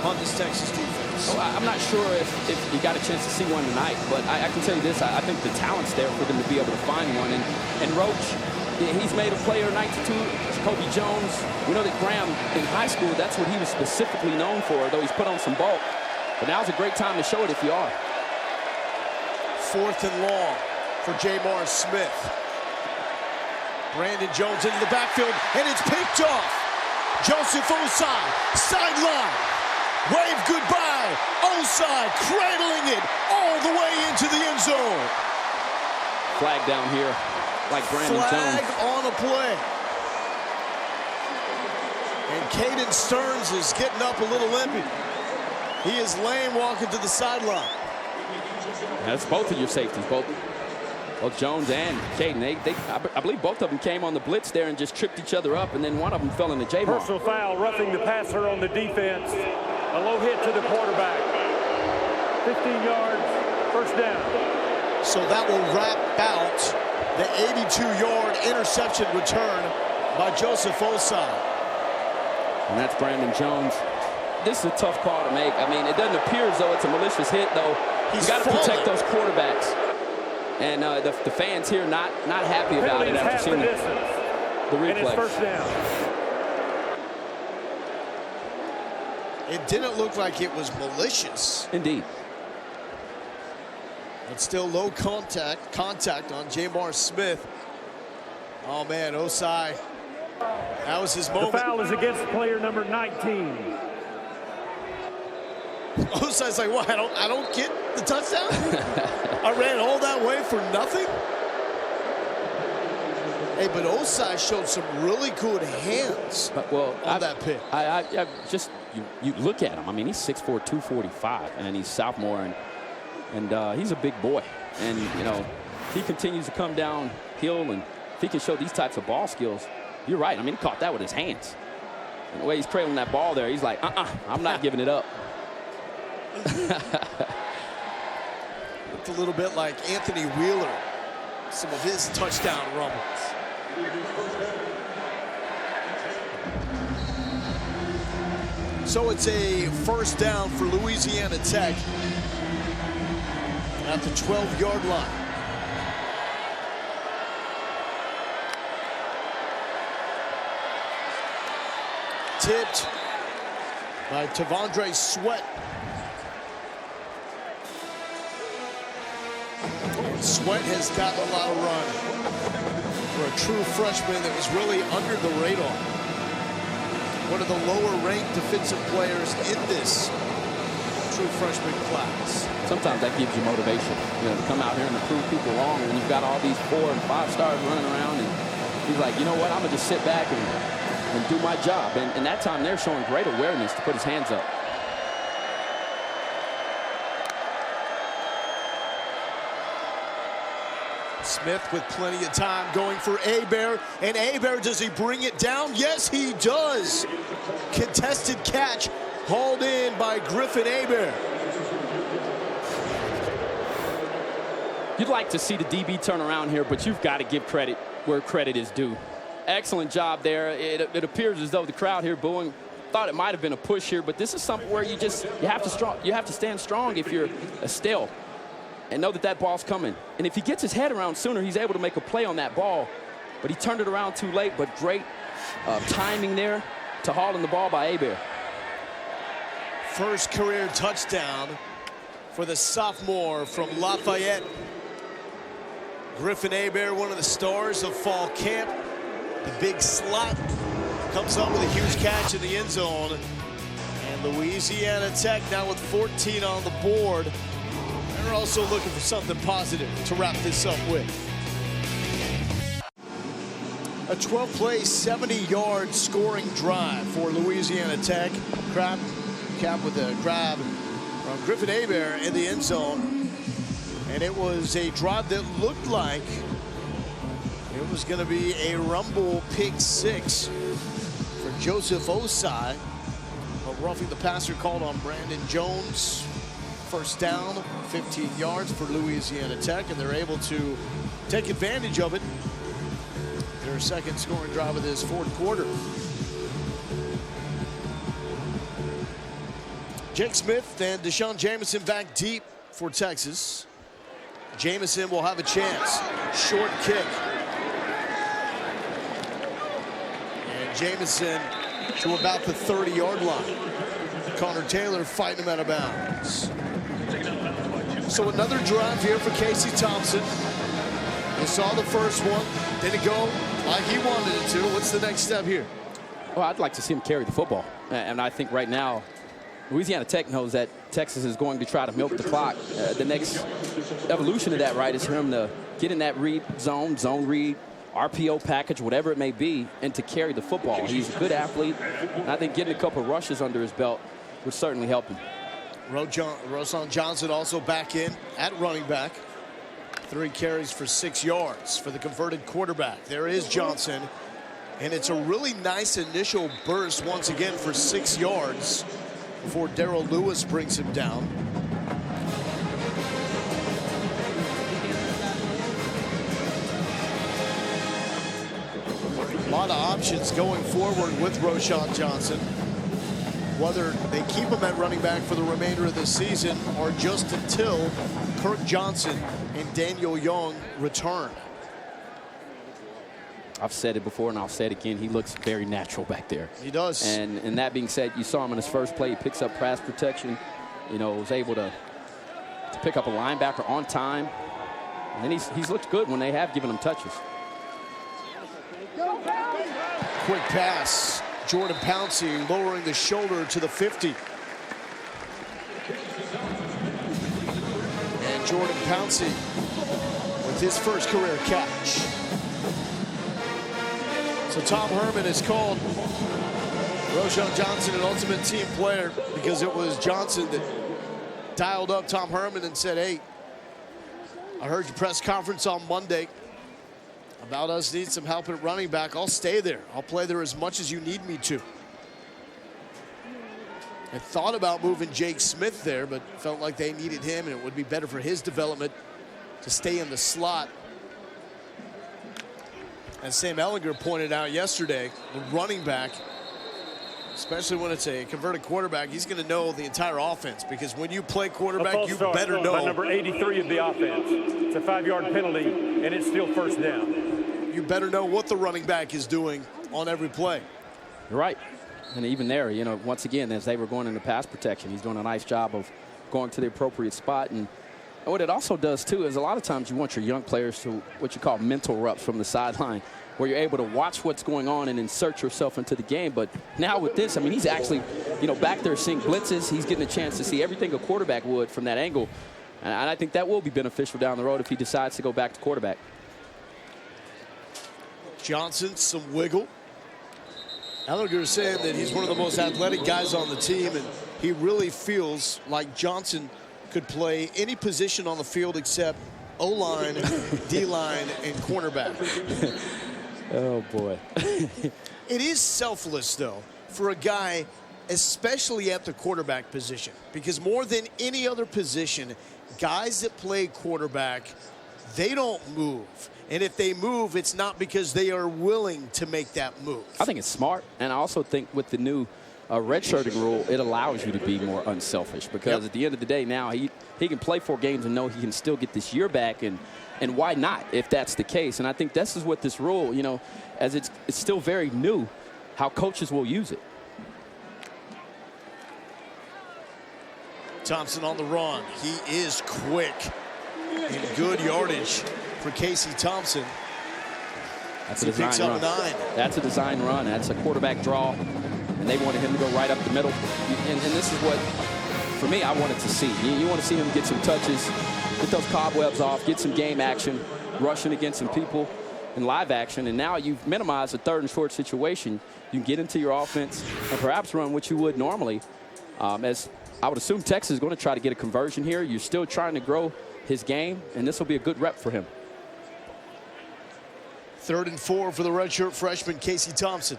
on this Texas defense? Oh, I'm not sure if you got a chance to see one tonight, but I can tell you this. I think the talent's there for them to be able to find one. And Roach, he's made a player 92, Kobe Jones. We know that Graham in high school, that's what he was specifically known for, though he's put on some bulk. But now's a great time to show it if you are. 4th and long for Jamar Smith. Brandon Jones into the backfield, and it's picked off. Joseph Osai, sideline. Wave goodbye. Osai cradling it all the way into the end zone. Flag down here, like Brandon Jones. Flag on a play. And Caden Stearns is getting up a little limpy. He is lame walking to the sideline. That's both of your safeties, both Jones and Caden. I believe both of them came on the blitz there and just tripped each other up, and then one of them fell into J-Ball. Personal foul, roughing the passer on the defense. A low hit to the quarterback. 15 yards, first down. So that will wrap out the 82-yard interception return by Joseph Osai. And that's Brandon Jones. This is a tough call to make. I mean, it doesn't appear as though it's a malicious hit, though. You got to protect those quarterbacks. And the fans here not happy about it after seeing the replay. And it's first down. It didn't look like it was malicious. Indeed. But still low contact on Jamar Smith. Oh, man, Osai. That was his moment. The foul is against player number 19. Osai's like, what? I don't get the touchdown? I ran all that way for nothing? Hey, but Osai showed some really good hands on that pick. I just, you look at him. I mean, he's 6'4", 245, and he's sophomore, and he's a big boy. And, you know, if he continues to come downhill, and if he can show these types of ball skills, you're right. I mean, he caught that with his hands. And the way he's cradling that ball there, he's like, I'm not giving it up. Looked a little bit like Anthony Wheeler, some of his touchdown rumbles. So it's a first down for Louisiana Tech at the 12-yard line. Tipped by Tavondre Sweat. Sweat has gotten a lot of run for a true freshman that was really under the radar. One of the lower-ranked defensive players in this true freshman class. Sometimes that gives you motivation, you know, to come out here and to prove people wrong when you've got all these 4 and 5 stars running around, and he's like, you know what, I'm gonna just sit back and do my job. And that time they're showing great awareness to put his hands up. Smith with plenty of time going for Hebert, and Hebert, does he bring it down? Yes, he does. Contested catch hauled in by Griffin Hebert. You'd like to see the DB turn around here, but you've got to give credit where credit is due. Excellent job there. It appears as though the crowd here booing thought it might have been a push here, but this is something where you have to stand strong if you're Estelle and know that that ball's coming. And if he gets his head around sooner, he's able to make a play on that ball. But he turned it around too late, but great timing there to haul in the ball by Hebert. First career touchdown for the sophomore from Lafayette. Griffin Hebert, one of the stars of fall camp. The big slot comes up with a huge catch in the end zone. And Louisiana Tech now with 14 on the board. They're also looking for something positive to wrap this up with. A 12-play, 70-yard scoring drive for Louisiana Tech. Cap with a grab from Griffin Hebert in the end zone. And it was a drive that looked like it was going to be a rumble pick 6 for Joseph Osai. But roughing the passer called on Brandon Jones. first down, 15 yards for Louisiana Tech, and they're able to take advantage of it. Their second scoring drive of this fourth quarter. Jake Smith and Deshaun Jamison back deep for Texas. Jamison will have a chance. Short kick. And Jamison to about the 30-yard line. Connor Taylor fighting him out of bounds. So another drive here for Casey Thompson. You saw the first one. Didn't go like he wanted it to. What's the next step here? Well, I'd like to see him carry the football. And I think right now, Louisiana Tech knows that Texas is going to try to milk the clock. The next evolution of that, right, is for him to get in that read zone read, RPO package, whatever it may be, and to carry the football. He's a good athlete. And I think getting a couple of rushes under his belt would certainly help him. Roschon Johnson also back in at running back. 3 carries for 6 yards for the converted quarterback. There is Johnson. And it's a really nice initial burst once again for 6 yards before Darrell Lewis brings him down. A lot of options going forward with Roschon Johnson. Whether they keep him at running back for the remainder of the season or just until Kirk Johnson and Daniel Young return. I've said it before and I'll say it again. He looks very natural back there. He does. And that being said, you saw him in his first play. He picks up pass protection. You know, was able to pick up a linebacker on time. And then he's looked good when they have given him touches. Quick pass. Jordan Pouncey lowering the shoulder to the 50. And Jordan Pouncey with his first career catch. So Tom Herman has called Roschon Johnson an ultimate team player because it was Johnson that dialed up Tom Herman and said, hey, I heard your press conference on Monday about us needing some help at running back. I'll stay there. I'll play there as much as you need me to. I thought about moving Jake Smith there, but felt like they needed him and it would be better for his development to stay in the slot. As Sam Ehlinger pointed out yesterday, the running back, especially when it's a converted quarterback, he's going to know the entire offense because when you play quarterback, you better know. By number 83 of the offense. It's a 5-yard penalty, and it's still first down. You better know what the running back is doing on every play. You're right. And even there, you know, once again, as they were going into pass protection, he's doing a nice job of going to the appropriate spot. And what it also does, too, is a lot of times you want your young players to what you call mental reps from the sideline, where you're able to watch what's going on and insert yourself into the game. But now with this, I mean, he's actually, you know, back there seeing blitzes. He's getting a chance to see everything a quarterback would from that angle. And I think that will be beneficial down the road if he decides to go back to quarterback. Johnson, some wiggle. Ehlinger is saying that he's one of the most athletic guys on the team, and he really feels like Johnson could play any position on the field except O-line, D-line, and cornerback. Oh, boy. It is selfless, though, for a guy, especially at the quarterback position, because more than any other position, guys that play quarterback, they don't move. And if they move, it's not because they are willing to make that move. I think it's smart. And I also think with the new redshirting rule, it allows you to be more unselfish because at the end of the day now he can play 4 games and know he can still get this year back. And why not if that's the case? And I think this is what this rule, you know, as it's still very new, how coaches will use it. Thompson on the run. He is quick and good yardage for Casey Thompson. That's a design run. That's a design run. That's a quarterback draw. And they wanted him to go right up the middle. And this is what, for me, I wanted to see. You want to see him get some touches, get those cobwebs off, get some game action, rushing against some people in live action. And now you've minimized a 3rd and short situation. You can get into your offense and perhaps run what you would normally. As I would assume Texas is going to try to get a conversion here. You're still trying to grow his game, and this will be a good rep for him. 3rd and 4 for the redshirt freshman, Casey Thompson.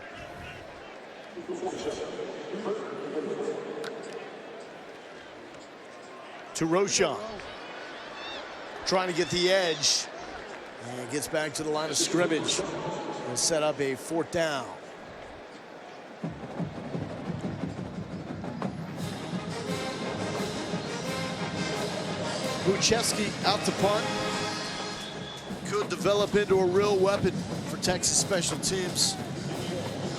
to Roschon. Trying to get the edge. And gets back to the line of scrimmage. And set up a 4th down. Buchevsky out to punt. Could develop into a real weapon for Texas special teams.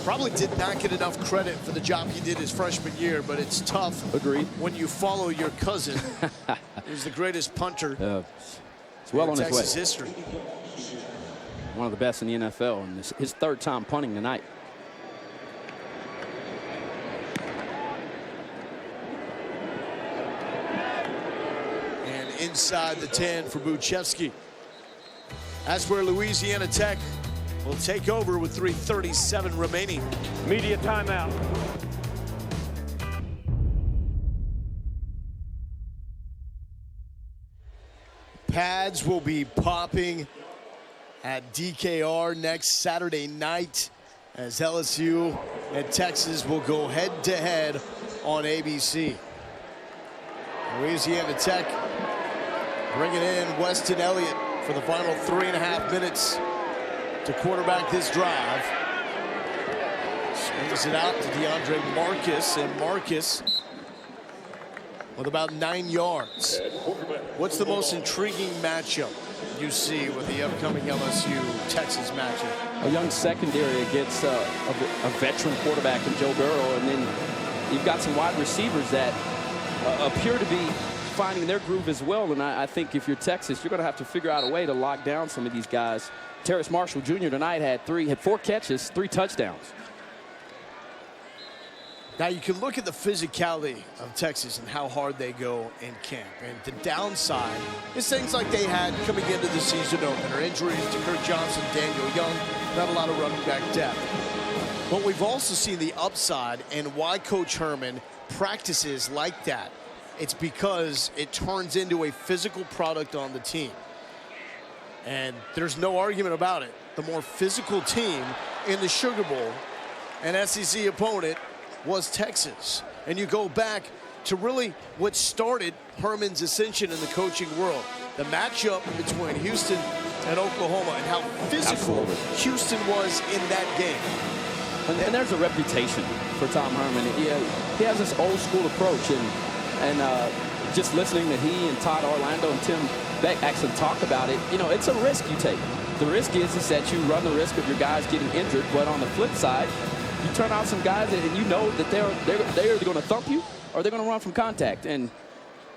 Probably did not get enough credit for the job he did his freshman year, but it's tough. Agreed. When you follow your cousin, who's the greatest punter it's well in on Texas his way. history. One of the best in the NFL, and his 3rd time punting tonight. And inside the 10 for Buchevsky. That's where Louisiana Tech will take over with 3:37 remaining. Media timeout. Pads will be popping at DKR next Saturday night as LSU and Texas will go head-to-head on ABC. Louisiana Tech bringing in Weston Elliott for the final 3.5 minutes to quarterback this drive. Swings it out to DeAndre Marcus, and Marcus with about 9 yards. What's the most intriguing matchup you see with the upcoming LSU-Texas matchup? A young secondary against a veteran quarterback in Joe Burrow, and then you've got some wide receivers that appear to be finding their groove as well. And I think if you're Texas, you're going to have to figure out a way to lock down some of these guys. Terrace Marshall Jr. tonight had 4 catches, 3 touchdowns. Now you can look at the physicality of Texas and how hard they go in camp. And the downside is things like they had coming into the season opener. Injuries to Kirk Johnson, Daniel Young, not a lot of running back depth. But we've also seen the upside and why Coach Herman practices like that. It's because it turns into a physical product on the team. And there's no argument about it. The more physical team in the Sugar Bowl, an SEC opponent, was Texas. And you go back to really what started Herman's ascension in the coaching world. The matchup between Houston and Oklahoma and how physical Houston was in that game. And there's a reputation for Tom Herman. He has this old school approach, and just listening to he and Todd Orlando and Tim Beck actually talk about it, it's a risk you take. The risk is that you run the risk of your guys getting injured, but on the flip side, you turn out some guys and you know that they're either going to thump you or they're going to run from contact. And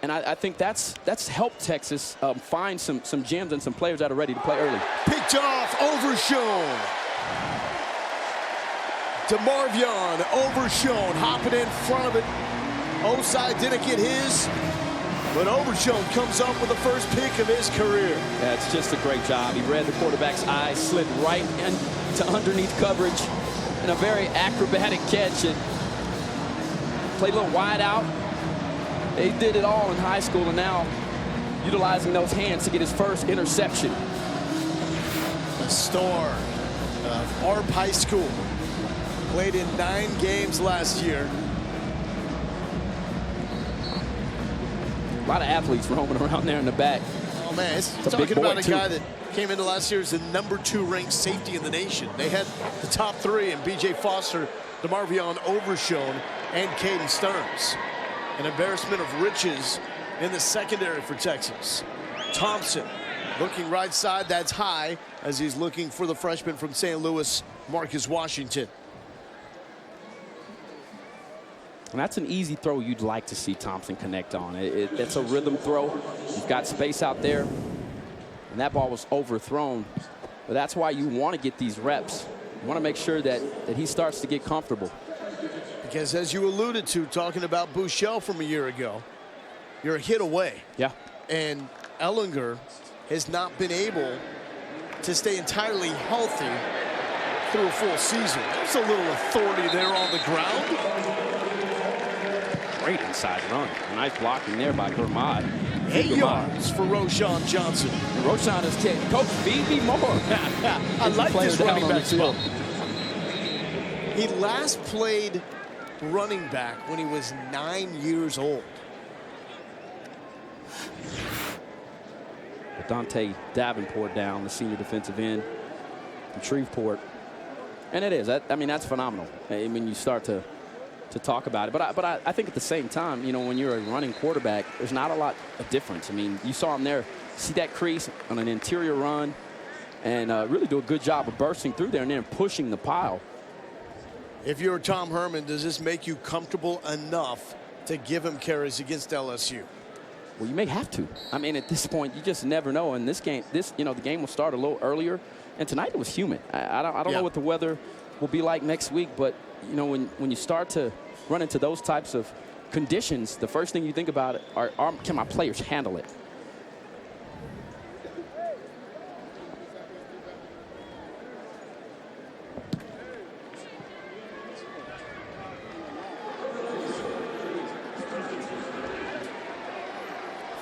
I think that's helped Texas find some gems and some players that are ready to play early. Picked off, Overshown. DeMarvion, Overshown, hopping in front of it. Osai didn't get his, but Overshown comes up with the first pick of his career. That's just a great job. He read the quarterback's eyes, slid right into underneath coverage, and a very acrobatic catch, and played a little wide out. They did it all in high school, and now utilizing those hands to get his first interception. The star of Arp High School. Played in 9 games last year. A lot of athletes roaming around there in the back. Oh, man, it's talking about a guy that came into last year as the #2 ranked safety in the nation. They had the top 3 in B.J. Foster, DeMarvion Overshown, and Caden Stearns. An embarrassment of riches in the secondary for Texas. Thompson looking right side, that's high, as he's looking for the freshman from St. Louis, Marcus Washington. And that's an easy throw you'd like to see Thompson connect on. It's a rhythm throw. You've got space out there. And that ball was overthrown. But that's why you want to get these reps. You want to make sure that he starts to get comfortable. Because as you alluded to, talking about Buechele from a year ago, you're a hit away. Yeah. And Ehlinger has not been able to stay entirely healthy through a full season. There's a little authority there on the ground. Great inside run. Nice blocking there by Gurmad. 8 yards for Roschon Johnson. And Roschon is kidding. Coach, feed me more. I like this running back spot. He last played running back when he was 9 years old. Dante Davenport down, the senior defensive end from Shreveport. And it is. I mean, that's phenomenal. I mean, you start to talk about it. But I think at the same time, you know, when you're a running quarterback, there's not a lot of difference. I mean, you saw him there, see that crease on an interior run, and really do a good job of bursting through there and then pushing the pile. If you're Tom Herman, does this make you comfortable enough to give him carries against LSU? Well, you may have to. I mean, at this point, you just never know. And this game, the game will start a little earlier. And tonight it was humid. I don't know what the weather will be like next week, but you know, when you start to run into those types of conditions, the first thing you think about are can my players handle it?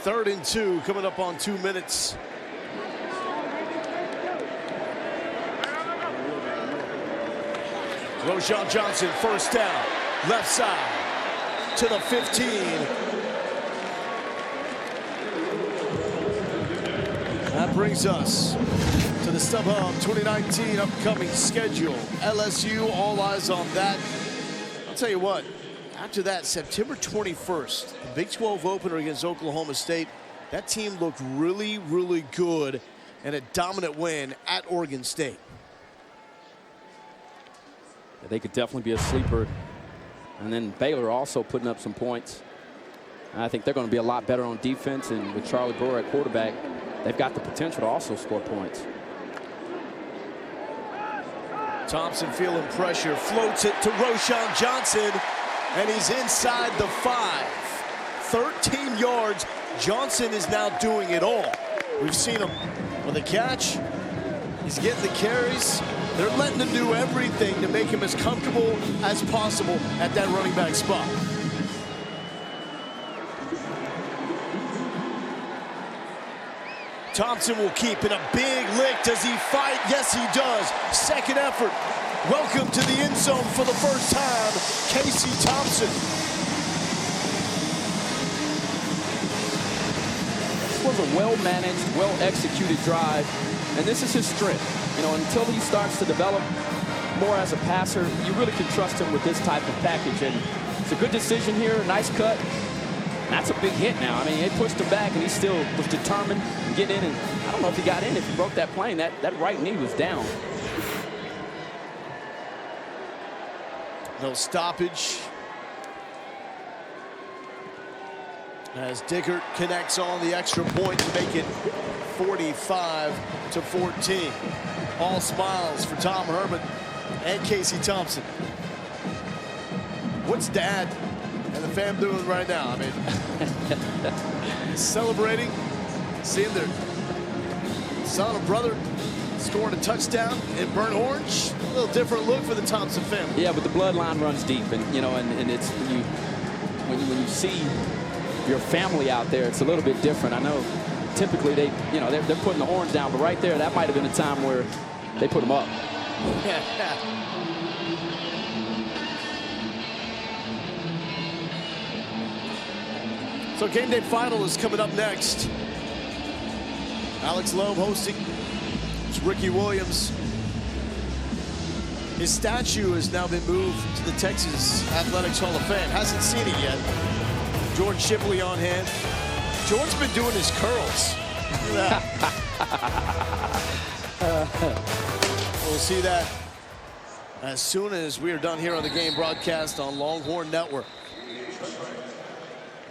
Third and 2 coming up on 2 minutes. Roshan Johnson, first down, left side to the 15. That brings us to the StubHub 2019 upcoming schedule. LSU, all eyes on that. I'll tell you what, after that, September 21st, the Big 12 opener against Oklahoma State, that team looked really, really good and a dominant win at Oregon State. They could definitely be a sleeper. And then Baylor also putting up some points. And I think they're going to be a lot better on defense. And with Charlie Brewer at quarterback, they've got the potential to also score points. Thompson feeling pressure, floats it to Roshan Johnson, and he's inside the 5. 13 yards. Johnson is now doing it all. We've seen him with a catch. He's getting the carries. They're letting him do everything to make him as comfortable as possible at that running back spot. Thompson will keep in a big lick. Does he fight? Yes, he does. Second effort. Welcome to the end zone for the first time, Casey Thompson. This was a well-managed, well-executed drive, and this is his strength. You know, until he starts to develop more as a passer, you really can trust him with this type of package. And it's a good decision here, nice cut. That's a big hit now. I mean, they pushed him back, and he still was determined to get in. And I don't know if he got in, if he broke that plane. That right knee was down. No stoppage. As Dickert connects on the extra point to make it 45-14. All smiles for Tom Herman and Casey Thompson. What's Dad and the fam doing right now? I mean, celebrating, seeing their son or brother scoring a touchdown in burnt orange. A little different look for the Thompson family. Yeah, but the bloodline runs deep, and you know, and it's when you see your family out there, it's a little bit different. I know typically they're putting the orange down, but right there, that might have been a time where they put them up. So game day final is coming up next. Alex Loeb hosting. It's Ricky Williams. His statue has now been moved to the Texas Athletics Hall of Fame. Hasn't seen it yet. George Shipley on hand. George's been doing his curls. Look at that. We'll see that as soon as we are done here on the game broadcast on Longhorn Network.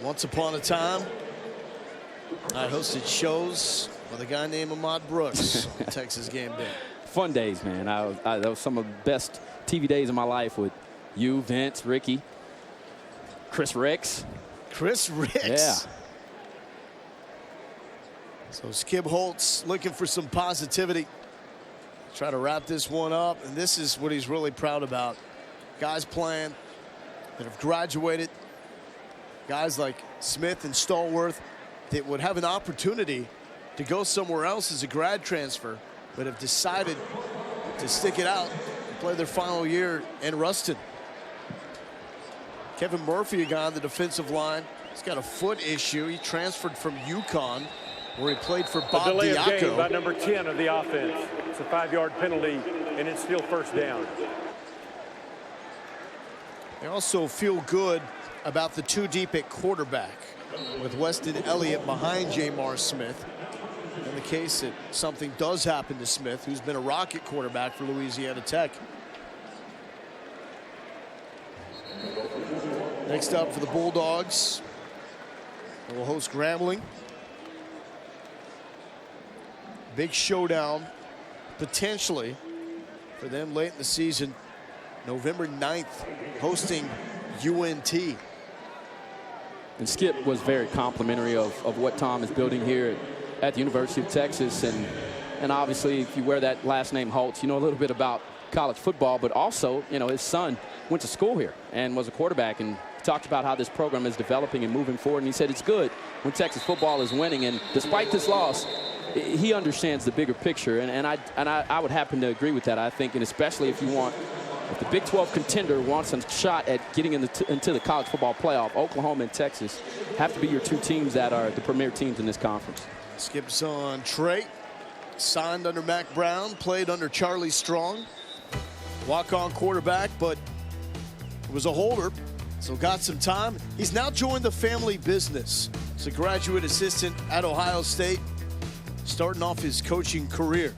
Once upon a time, I hosted shows with a guy named Ahmad Brooks on Texas Game Day. Fun days, man. That was some of the best TV days of my life with you, Vince, Ricky, Chris Ricks. Chris Ricks. Yeah. So Skip Holtz looking for some positivity. Try to wrap this one up, and this is what he's really proud about. Guys playing that have graduated, guys like Smith and Stallworth that would have an opportunity to go somewhere else as a grad transfer, but have decided to stick it out and play their final year in Ruston. Kevin Murphy, a guy on the defensive line, He's got a foot issue. He transferred from UConn, where he played for A Bob delay of game by Diaco. number 10 of the offense. It's a 5-yard penalty, and it's still first down. They also feel good about the 2 deep at quarterback, with Weston Elliott behind Jamar Smith. In the case that something does happen to Smith, who's been a rocket quarterback for Louisiana Tech. Next up for the Bulldogs, they will host Grambling. Big showdown, potentially, for them late in the season. November 9th, hosting UNT. And Skip was very complimentary of what Tom is building here at the University of Texas. And obviously, if you wear that last name Holtz, you know a little bit about college football, but also, you know, his son went to school here and was a quarterback, and talked about how this program is developing and moving forward. And he said it's good when Texas football is winning. And despite this loss, he understands the bigger picture. And I would happen to agree with that, I think, and especially if the Big 12 contender wants a shot at getting into the college football playoff, Oklahoma and Texas have to be your 2 teams that are the premier teams in this conference. Skips on Trey, signed under Mac Brown, played under Charlie Strong. Walk-on quarterback, but was a holder, so got some time. He's now joined the family business. He's a graduate assistant at Ohio State, starting off his coaching career.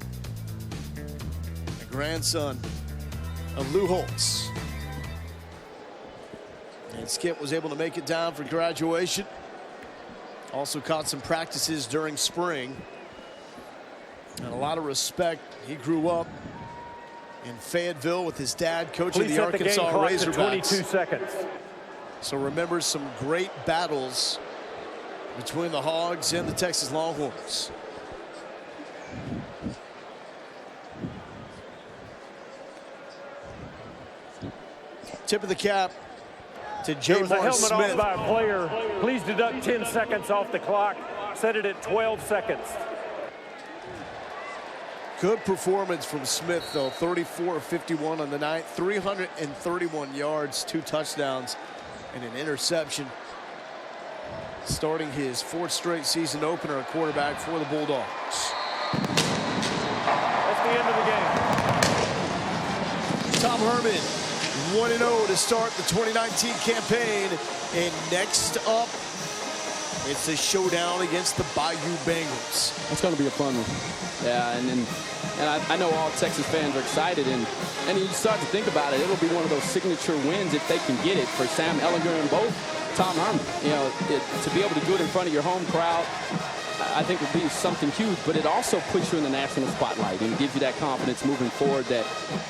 The grandson of Lou Holtz. And Skip was able to make it down for graduation. Also caught some practices during spring. And a lot of respect. He grew up in Fayetteville with his dad coaching the Arkansas Razorbacks. 22 seconds. So remembers some great battles between the Hogs and the Texas Longhorns. Tip of the cap to There was a Jamar helmet Smith. off by a player. Please deduct 10 seconds off the clock. Set it at 12 seconds. Good performance from Smith, though. 34 of 51 on the night, 331 yards, 2 touchdowns, and an interception. Starting his 4th straight season opener at quarterback for the Bulldogs. That's the end of the game. Tom Herman, 1-0 to start the 2019 campaign. And next up, it's a showdown against the Bayou Bengals. It's going to be a fun one. Yeah, and I know all Texas fans are excited, and you start to think about it, it'll be one of those signature wins if they can get it for Sam Ehlinger and both Tom Herman. You know, to be able to do it in front of your home crowd, I think would be something huge, but it also puts you in the national spotlight and gives you that confidence moving forward that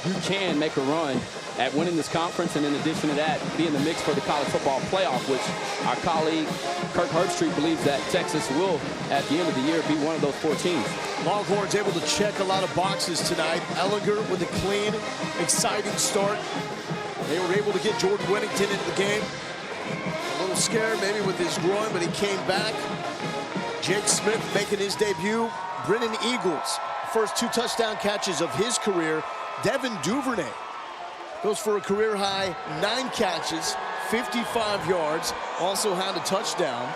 you can make a run at winning this conference, and in addition to that, be in the mix for the college football playoff, which our colleague Kirk Herbstreit believes that Texas will, at the end of the year, be one of those 4 teams. Longhorns able to check a lot of boxes tonight. Ehlinger with a clean, exciting start. They were able to get Jordan Whittington into the game. A little scared maybe with his groin, but he came back. Jake Smith making his debut. Brennan Eagles, first 2 touchdown catches of his career. Devin Duvernay goes for a career-high 9 catches, 55 yards, also had a touchdown.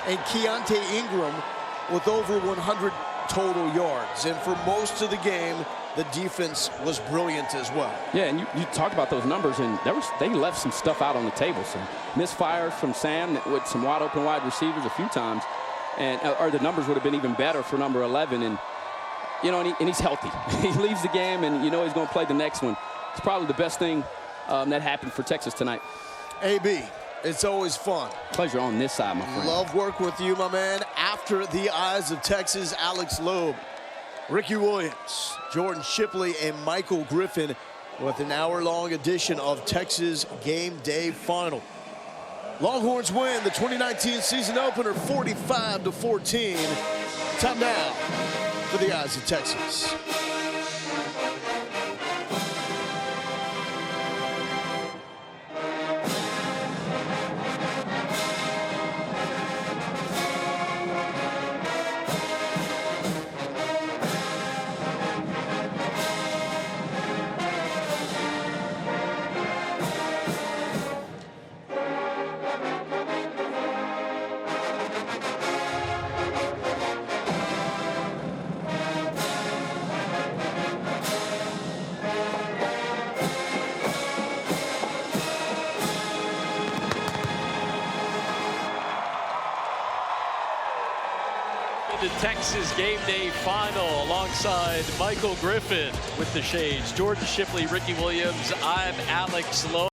And Keontae Ingram with over 100 total yards. And for most of the game, the defense was brilliant as well. Yeah, and you talk about those numbers, and they left some stuff out on the table. Some misfires from Sam with some wide-open wide receivers a few times. Or the numbers would have been even better for number 11. And, you know, and he's healthy. He leaves the game, and you know he's going to play the next one. It's probably the best thing that happened for Texas tonight. AB, it's always fun. Pleasure on this side, my friend. Love working with you, my man. After the eyes of Texas, Alex Loeb, Ricky Williams, Jordan Shipley, and Michael Griffin with an hour-long edition of Texas Game Day Final. Longhorns win the 2019 season opener 45-14. Time now for the eyes of Texas. Texas Game Day Final alongside Michael Griffin with the Shades, Jordan Shipley, Ricky Williams. I'm Alex Lowe.